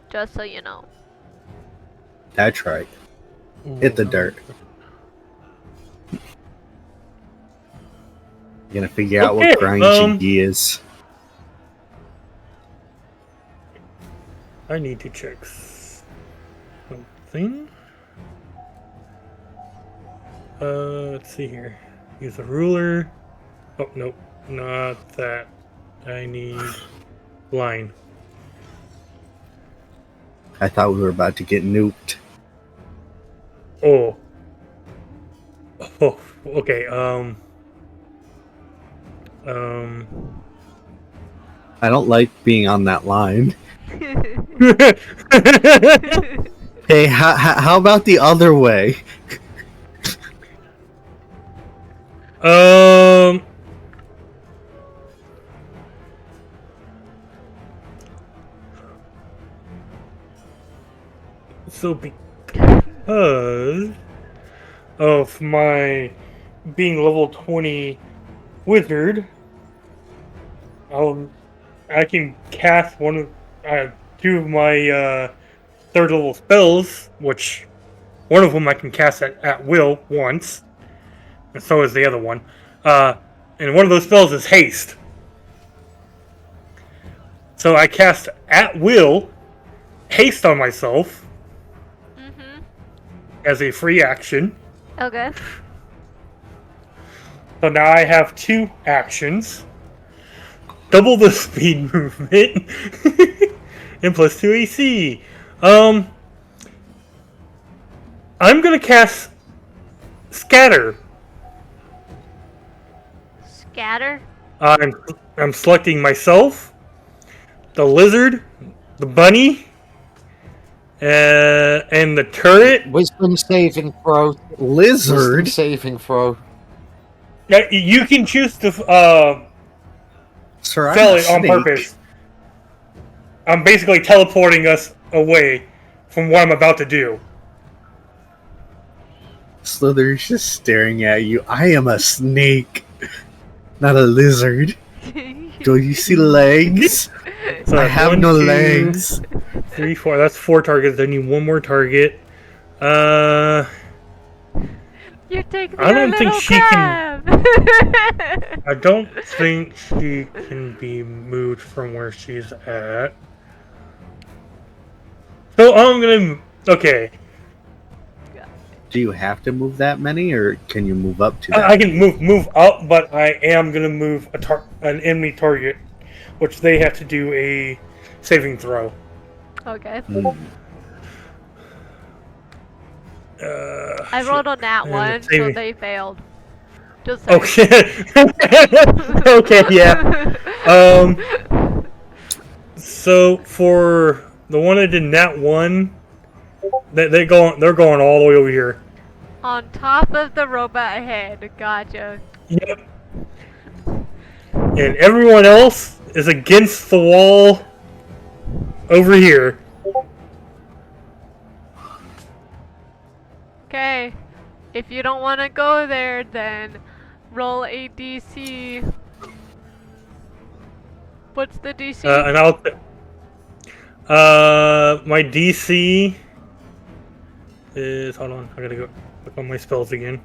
Just so you know. That's right. Hit the dirt. You're gonna figure out what grind she is. I need to check something. Let's see here. Use a ruler. Oh, nope. Not that. I need line. I thought we were about to get nuked. Oh. Oh, okay, I don't like being on that line. Hey, how about the other way? So because of my being level 20 wizard, I can cast two of my third level spells, which one of them I can cast at will once, and so is the other one. And one of those spells is haste. So I cast at will haste on myself as a free action. Okay. So now I have 2 actions. Double the speed movement. And plus 2 AC. I'm gonna cast Scatter. Scatter? I'm selecting myself, the lizard, the bunny, and the turret. Wisdom saving throw. Lizard? Wisdom saving throw. Now, you can choose to Sir, fail I'm a it on snake. purpose. I'm basically teleporting us away from what I'm about to do. Slither's just staring at you. I am a snake, not a lizard. Do you see legs? So I that's have 1, no 2, legs. 3, 4. That's 4 targets. I need one more target. You're taking I don't think she can. I don't think she can be moved from where she's at. So I'm gonna. Okay. Do you have to move that many, or can you move up to that? I can move up, but I am gonna move an enemy target, which they have to do a saving throw. Okay. I Shit. rolled on that And one, it's so saving- they failed. Just saying. Okay. Okay. Yeah. So for the one that did nat 1, they're going all the way over here. On top of the robot head. Gotcha. Yep. And everyone else is against the wall over here. Okay. If you don't want to go there, then roll a DC. What's the DC? And my DC is, hold on, I gotta go look on my spells again.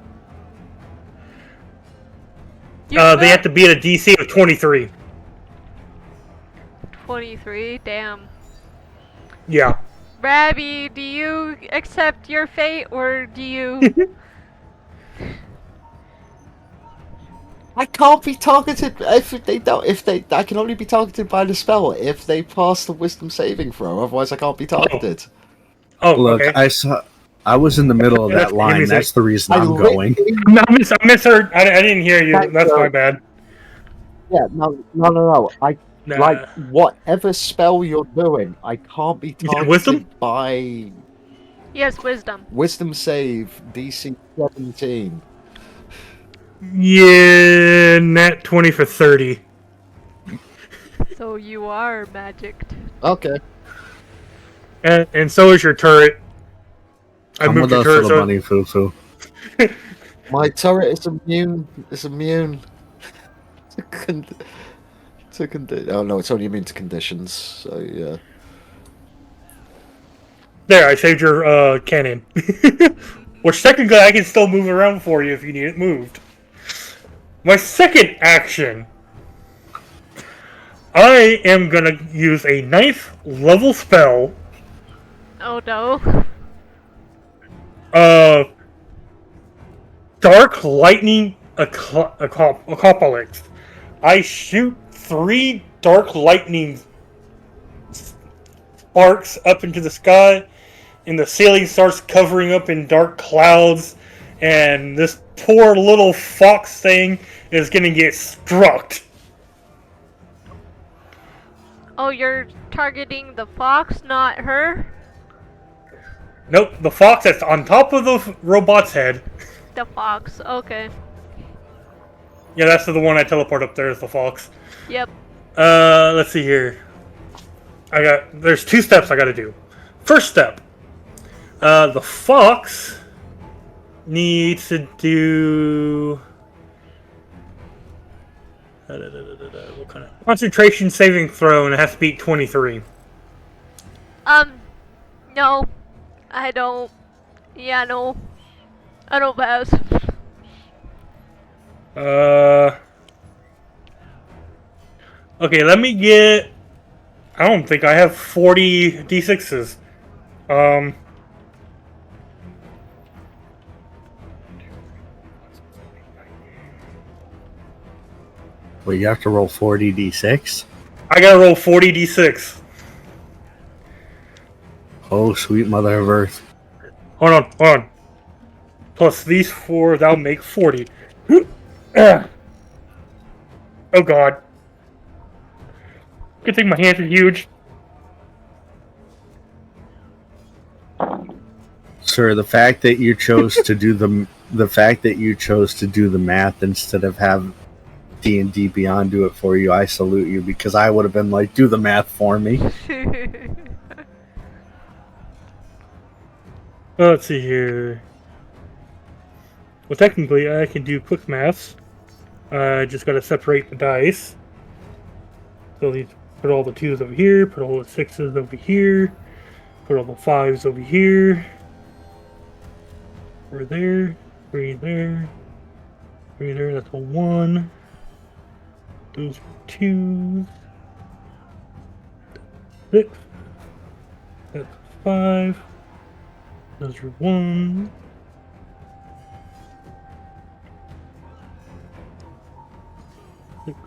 They have to be at a DC of 23. 23, damn. Yeah. Rabby, do you accept your fate, or do you... I can't be targeted if they don't. I can only be targeted by the spell if they pass the wisdom saving throw. Otherwise, I can't be targeted. Oh, Look, okay. I was in the middle of That's- that line. That's the reason I'm going. I misheard. I didn't hear you. That's my bad. Yeah, no. Nah. Like whatever spell you're doing, I can't be You said targeted wisdom? by Yes, wisdom. wisdom save DC 17. Yeah, nat 20 for 30. So you are magicked. Okay. And so is your turret. I Come moved with your us turret. for the money, Fufu. My turret is immune. It's immune to oh no, it's only immune to conditions. So yeah. There, I saved your cannon. Which technically I can still move around for you if you need it moved. My second action. I am gonna use a 9th level spell. Oh no. Dark Lightning Apocalypse. I shoot 3 dark lightning sparks up into the sky, and the ceiling starts covering up in dark clouds, and this poor little fox thing is gonna get struck. Oh, you're targeting the fox, not her? Nope, the fox that's on top of the robot's head. The fox, okay. Yeah, that's the one I teleport up there is the fox. Yep. Let's see here. There's 2 steps I gotta do. First step. The fox needs to do... what kind of... concentration saving throw, and it has to beat 23. No. I don't... Yeah, no. I don't pass. Okay, let me get... I don't think I have 40 d6s. Well, you have to roll 40d6. I gotta roll 40 d6. Oh, sweet mother of earth. Hold on. Plus these 4, that'll make 40. Oh god. Good thing my hands are huge. Sir, the fact that you chose to do the fact that you chose to do the math instead of have D&D Beyond do it for you, I salute you, because I would have been like, do the math for me. Let's see here. Well, technically, I can do quick maths. I just gotta separate the dice. So these, put all the 2s over here, put all the 6s over here, put all the 5s over here. 4 there, 3 there, 3 there, that's a 1. Those are 2s. 6. That's 5. Those are 1. Six.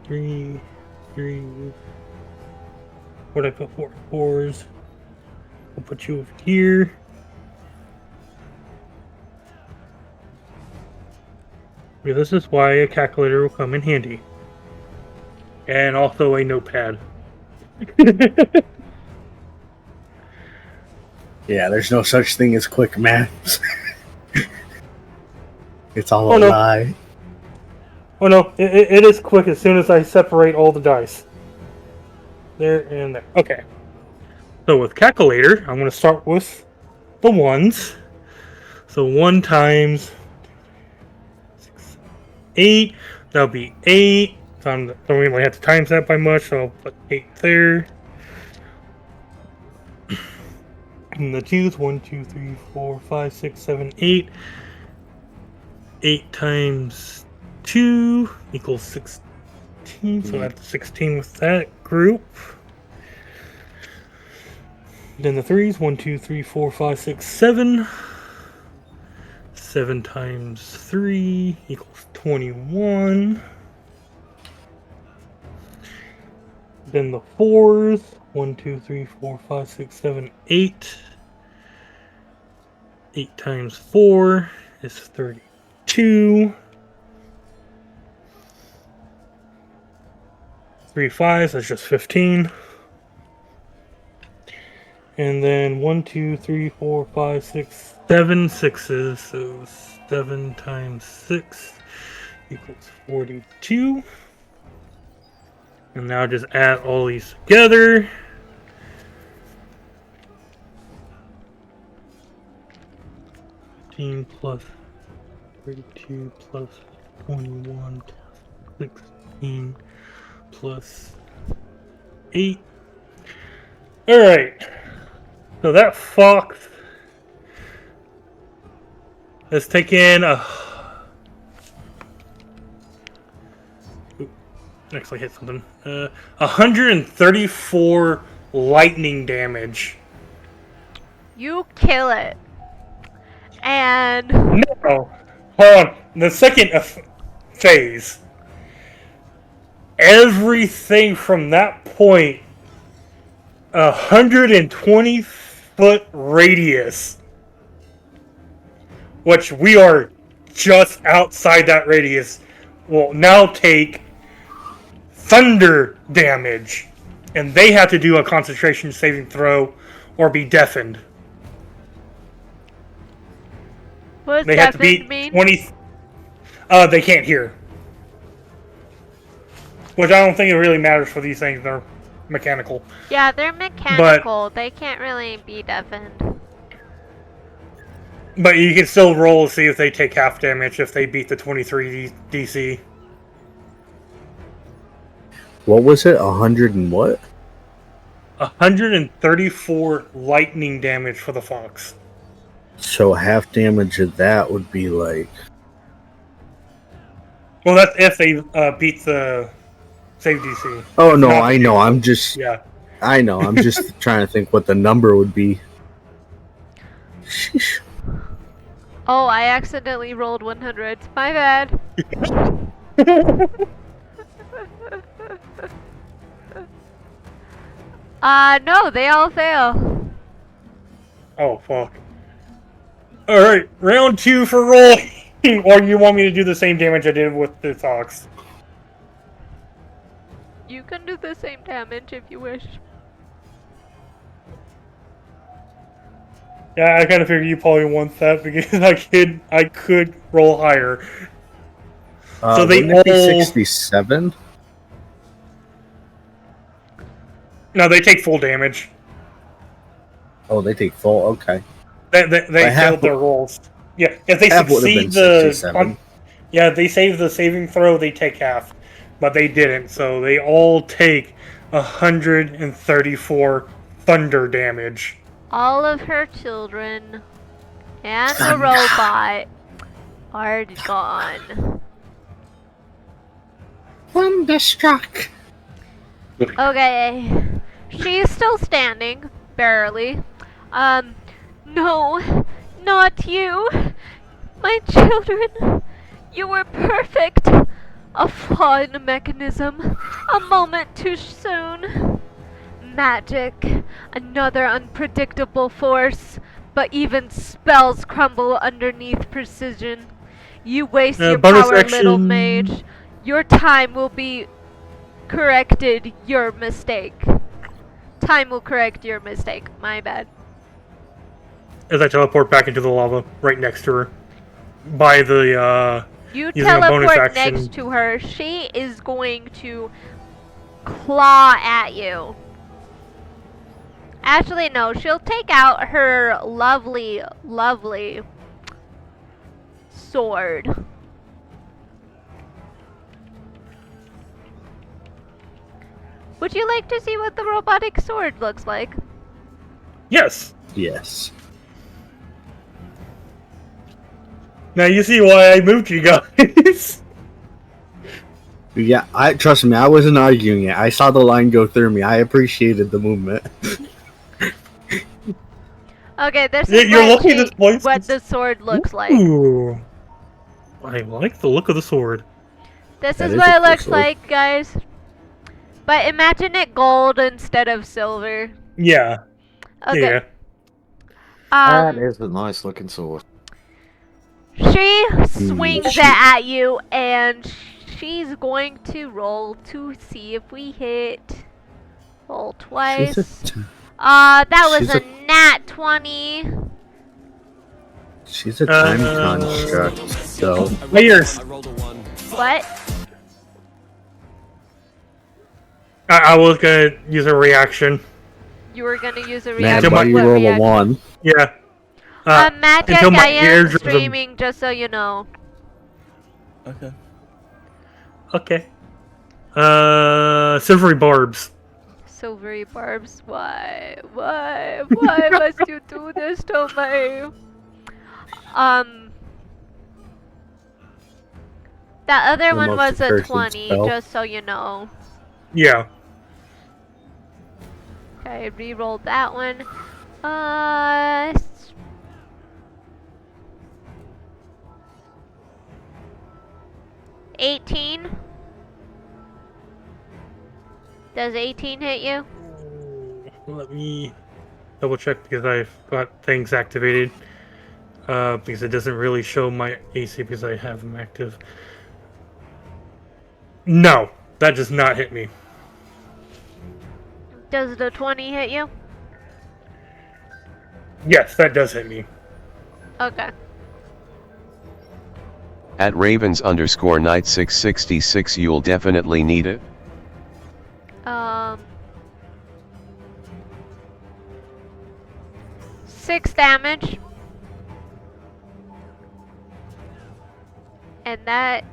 3. What'd I put 4? 4s. I'll put you over here. Yeah, this is why a calculator will come in handy. And also a notepad. Yeah, there's no such thing as quick math. It's all Oh, a no. lie. Oh no, it is quick as soon as I separate all the dice. There and there. Okay. So with calculator, I'm going to start with the ones. So 1 times 6, 8. That'll be 8. So I don't really have to times that by much, so I'll put 8 there. And the 2's 1, 2, 3, 4, 5, 6, 7, 8. 8 times 2 equals 16. So that's 16 with that group. Then the 3's 1, 2, 3, 4, 5, 6, 7. 7 times 3 equals 21. Then the 4's 1, 2, 3, 4, 5, 6, 7, 8. 8 times 4 is 32. 3 5s, that's just 15. And then 1, 2, 3, 4, 5, 6, 7 sixes. So 7 times 6 equals 42. And now just add all these together. Plus 32 plus 21 plus 16 plus 8. Alright. So that fox has taken a... Actually hit something. 134 lightning damage. You kill it. And No. Hold on. The second phase. Everything from that point, 120-foot radius, which we are just outside that radius, will now take thunder damage, and they have to do a concentration saving throw or be deafened. what does They have to beat mean? 20. They can't hear. Which I don't think it really matters for these things. They're mechanical. Yeah, they're mechanical. They can't really be deafened. But you can still roll to see if they take half damage if they beat the 23 DC. What was it? 100 and what? 134 lightning damage for the fox. So half damage of that would be like... Well, that's if they beat the save DC. Oh, no, Not I know. I'm just... Yeah. I know. I'm just trying to think what the number would be. Sheesh. Oh, I accidentally rolled 100. My bad. No, they all fail. Oh, fuck. Alright, round 2 for rolling. Or you want me to do the same damage I did with the fox? You can do the same damage if you wish. Yeah, I kind of figured you probably want that because I could roll higher. So they wouldn't it be all 67? No, they take full damage. Oh, they take full. Okay. They failed their rolls. Yeah, if they Half would have been succeed 67. yeah, they save the saving throw, they take half, but they didn't. So they all take 134 thunder damage. All of her children and the robot are gone. Thunderstruck. Okay. She's still standing, barely. No, not you. My children, you were perfect. A flaw in the mechanism. A moment too soon. Magic. Another unpredictable force. But even spells crumble underneath precision. You waste your bonus power, little action. mage. Your time will be corrected your mistake. Time will correct your mistake. My bad. As I teleport back into the lava right next to her. by the You using a bonus teleport action. next to her. She is going to claw at you. Actually, no. She'll take out her lovely, lovely sword. Would you like to see what the robotic sword looks like? Yes. Yes. Now you see why I moved you guys. Yeah, trust me, I wasn't arguing it. I saw the line go through me. I appreciated the movement. Okay, this Yeah, is you're looking at this place. what the sword looks like. Ooh. I like the look of the sword. This That is is what a it cool looks sword. like, guys. But imagine it gold instead of silver. Yeah. Okay. Yeah. That is a nice looking sword. She swings she- it at you, and she's going to roll to see if we hit. Roll twice. That was she's a a- nat 20. She's a time construct, so Layers. What? I was gonna use a reaction. You were gonna use a man, reaction? why you What roll reaction? a 1? Yeah. Magic, until my I am eardrums- streaming, just so you know. Okay. Okay. Silvery barbs. Silvery barbs, why? Why must you do this to me? That other The one most was a accursed 20, spell. just so you know. Yeah. Okay, re-rolled that one. 18. Does 18 hit you? Let me double check because I've got things activated. Because it doesn't really show my AC because I have them active. No, that does not hit me. Does the 20 hit you? Yes, that does hit me. Okay. At Ravens_Knight666 you'll definitely need it. 6 damage. And that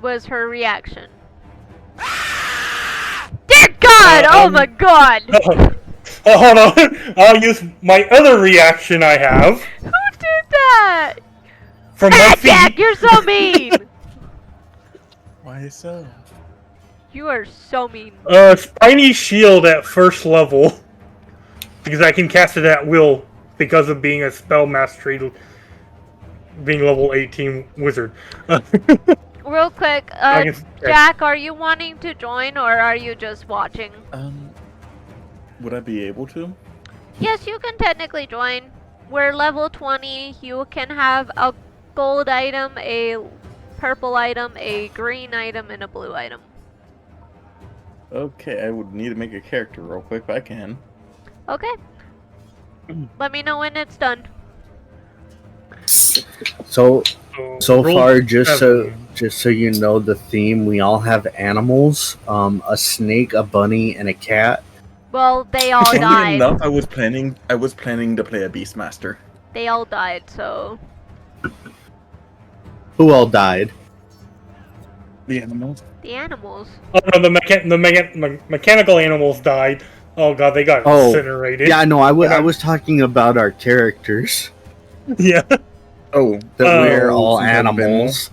was her reaction. Dear God! Oh my God! Hold on. I'll use my other reaction I have Who did that? from my Bad Jack, feet. you're so mean! Why so? You are so mean. Spiny shield at first level. Because I can cast it at will because of being a spell mastery, being level 18 wizard. Real quick, Jack, are you wanting to join or are you just watching? Would I be able to? Yes, you can technically join. We're level 20. You can have a gold item, a purple item, a green item, and a blue item. Okay, I would need to make a character real quick, but I can. Okay. Let me know when it's done. So Roll far, just so 7. you know the theme, we all have animals. A snake, a bunny, and a cat. Well, they all Funny died. enough, I was planning to play a Beastmaster. They all died, so... Who all died? The animals. The animals. Oh no, the mechanical animals died. Oh god, they got incinerated. Yeah, no, I was talking about our characters. Yeah. Oh, That we're all since I've been- animals.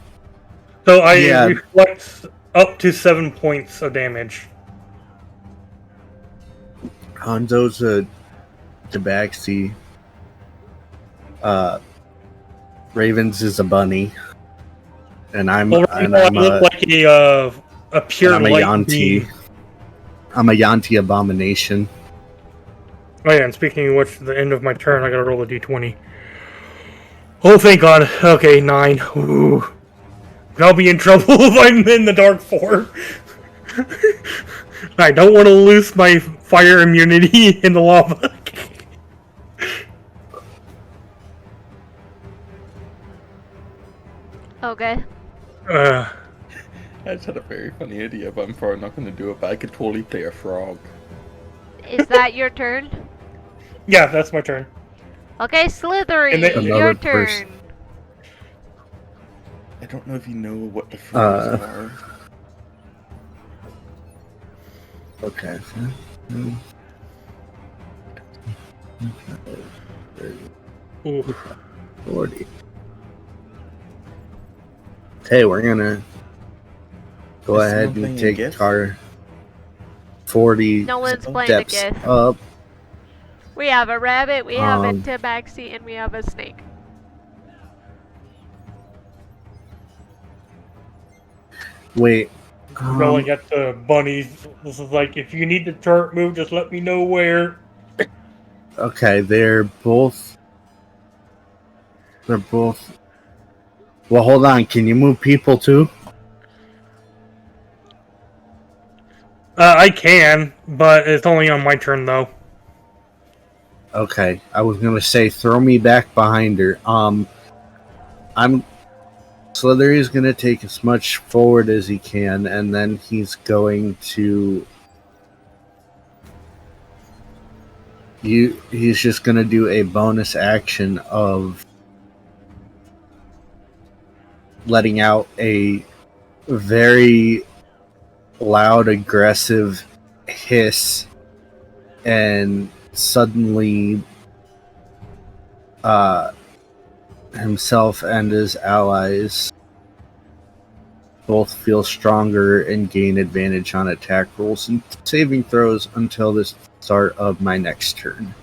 So I Yeah. reflect up to 7 points of damage. Hanzo's a tabaxi. Ravens is a bunny. And I'm Well, right now I look like a pure I'm a light Yanti. beam. I'm a Yanti abomination. Oh yeah, and speaking of which, the end of my turn, I gotta roll a d20. Oh, thank God. Okay, 9. Ooh. I'll be in trouble if I'm in the dark 4. I don't want to lose my fire immunity in the lava. Okay. Uh, I just had a very funny idea, but I'm probably not going to do it. But I could totally play a frog. Is that your turn? yeah, that's my turn. Okay, Slithery, And then- Another your person. turn. I don't know if you know what the frogs are. Okay. Ooh. 40. Hey, we're gonna go Is ahead someone and playing a take gift? our 40 No one's playing a steps gift. up. We have a rabbit, we have a Um, tabaxi, and we have a snake. Wait. Rolling at the bunnies. This is like, if you need the turret move, just let me know where. Okay, they're both. Well, hold on. Can you move people too? I can, but it's only on my turn though. Okay, I was gonna say throw me back behind her. Slithery's gonna take as much forward as he can, and then he's going to. He's just gonna do a bonus action of letting out a very loud, aggressive hiss, and suddenly himself and his allies both feel stronger and gain advantage on attack rolls and saving throws until the start of my next turn.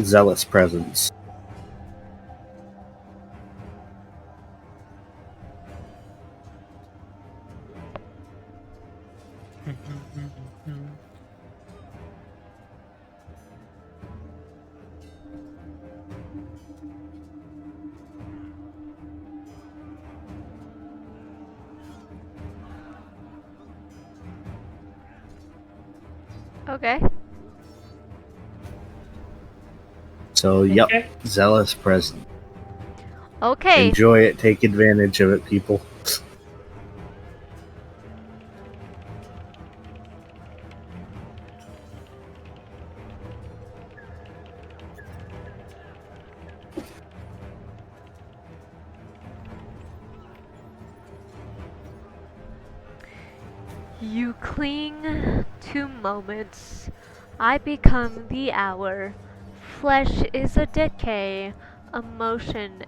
Zealous presence. Okay. So, yep, Okay. zealous presence. Okay. Enjoy it, take advantage of it, people. You cling to moments. I become the hour. Flesh is a decay, emotion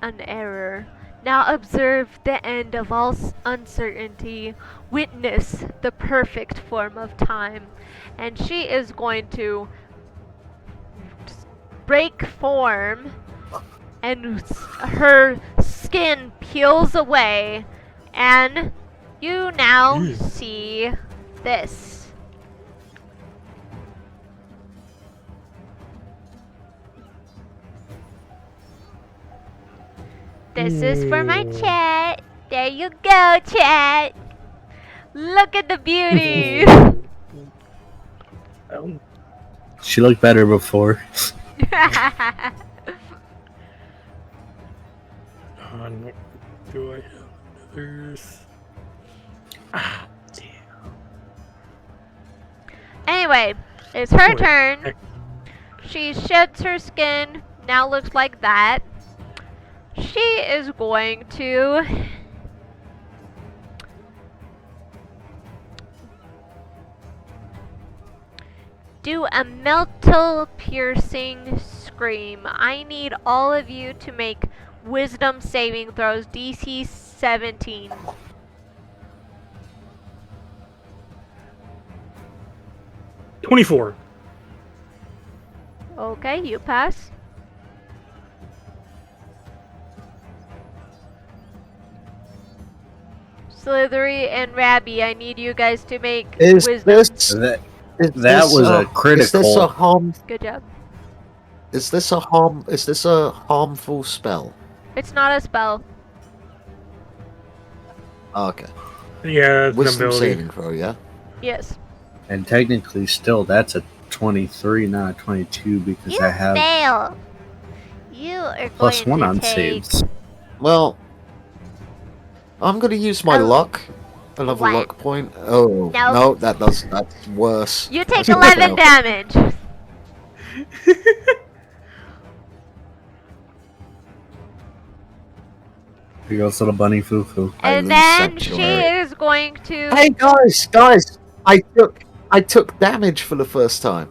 an error. Now observe the end of all uncertainty. Witness the perfect form of time. And she is going to break form, and her skin peels away, and you now see this. This is for my chat. There you go, chat. Look at the beauty. She looked better before. Do I have others? Ah, damn. Anyway, it's her turn. She sheds her skin. Now looks like that. She is going to do a mental piercing scream. I need all of you to make wisdom saving throws, DC 17. $24. Okay, you pass. Slithery and Rabby, I need you guys to make Is wisdom. this That is that this, was a Is this a critical. harm? Good job. Is this a harm? Is this a harmful spell? It's not a spell. Oh, okay. Yeah, it's an Wisdom ability. saving throw, yeah. Yes. And technically, still, that's a 23, not a 22, because You I have. fail. You are Plus going 1 to on take saves. Well, I'm gonna use my Oh. luck. Another What? luck point. Oh, Nope. no, that's worse. You take That's 11 nothing damage. Here goes little bunny foo foo. I And lose then she sanctuary. is going to. Hey guys, I took damage for the first time.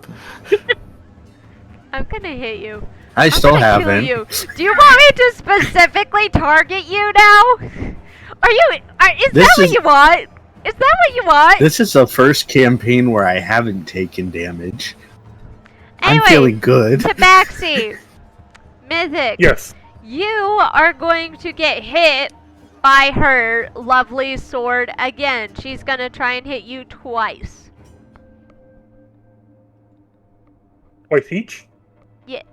I'm gonna hit you. I I'm still gonna kill haven't. you. Do you want me to specifically target you now? Is This that what is- you want? Is that what you want? This is the first campaign where I haven't taken damage. Anyway, I'm feeling good. Tabaxi, Mythic, Yes. you are going to get hit by her lovely sword again. She's gonna try and hit you twice. Twice each? Yeah.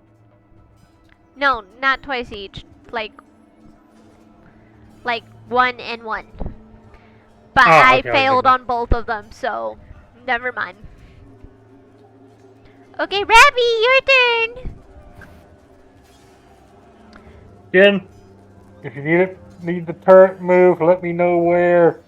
No, not twice each. Like 1 and 1. But Oh, I okay, failed okay. on both of them, so never mind. Okay, Ravi, your turn. Again, if you need the turret move, let me know where.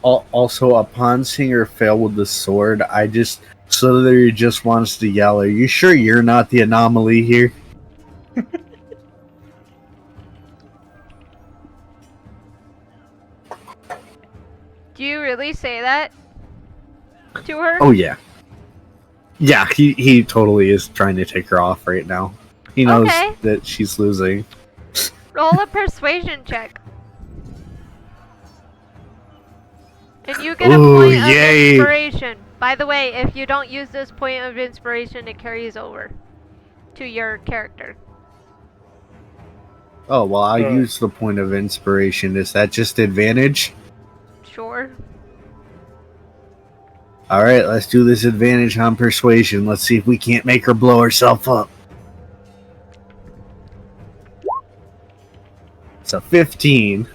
Also, upon seeing her fail with the sword, I just Slither just wants to yell, "Are you sure you're not the anomaly here?" Do you really say that to her? Oh yeah. Yeah, he totally is trying to take her off right now. He knows Okay. that she's losing. Roll a persuasion check. And you get a Ooh, point yay. of inspiration. By the way, if you don't use this point of inspiration, it carries over to your character. Oh, well, I Uh. use the point of inspiration. Is that just advantage? Sure. Alright, let's do this advantage on persuasion. Let's see if we can't make her blow herself up. It's a 15.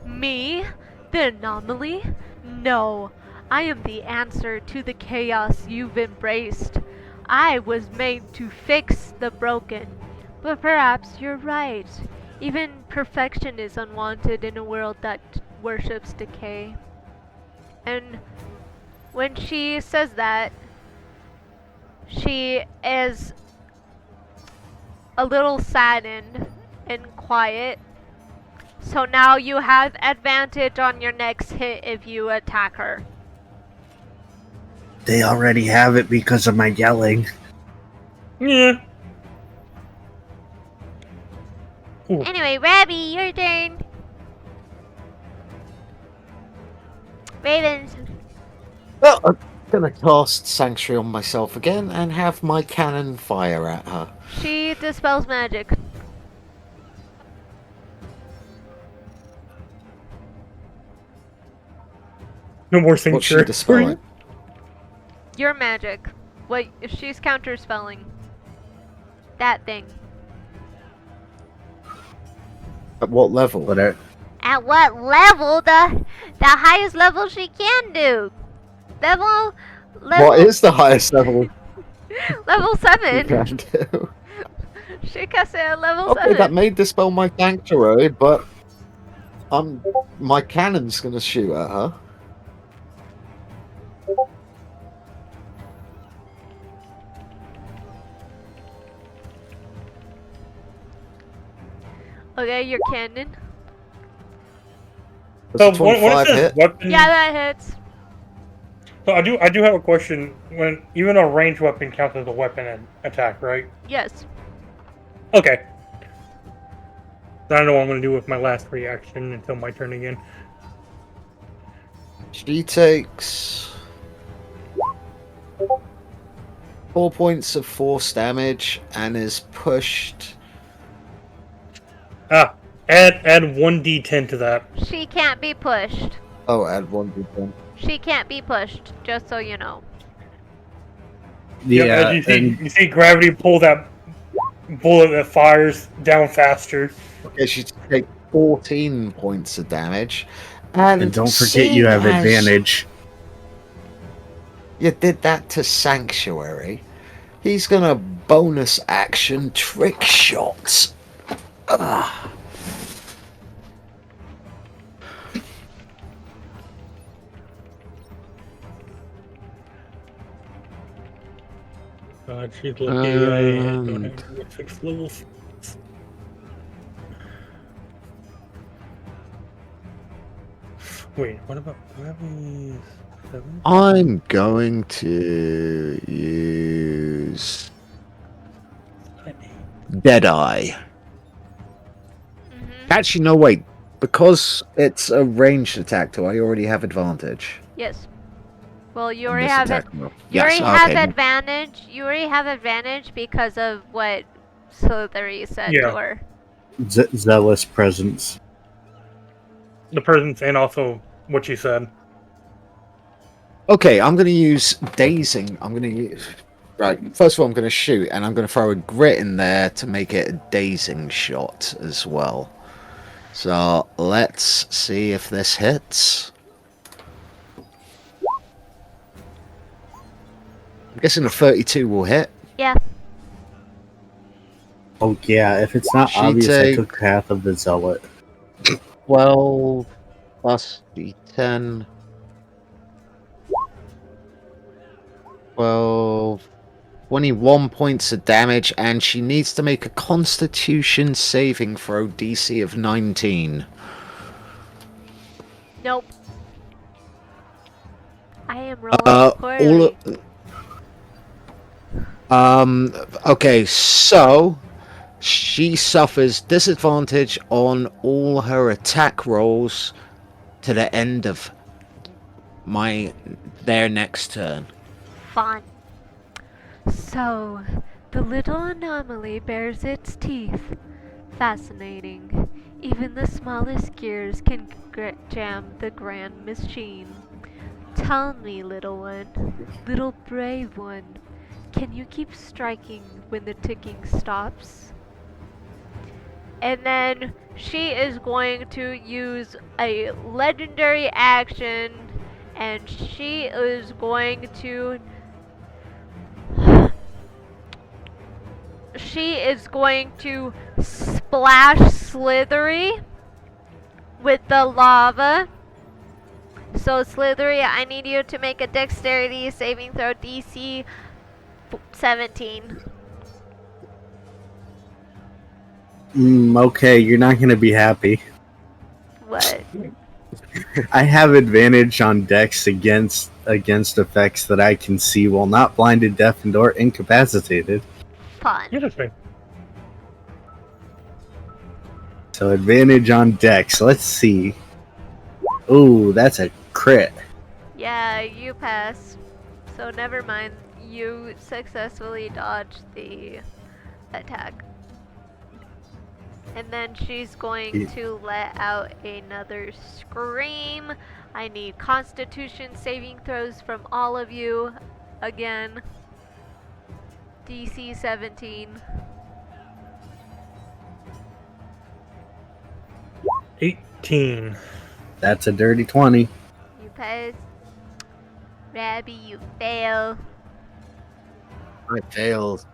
Me? The anomaly? No. I am the answer to the chaos you've embraced. I was made to fix the broken. But perhaps you're right. Even perfection is unwanted in a world that worships decay. And when she says that, she is a little saddened and quiet. So now you have advantage on your next hit if you attack her. They already have it because of my yelling. Yeah. Ooh. Anyway, Rabby, your turn. Ravens. Well, I'm gonna cast Sanctuary on myself again and have my cannon fire at her. She dispels magic. No more What's she sanctuary. dispelling? Your magic. What? She's counterspelling. That thing. At what level? Whatever. At what level? The highest level she can do. Level. What is the highest level Level you 7. can do? She casts it at level Okay, 7. that may dispel my Sanctuary, but my cannon's gonna shoot at her. Okay, your cannon. So Does a when it 25 says hit? weapon, Yeah, that hits. so I do have a question. When even a ranged weapon counts as a weapon and attack, right? Yes. Okay. I don't know what I'm gonna do with my last reaction until my turn again. She takes 4 points of force damage and is pushed. Ah, add 1d10 to that. She can't be pushed. Oh, add 1d10. She can't be pushed, just so you know. Yep, Yeah, as and you see gravity pull that bullet that fires down faster. Okay, she take 14 points of damage. And don't forget you have seeing as advantage. You did that to Sanctuary. He's gonna bonus action trick shots. Ugh. God, she's lucky I don't have 6 levels. Wait, what about Gravity 7? I'm going to use Deadeye. Actually, no, wait. Because it's a ranged attack, do I already have advantage? Yes. Well, you on already this have it. attack roll? You Yes, already have okay. advantage. You already have advantage because of what Slithery said Yeah. to her. Zealous presence. The presence and also what she said. Okay, I'm going to use dazing. I'm going to use... Right, first of all, I'm going to shoot, and I'm going to throw a grit in there to make it a dazing shot as well. So, let's see if this hits. I'm guessing a 32 will hit. Yeah. Oh yeah, if it's not She obvious, I take- took Path of the Zealot. 12 plus d10. 12. 21 points of damage, and she needs to make a Constitution saving throw DC of 19. Nope. I am rolling poorly. Okay, so she suffers disadvantage on all her attack rolls to the end of their next turn. Fun. So, the little anomaly bares its teeth. Fascinating. Even the smallest gears can jam the grand machine. Tell me, little one, little brave one, can you keep striking when the ticking stops? And then she is going to use a legendary action, and she is going to... She is going to splash Slithery with the lava. So Slithery, I need you to make a dexterity saving throw DC 17. Okay, you're not gonna be happy. What? I have advantage on dex against effects that I can see while not blinded, deafened, or incapacitated. Fun. Interesting. So advantage on dex. Let's see. Ooh, that's a crit. Yeah, you pass. So never mind. You successfully dodged the attack. And then she's going to let out another scream. I need Constitution saving throws from all of you. Again. DC 17. 18. That's a dirty 20. You pass. Rabby, you fail. I failed.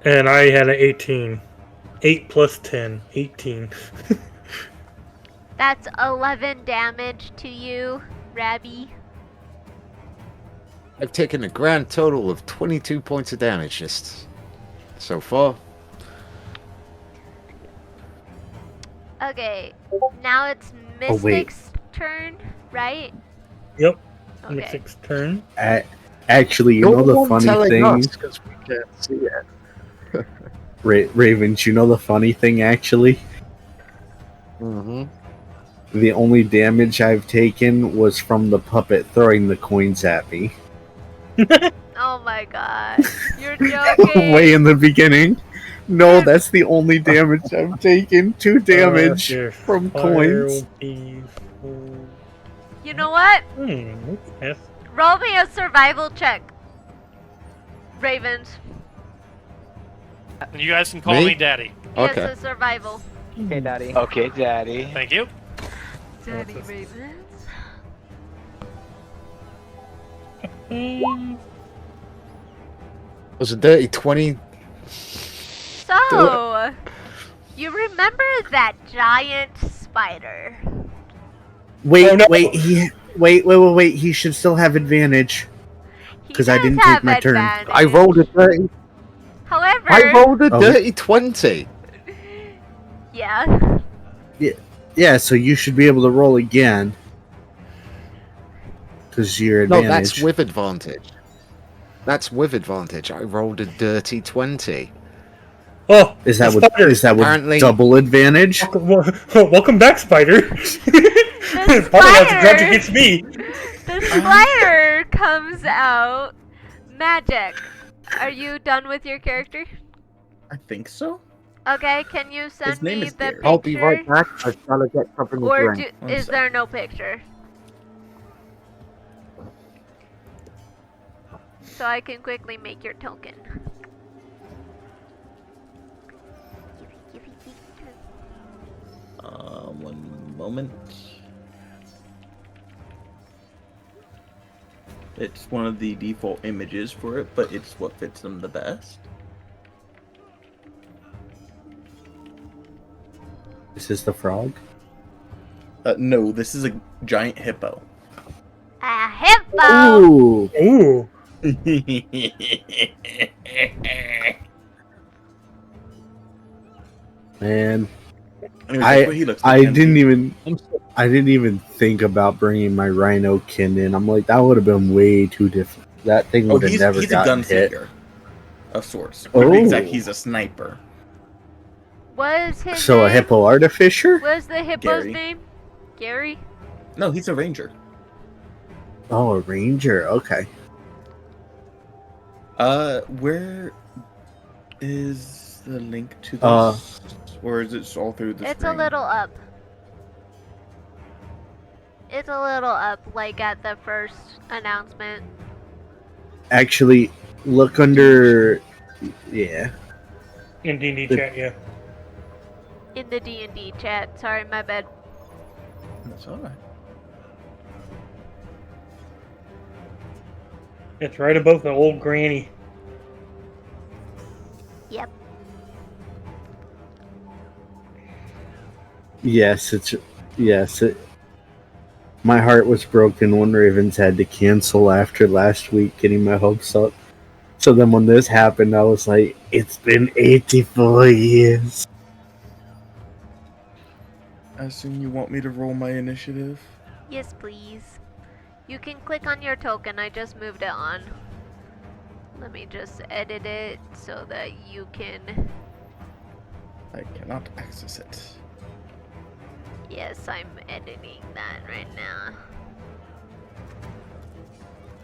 And I had an 18. 8 plus 10. 18. That's 11 damage to you, Rabby. I've taken a grand total of 22 points of damage just so far. Okay, now it's Oh, wait. Mystic's turn, right? Yep. Okay. Mystic's turn. Actually, you know the funny thing? Because we can't see it. Ravens, you know the funny thing, actually? Mm-hmm. The only damage I've taken was from the puppet throwing the coins at me. Oh my god. You're joking. Way in the beginning. No, that's the only damage I've taken. 2 damage Your from fire coins. will be full. You know what? Yes. Roll me a survival check. Ravens. And you guys can call Me? me Daddy. Yes, Okay. a survival. Okay, Daddy. Okay, Daddy. Thank you. Daddy Ravens. Was a dirty 20. So, you remember that giant spider? Wait, Oh, no. wait, wait. He should still have advantage. He 'Cause I does didn't have take my turn. advantage. I rolled a dirty. However, I rolled a Oh. dirty 20. yeah. Yeah, so you should be able to roll again. Because your No, advantage. that's with advantage. That's with advantage. I rolled a dirty 20. Oh, Is that the with spider. Apparently- double advantage? Welcome back, Spider. Probably has a grudge against me. The spider comes out. Magic. Are you done with your character? I think so. Okay, can you send His name me is the Gary. picture? I'll be right back. I've got to get something to Or drink. One is sec. there no picture? So I can quickly make your token. One moment. It's one of the default images for it, but it's what fits them the best. This is the frog? No, this is a giant hippo. A hippo! Ooh! Ooh. Man, Anyways, that's what he looks like. I didn't even think about bringing my rhinokin in. I'm like, that would have been way too difficult. That thing Oh, would have he's never a gotten hit. gunslinger of sorts. To be exact, Oh. he's a sniper. Was his So a name? hippo artificer? Was the hippo's Gary. name? Gary? No, he's a ranger. Oh, a ranger. Okay. Where is the link to this? Uh, Or is it all through the It's screen? a little up. It's a little up, like at the first announcement. Actually, look under. Yeah. In D&D The- chat, yeah. In the D&D chat. Sorry, my bad. That's alright. It's right above the old granny. Yep. Yes, it's. Yes, it. My heart was broken when Ravens had to cancel after last week, getting my hopes up. So then when this happened, I was like, it's been 84 years. I assume you want me to roll my initiative? Yes, please. You can click on your token. I just moved it on. Let me just edit it so that you can... I cannot access it. Yes, I'm editing that right now.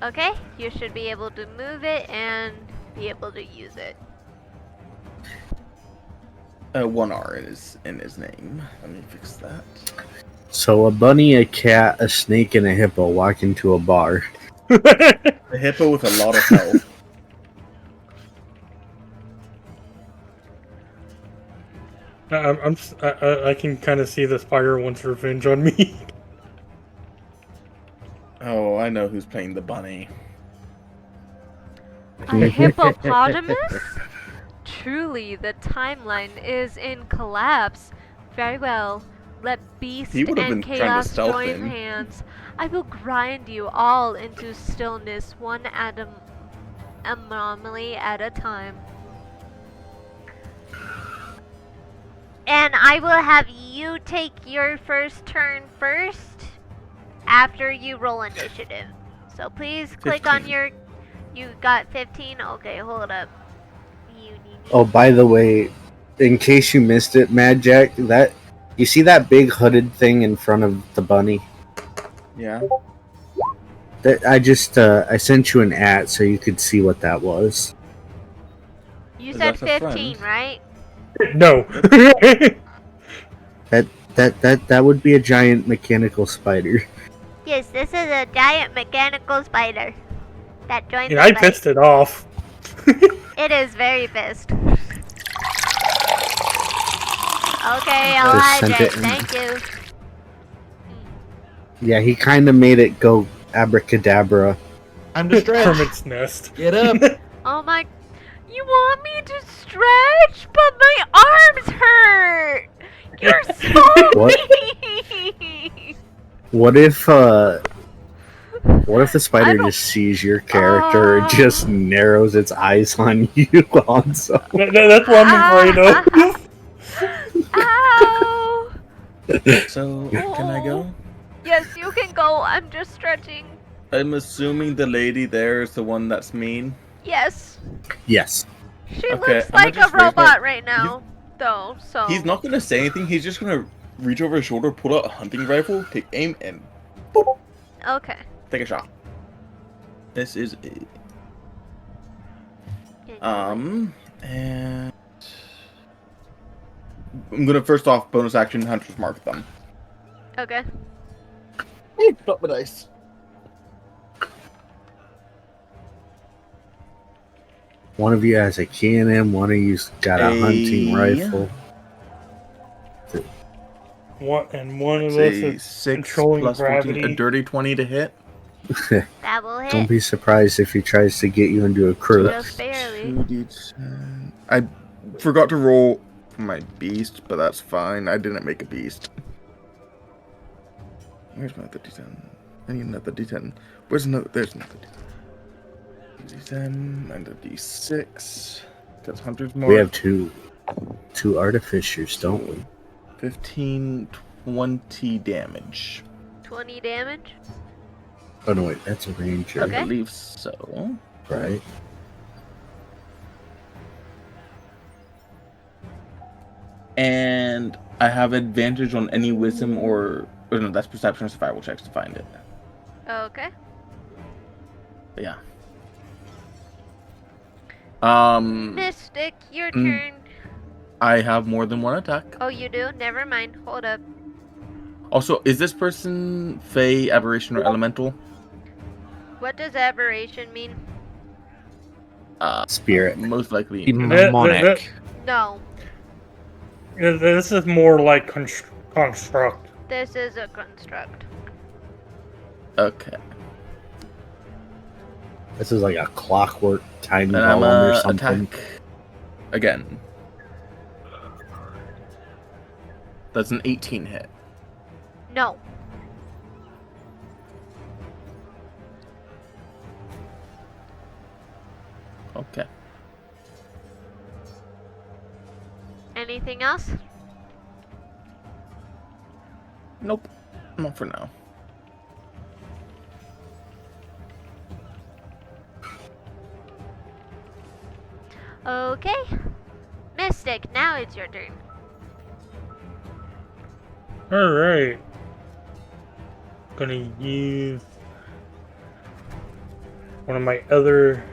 Okay, you should be able to move it and be able to use it. One R in his name. Let me fix that. So a bunny, a cat, a snake, and a hippo walk into a bar. A hippo with a lot of health. I can kind of see the spider wants revenge on me. Oh, I know who's playing the bunny. A hippopotamus? Truly, the timeline is in collapse. Very well. Let beast He would've and been trying to chaos stealth join him. hands. I will grind you all into stillness, one atom anomaly at a time. And I will have you take your first turn first after you roll initiative. So please click on 15. your... You got 15? Okay, hold up. Oh, by the way, in case you missed it, Mad Jack, that you see that big hooded thing in front of the bunny? Yeah. That I sent you an @ so you could see what that was. You Is said that a 15, friend? right? No. That would be a giant mechanical spider. Yes, this is a giant mechanical spider that joins And the I fight. pissed it off. It is very pissed. Okay, I'll Just sent hydrate. it in. Thank you. Yeah, he kind of made it go abracadabra. I'm the stretch. Hermit's nest. Get up. Oh my. You want me to stretch? But my arms hurt! You're so What? mean! What if the I spider don't- just sees your character and just narrows its eyes on you also? That's what I'm afraid of. Ow! So, can I go? Yes, you can go. I'm just stretching. I'm assuming the lady there is the one that's mean. Yes. Yes. She Okay, looks I'm gonna like a just raise my- robot right now, though, so. He's not gonna say anything. He's just gonna reach over his shoulder, pull out a hunting rifle, take aim, and Okay. take a shot. This is and I'm gonna first off bonus action Hunter's Mark them. Okay. Drop my dice. One of you has a cannon, one of you's got a hunting rifle. One of us Say is 6 controlling plus 14, gravity. a dirty 20 to hit. That will hit. Don't be surprised if he tries to get you into a crew. Just barely. 2d10. I forgot to roll for my beast, but that's fine. I didn't make a beast. Where's my other d10? I need another d10. Where's another? There's another d10. D10 and a d6. That's Hunter's Mark. We have two artificers, don't we? 15, 20 damage. 20 damage. Oh no, wait, that's a ranger, Okay. I believe so. right? And I have advantage on any wisdom or no, that's perception or survival checks to find it. Okay. But yeah. Mystic, your mm. turn. I have more than one attack. Oh, you do? Never mind. Hold up. Also, is this person Fey, Aberration, or Elemental? What does aberration mean? Spirit. Most likely. Demonic. No. This is more like construct. This is a construct. Okay. This is like a clockwork tiny And I'm golem or something. attack again. That's an 18 hit. No. Okay. Anything else? Nope. Not for now. Okay. Mystic, now it's your turn. Alright. Gonna use one of my other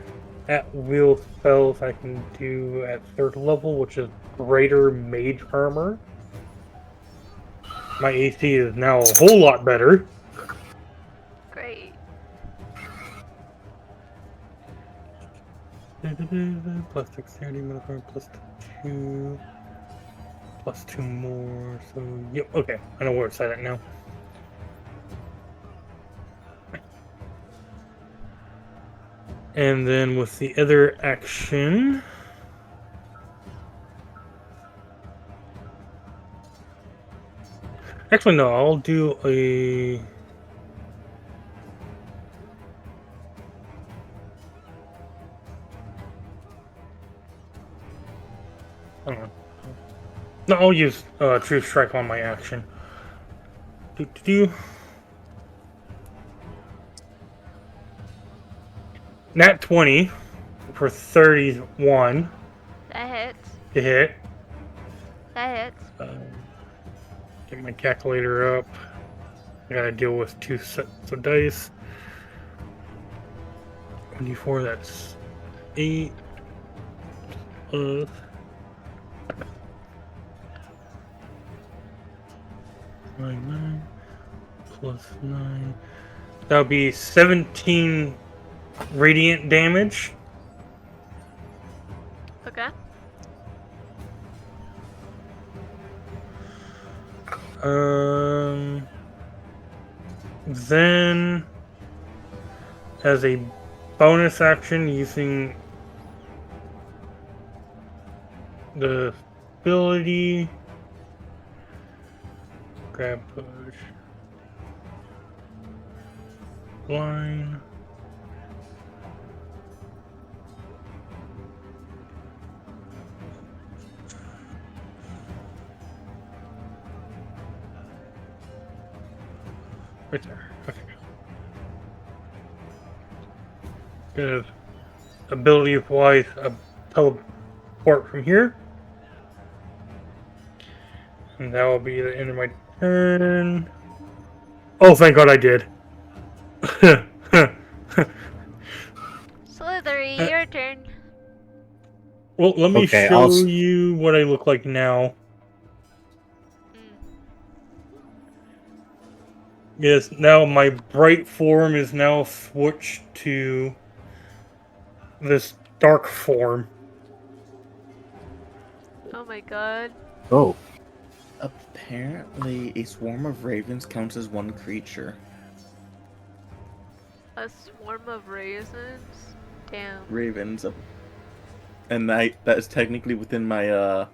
at-will spells I can do at 3rd level, which is Greater Mage Armor. My AC is now a whole lot better. Great. Plus dexterity modifier, plus 2. Plus 2 more, so yep, okay. I know where it's at now. And then with the other action, actually no, I'll do a hold on. No, I'll use True Strike on my action. Nat 20 for 31 That hits. to hit. That hits. Get my calculator up. I gotta deal with 2 sets of dice. 24, that's 8. 9 plus 9. That would be 17 radiant damage. Okay. Then, as a bonus action, using the ability, grab push, line. Right there. Okay. Good. Ability wise, teleport from here. And that will be the end of my turn. Oh, thank God I did. Slithery, your turn. Well, let me Okay, show you what I look like now. Yes, now my bright form is now switched to this dark form. Oh my god. Oh, Apparently, a swarm of ravens counts as one creature. A swarm of raisins? Damn. Ravens. And that is technically within my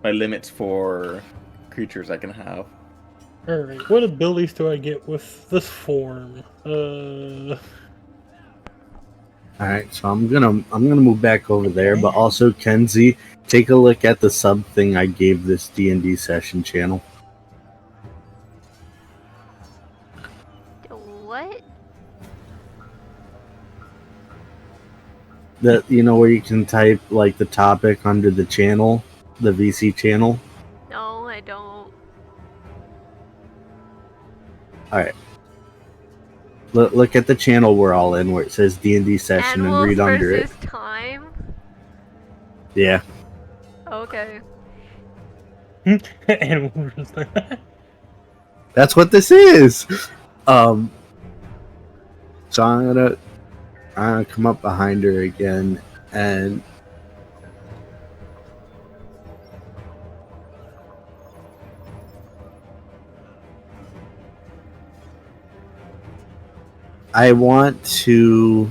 my limits for creatures I can have. Alright, what abilities do I get with this form? all right. So I'm gonna move back over there, but also Kenzie, take a look at the sub thing I gave this D&D session channel. What? That where you can type like the topic under the channel, the VC channel. No, I don't. All right. Look at the channel we're all in, where it says D&D session, Animals and read under it. versus time? Yeah. Okay. Animals. That's what this is. So I'm gonna come up behind her again, and I want to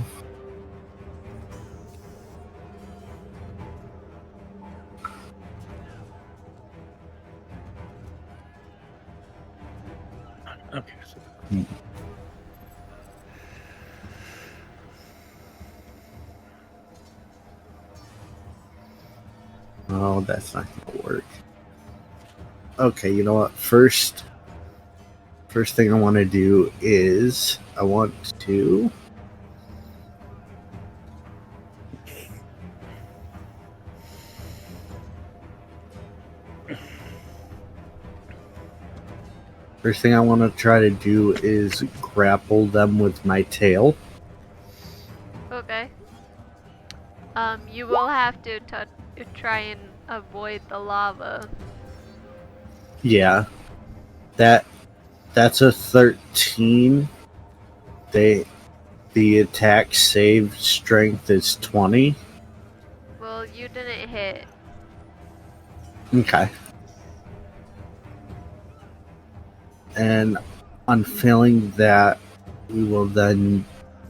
Okay, so oh, that's not gonna work. Okay, you know what? First thing I want to do is I want to First thing I want to try to do is grapple them with my tail. Okay. You will have to try and avoid the lava. Yeah. That's a 13. The attack save strength is 20. Well, you didn't hit. Okay. And on failing that, we will then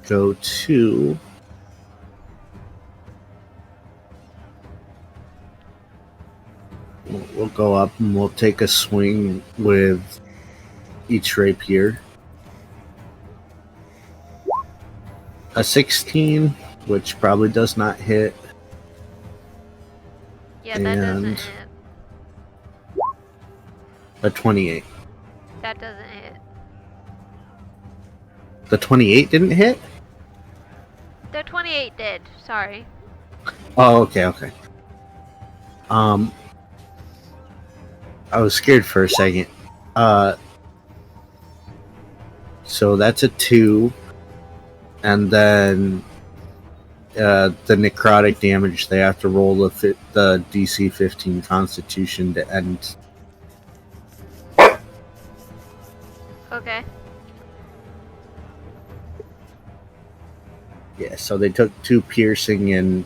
go to we'll go up and we'll take a swing with each rapier. A 16, which probably does not hit. Yeah, that doesn't And- hit. A 28. That doesn't hit. The 28 didn't hit? The 28 did. Sorry. Oh, okay. I was scared for a second. So that's a 2. And then the necrotic damage, they have to roll the DC 15 Constitution to end. Okay. Yeah, so they took 2 piercing and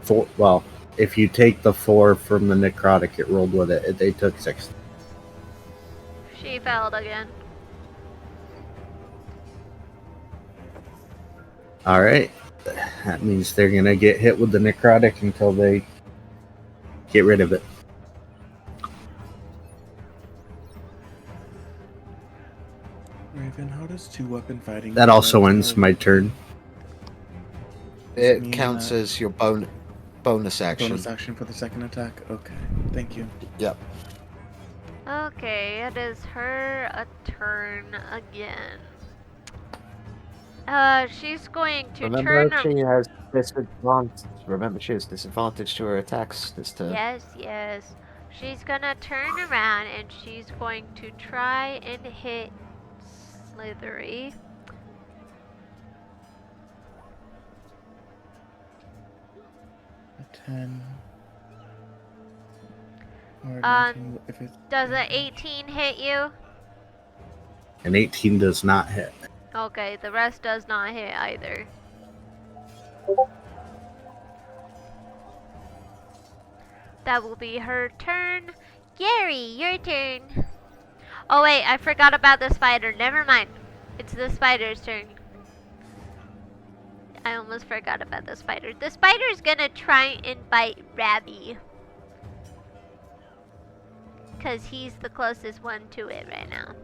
4. Well, if you take the 4 from the necrotic, it rolled with it. They took 6. She failed again. All right. That means they're gonna get hit with the necrotic until they get rid of it. Raven, how does 2-weapon fighting? That also work? ends my turn. It mean counts that- as your bonus action. Bonus action for the second attack? Okay, thank you. Yep. Okay, it is her turn again. She's going to Remember, turn. she has disadvantage. Remember, she has disadvantage to her attacks this turn. Yes. She's gonna turn around and she's going to try and hit Slithery. A 10. Or 19, if it's Does an 18 hit you? An 18 does not hit. Okay, the rest does not hit either. That will be her turn. Gary, your turn. Oh wait, I forgot about the spider. Never mind. It's the spider's turn. I almost forgot about the spider. The spider's gonna try and bite Rabby. Because he's the closest one to it right now.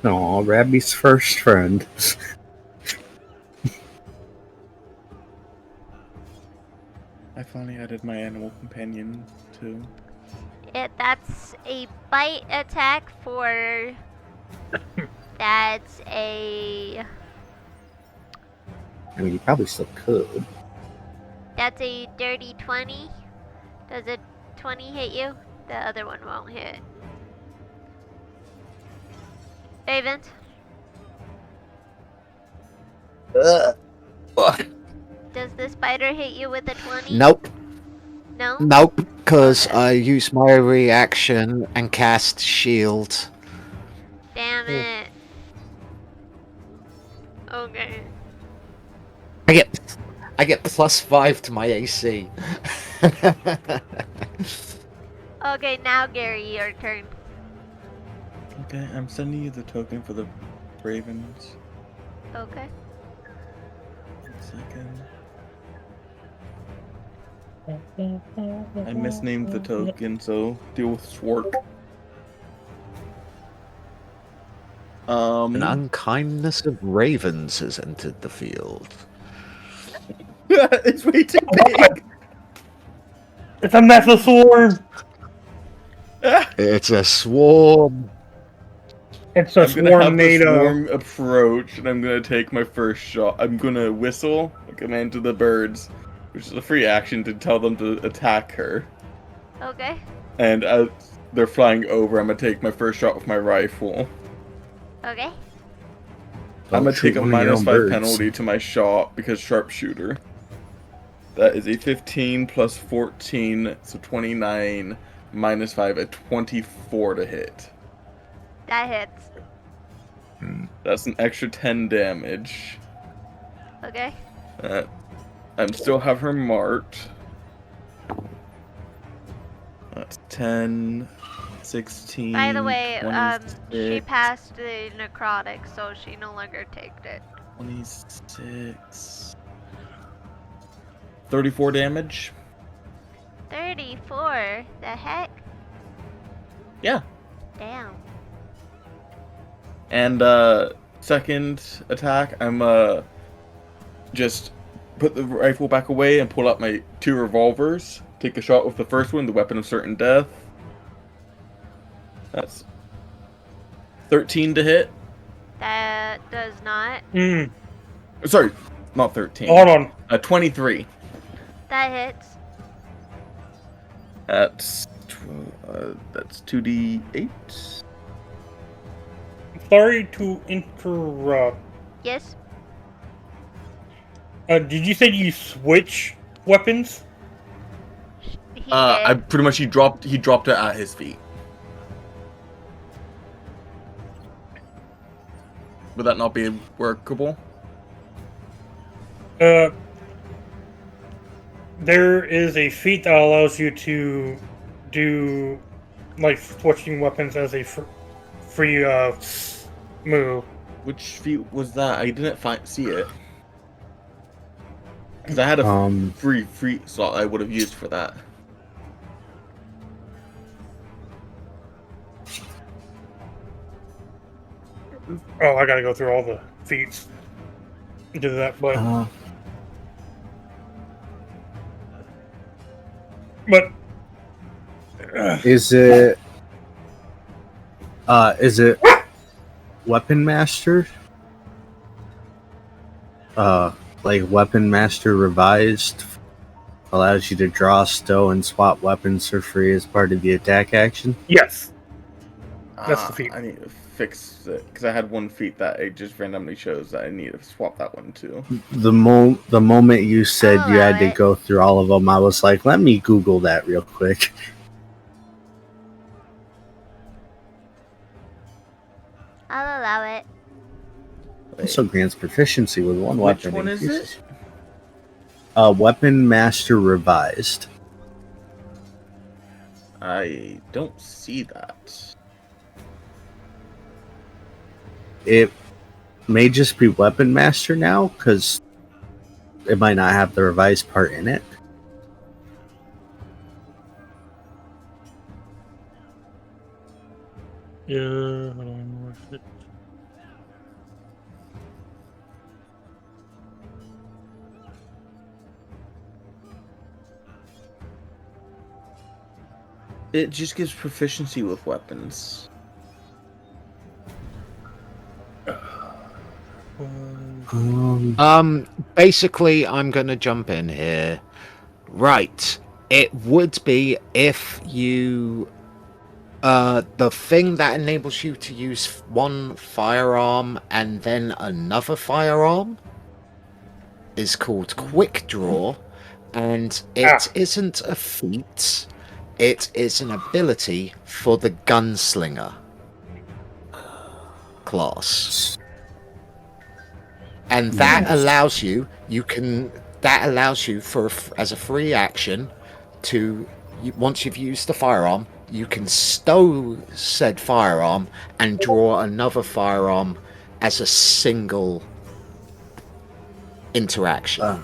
No, Rabby's first friend. I finally added my animal companion too. That's a bite attack for... That's a... I mean, you probably still could. That's a dirty 20. Does a 20 hit you? The other one won't hit. Raven? Does the spider hit you with a 20? Nope. No? Nope. Because I use my reaction and cast shield. Damn it. Okay. I get +5 to my AC. Okay, now Gary, your turn. Okay, I'm sending you the token for the ravens. Okay. 1 second. I misnamed the token, so deal with Swark. An unkindness of ravens has entered the field. It's way too big. It's a massive swarm. It's a swarm. It's a I'm gonna have the swarm-nado. swarm approach, and I'm gonna take my first shot. I'm gonna whistle a command to the birds, which is a free action to tell them to attack her. Okay. And as they're flying over, I'm gonna take my first shot with my rifle. Okay. I'm gonna take a Shoot one of your own -5 birds. penalty to my shot because sharpshooter. That is a 15 plus 14, so 29 -5, a 24 to hit. That hits. That's an extra 10 damage. Okay. I still have her marked. That's 10, 16. By the way, she 26, passed the necrotic, so she no longer takes it. 26. 34 damage. 34? The heck? Yeah. Damn. And second attack, I'm just put the rifle back away and pull out my 2 revolvers. Take a shot with the first one, the weapon of certain death. That's 13 to hit. That does not. Sorry, not 13. Hold on. 23. That hits. That's 2d8. Sorry to interrupt. Yes? Did you say you switch weapons? He I did. pretty much he dropped it at his feet. Would that not be workable? There is a feat that allows you to do like switching weapons as a free move. Which feat was that? I didn't see it. Because I had a free slot I would have used for that. Oh, I gotta go through all the feats to do that, but is it Weapon Master? Like Weapon Master Revised allows you to draw, stow, and swap weapons for free as part of the attack action? yes, that's the feat. I need to fix it because I had one feat that it just randomly shows that I need to swap that one too. The moment you said I'll you had allow to it. go through all of them, I was like, let me Google that real quick. I'll allow it. Also grants proficiency with one Which weapon. one is increases. it? Weapon Master Revised. I don't see that. It may just be Weapon Master now, because it might not have the revised part in it. Yeah, hold on, where's it? It just gives proficiency with weapons. Basically, I'm going to jump in here. Right. It would be if you... the thing that enables you to use one firearm and then another firearm is called Quick Draw, and it isn't a feat, it is an ability for the Gunslinger class. And that allows you, as a free action to, once you've used the firearm, you can stow said firearm and draw another firearm as a single interaction.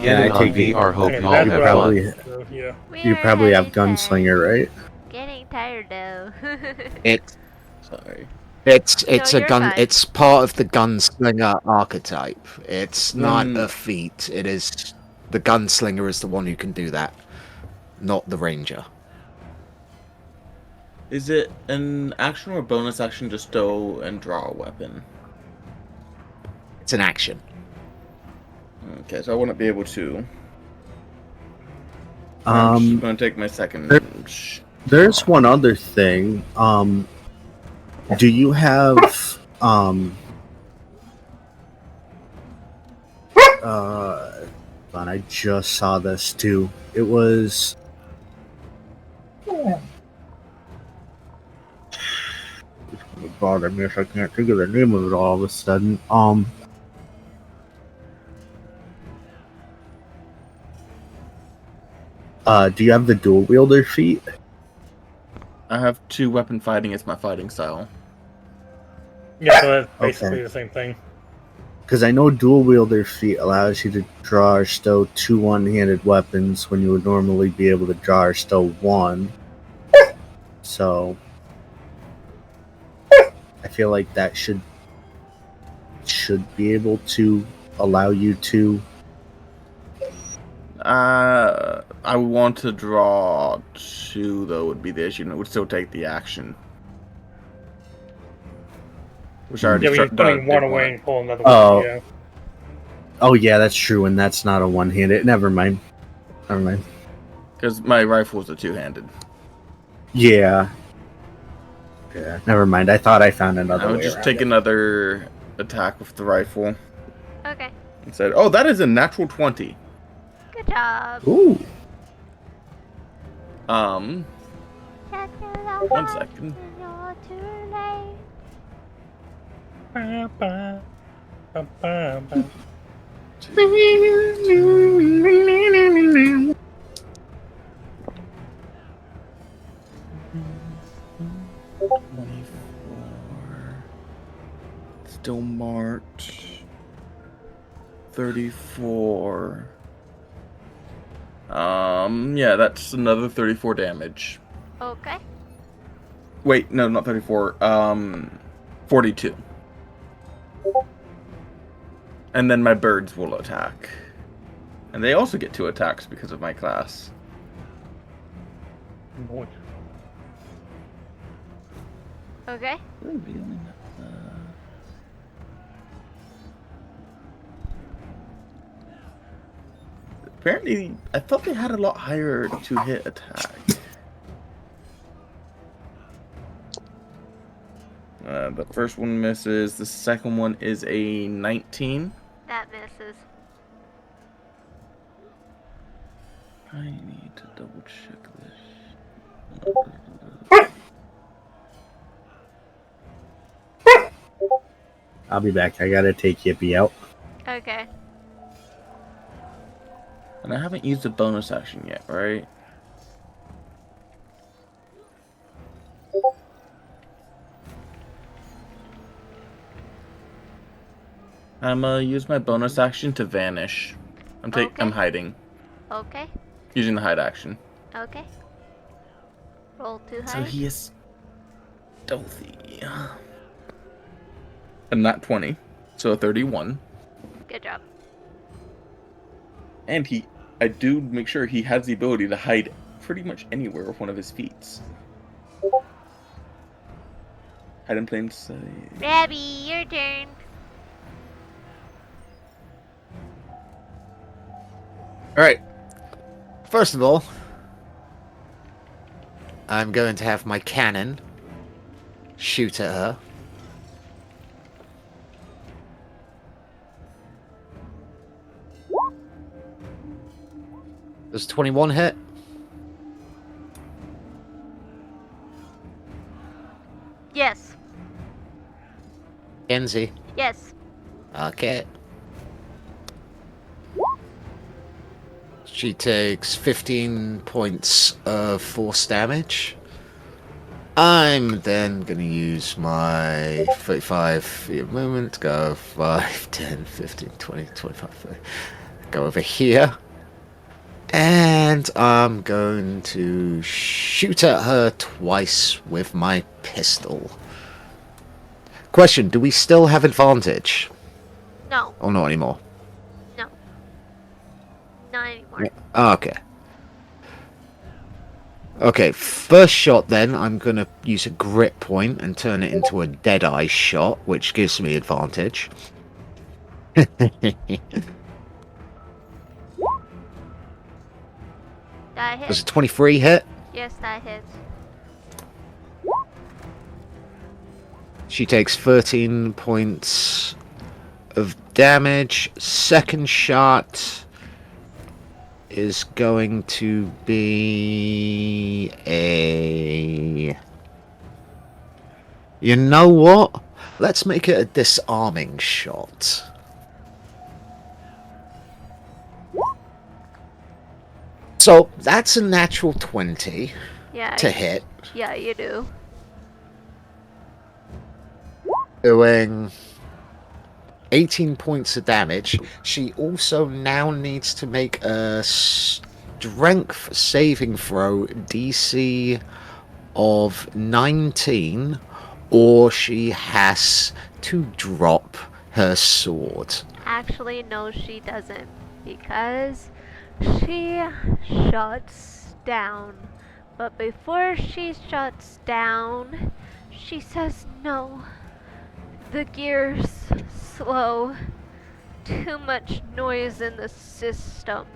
Yeah, I on take it. VR, hope And you all that's have what I fun. was- so, yeah. You probably have Gunslinger, right? Getting tired though. Sorry. It's No, a you're gun. fine. It's part of the gunslinger archetype. It's not Mm. a feat. It is the gunslinger is the one who can do that, not the ranger. Is it an action or bonus action to stow and draw a weapon? It's an action. Okay, so I wouldn't be able to. I'm just going to take my second. There's one other thing. Do you have I just saw this too. It was it bothered me if I can't think of the name of it all of a sudden. Do you have the dual wielder feat? I have 2 weapon fighting as my fighting style. Yeah, so that's basically Okay. the same thing. Because I know dual wielder feat allows you to draw or stow 2 one-handed weapons when you would normally be able to draw or stow 1. So I feel like that should be able to allow you to. I would want to draw 2 though would be the issue, and it would still take the action. Which I already Yeah, but you're did putting one one. away and pull another Oh. one. Yeah. Oh yeah, that's true, and that's not a one-handed. Never mind. Because my rifle is a 2-handed. Yeah. Yeah. Never mind. I thought I found another I way would just around take it. another attack with the rifle Okay. and said, "Oh, that is a natural 20." Good job. Ooh. One second. You're too late. Ba, ba, ba, ba, ba. Still marked. 34. Yeah, that's another 34 damage. Okay. Wait, no, not 34. 42. And then my birds will attack. And they also get 2 attacks because of my class. Boy. Okay. Apparently, I thought they had a lot higher 2-hit attack. The first one misses. The second one is a 19. That misses. I need to double check this. I'll be back. I gotta take Yippee out. Okay. And I haven't used a bonus action yet, right? I'm gonna use my bonus action to vanish. Okay. I'm hiding. Okay. Using the hide action. Okay. Roll to hide. So he is stealthy. And not 20. So a 31. Good job. And I do make sure he has the ability to hide pretty much anywhere with one of his feet. Hide in plain sight. Rabby, your turn. Alright. First of all, I'm going to have my cannon shoot at her. Does 21 hit? Yes. Kenzie. Yes. Okay. She takes 15 points of force damage. I'm then going to use my 35 feet of movement to go 5, 10, 15, 20, 25, 30. Go over here. And I'm going to shoot at her twice with my pistol. Question, do we still have advantage? No. Or not anymore? No. Not anymore. Oh, okay. Okay, first shot then, I'm going to use a grit point and turn it into a dead-eye shot, which gives me advantage. That Does hits. a 23 hit? Yes, that hits. She takes 13 points of damage. Second shot is going to be a... You know what? Let's make it a disarming shot. So, that's a natural 20 Yeah. to hit. Yeah, you do. Doing 18 points of damage. She also now needs to make a strength saving throw DC of 19, or she has to drop her sword. Actually, no, she doesn't. Because she shuts down. But before she shuts down, she says no. The gear's slow. Too much noise in the system.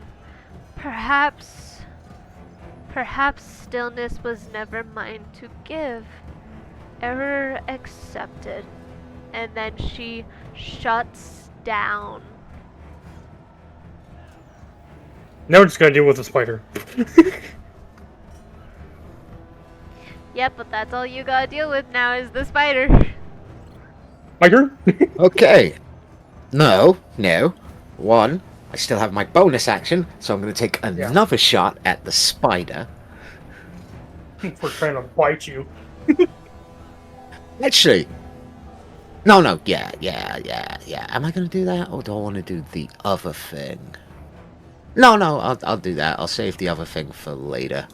Perhaps stillness was never mine to give. Error accepted. And then she shuts down. Now we're just gonna deal with the spider. Yep, but that's all you gotta deal with now is the spider. My turn? Okay. No. 1, I still have my bonus action, so I'm going to take another shot at the spider. We're trying to bite you. Actually, no, yeah. Am I going to do that, or do I want to do the other thing? No, I'll do that. I'll save the other thing for later.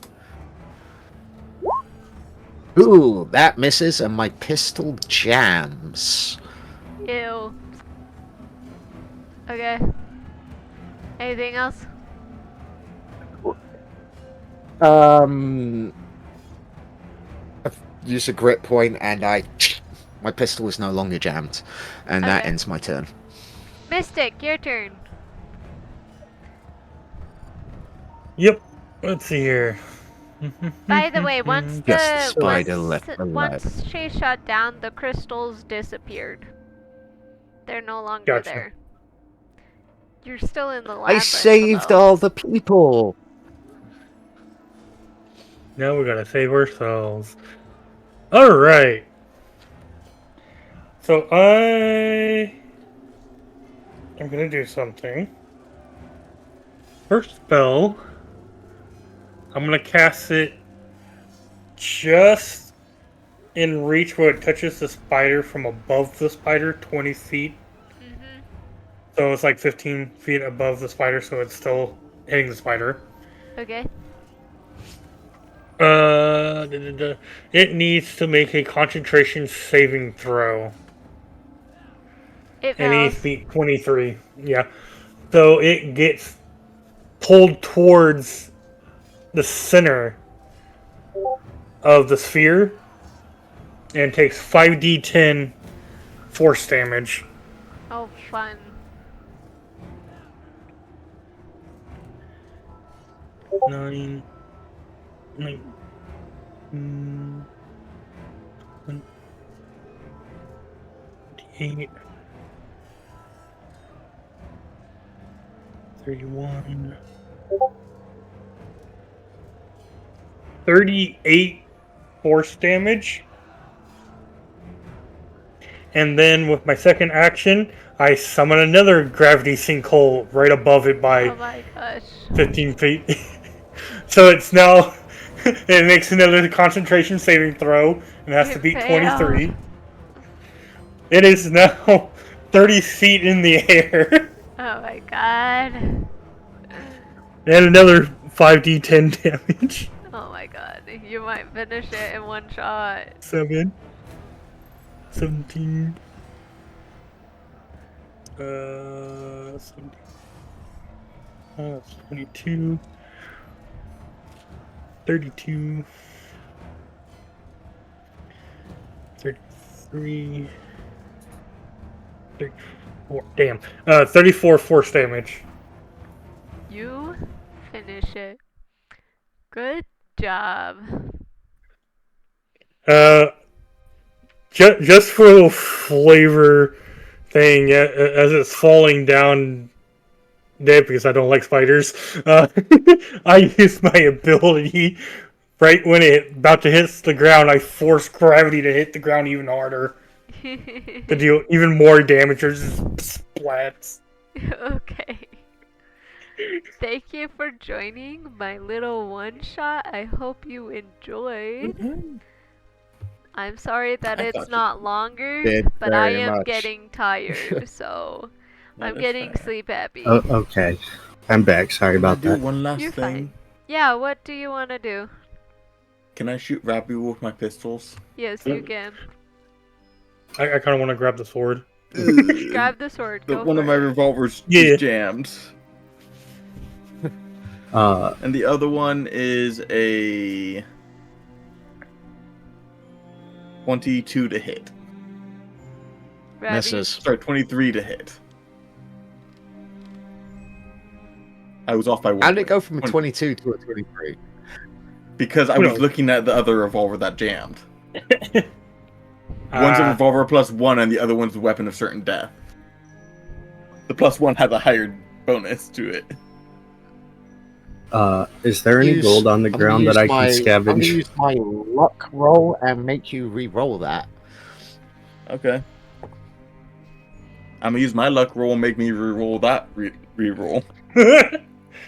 Ooh, that misses, and my pistol jams. Ew. Okay. Anything else? I've used a grip point, and my pistol is no longer jammed, and that Okay. ends my turn. Mystic, your turn. Yep. Let's see here. By the way, once Just the the spider left once she shut down, the crystals disappeared. They're no longer Gotcha. there. You're still in the I labyrinth. saved though. all the people. Now we gotta save ourselves. Alright. So I am gonna do something. First spell, I'm gonna cast it just in reach where it touches the spider from above the spider, 20 feet. Mhm. So it's like 15 feet above the spider, so it's still hitting the spider. Okay. It needs to make a concentration saving throw. It And it needs fails. to be 23. Yeah. So it gets pulled towards the center of the sphere and takes 5d10 force damage. Oh, fun. Nine. 28. 31. 38 force damage. And then with my second action, I summon another gravity sinkhole right above it by Oh my gosh. 15 feet. So it's now, it makes another concentration saving throw and has to It beat failed. 23. It is now 30 feet in the air. Oh my god. And another 5d10 damage. Oh my god. You might finish it in one shot. 7. 17. 17. 22. 32. 33. 34. Damn. 34 force damage. You finish it. Good job. Just for a little flavor thing, as it's falling down dead because I don't like spiders, I use my ability right when it about to hit the ground. I force gravity to hit the ground even harder to deal even more damage or just splats. Okay. Thank you for joining my little one shot. I hope you enjoyed. I'm sorry that I it's thought you not longer, did but I very am much. getting tired, so That I'm is getting fair. sleep happy. Oh, okay. I'm back. Sorry Can I about do that. one last You're thing? fine. Yeah, what do you want to do? Can I shoot Rabu with my pistols? Yes, you can. I kind of want to grab the sword. Grab the sword. Go One for of my it. revolvers Yeah. is jammed. Uh, And the other one is a 22 to hit. Ravi. Misses. Sorry, 23 to hit. I was off by one. How did it point. go from a 22 to a 23? Because I Who was knows? looking at the other revolver that jammed. One's a Ah. revolver +1, and the other one's a weapon of certain death. The +1 has a higher bonus to it. is there any gold on the I'm gonna ground that use I can I'm gonna scavenge? use my luck roll and make you re-roll that. Okay. I'm gonna use my luck roll and make me re-roll that reroll.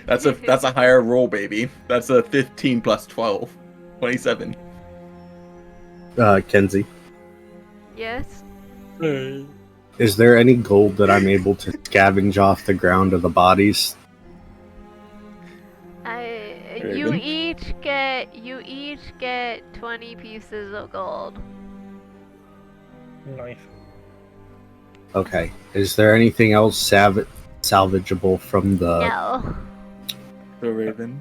That's a higher roll, baby. That's a 15 plus 12. 27. Kenzie, Yes. is there any gold that I'm able to scavenge off the ground of the bodies? You Raven? each get 20 pieces of gold. Nice. Okay. Is there anything else salvageable from the... No. So Raven.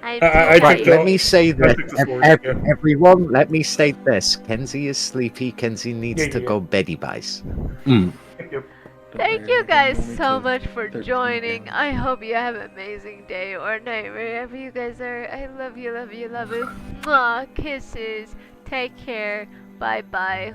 I I Right, took let the- me say I that. took the sword, yeah. Everyone, let me state this. Kenzie is sleepy. Kenzie needs to Yeah. go beddy buys. Thank you. Thank you guys so much for joining. I hope you have an amazing day or night wherever you guys are. I love you, love you, love you. Mwah, kisses. Take care. Bye bye.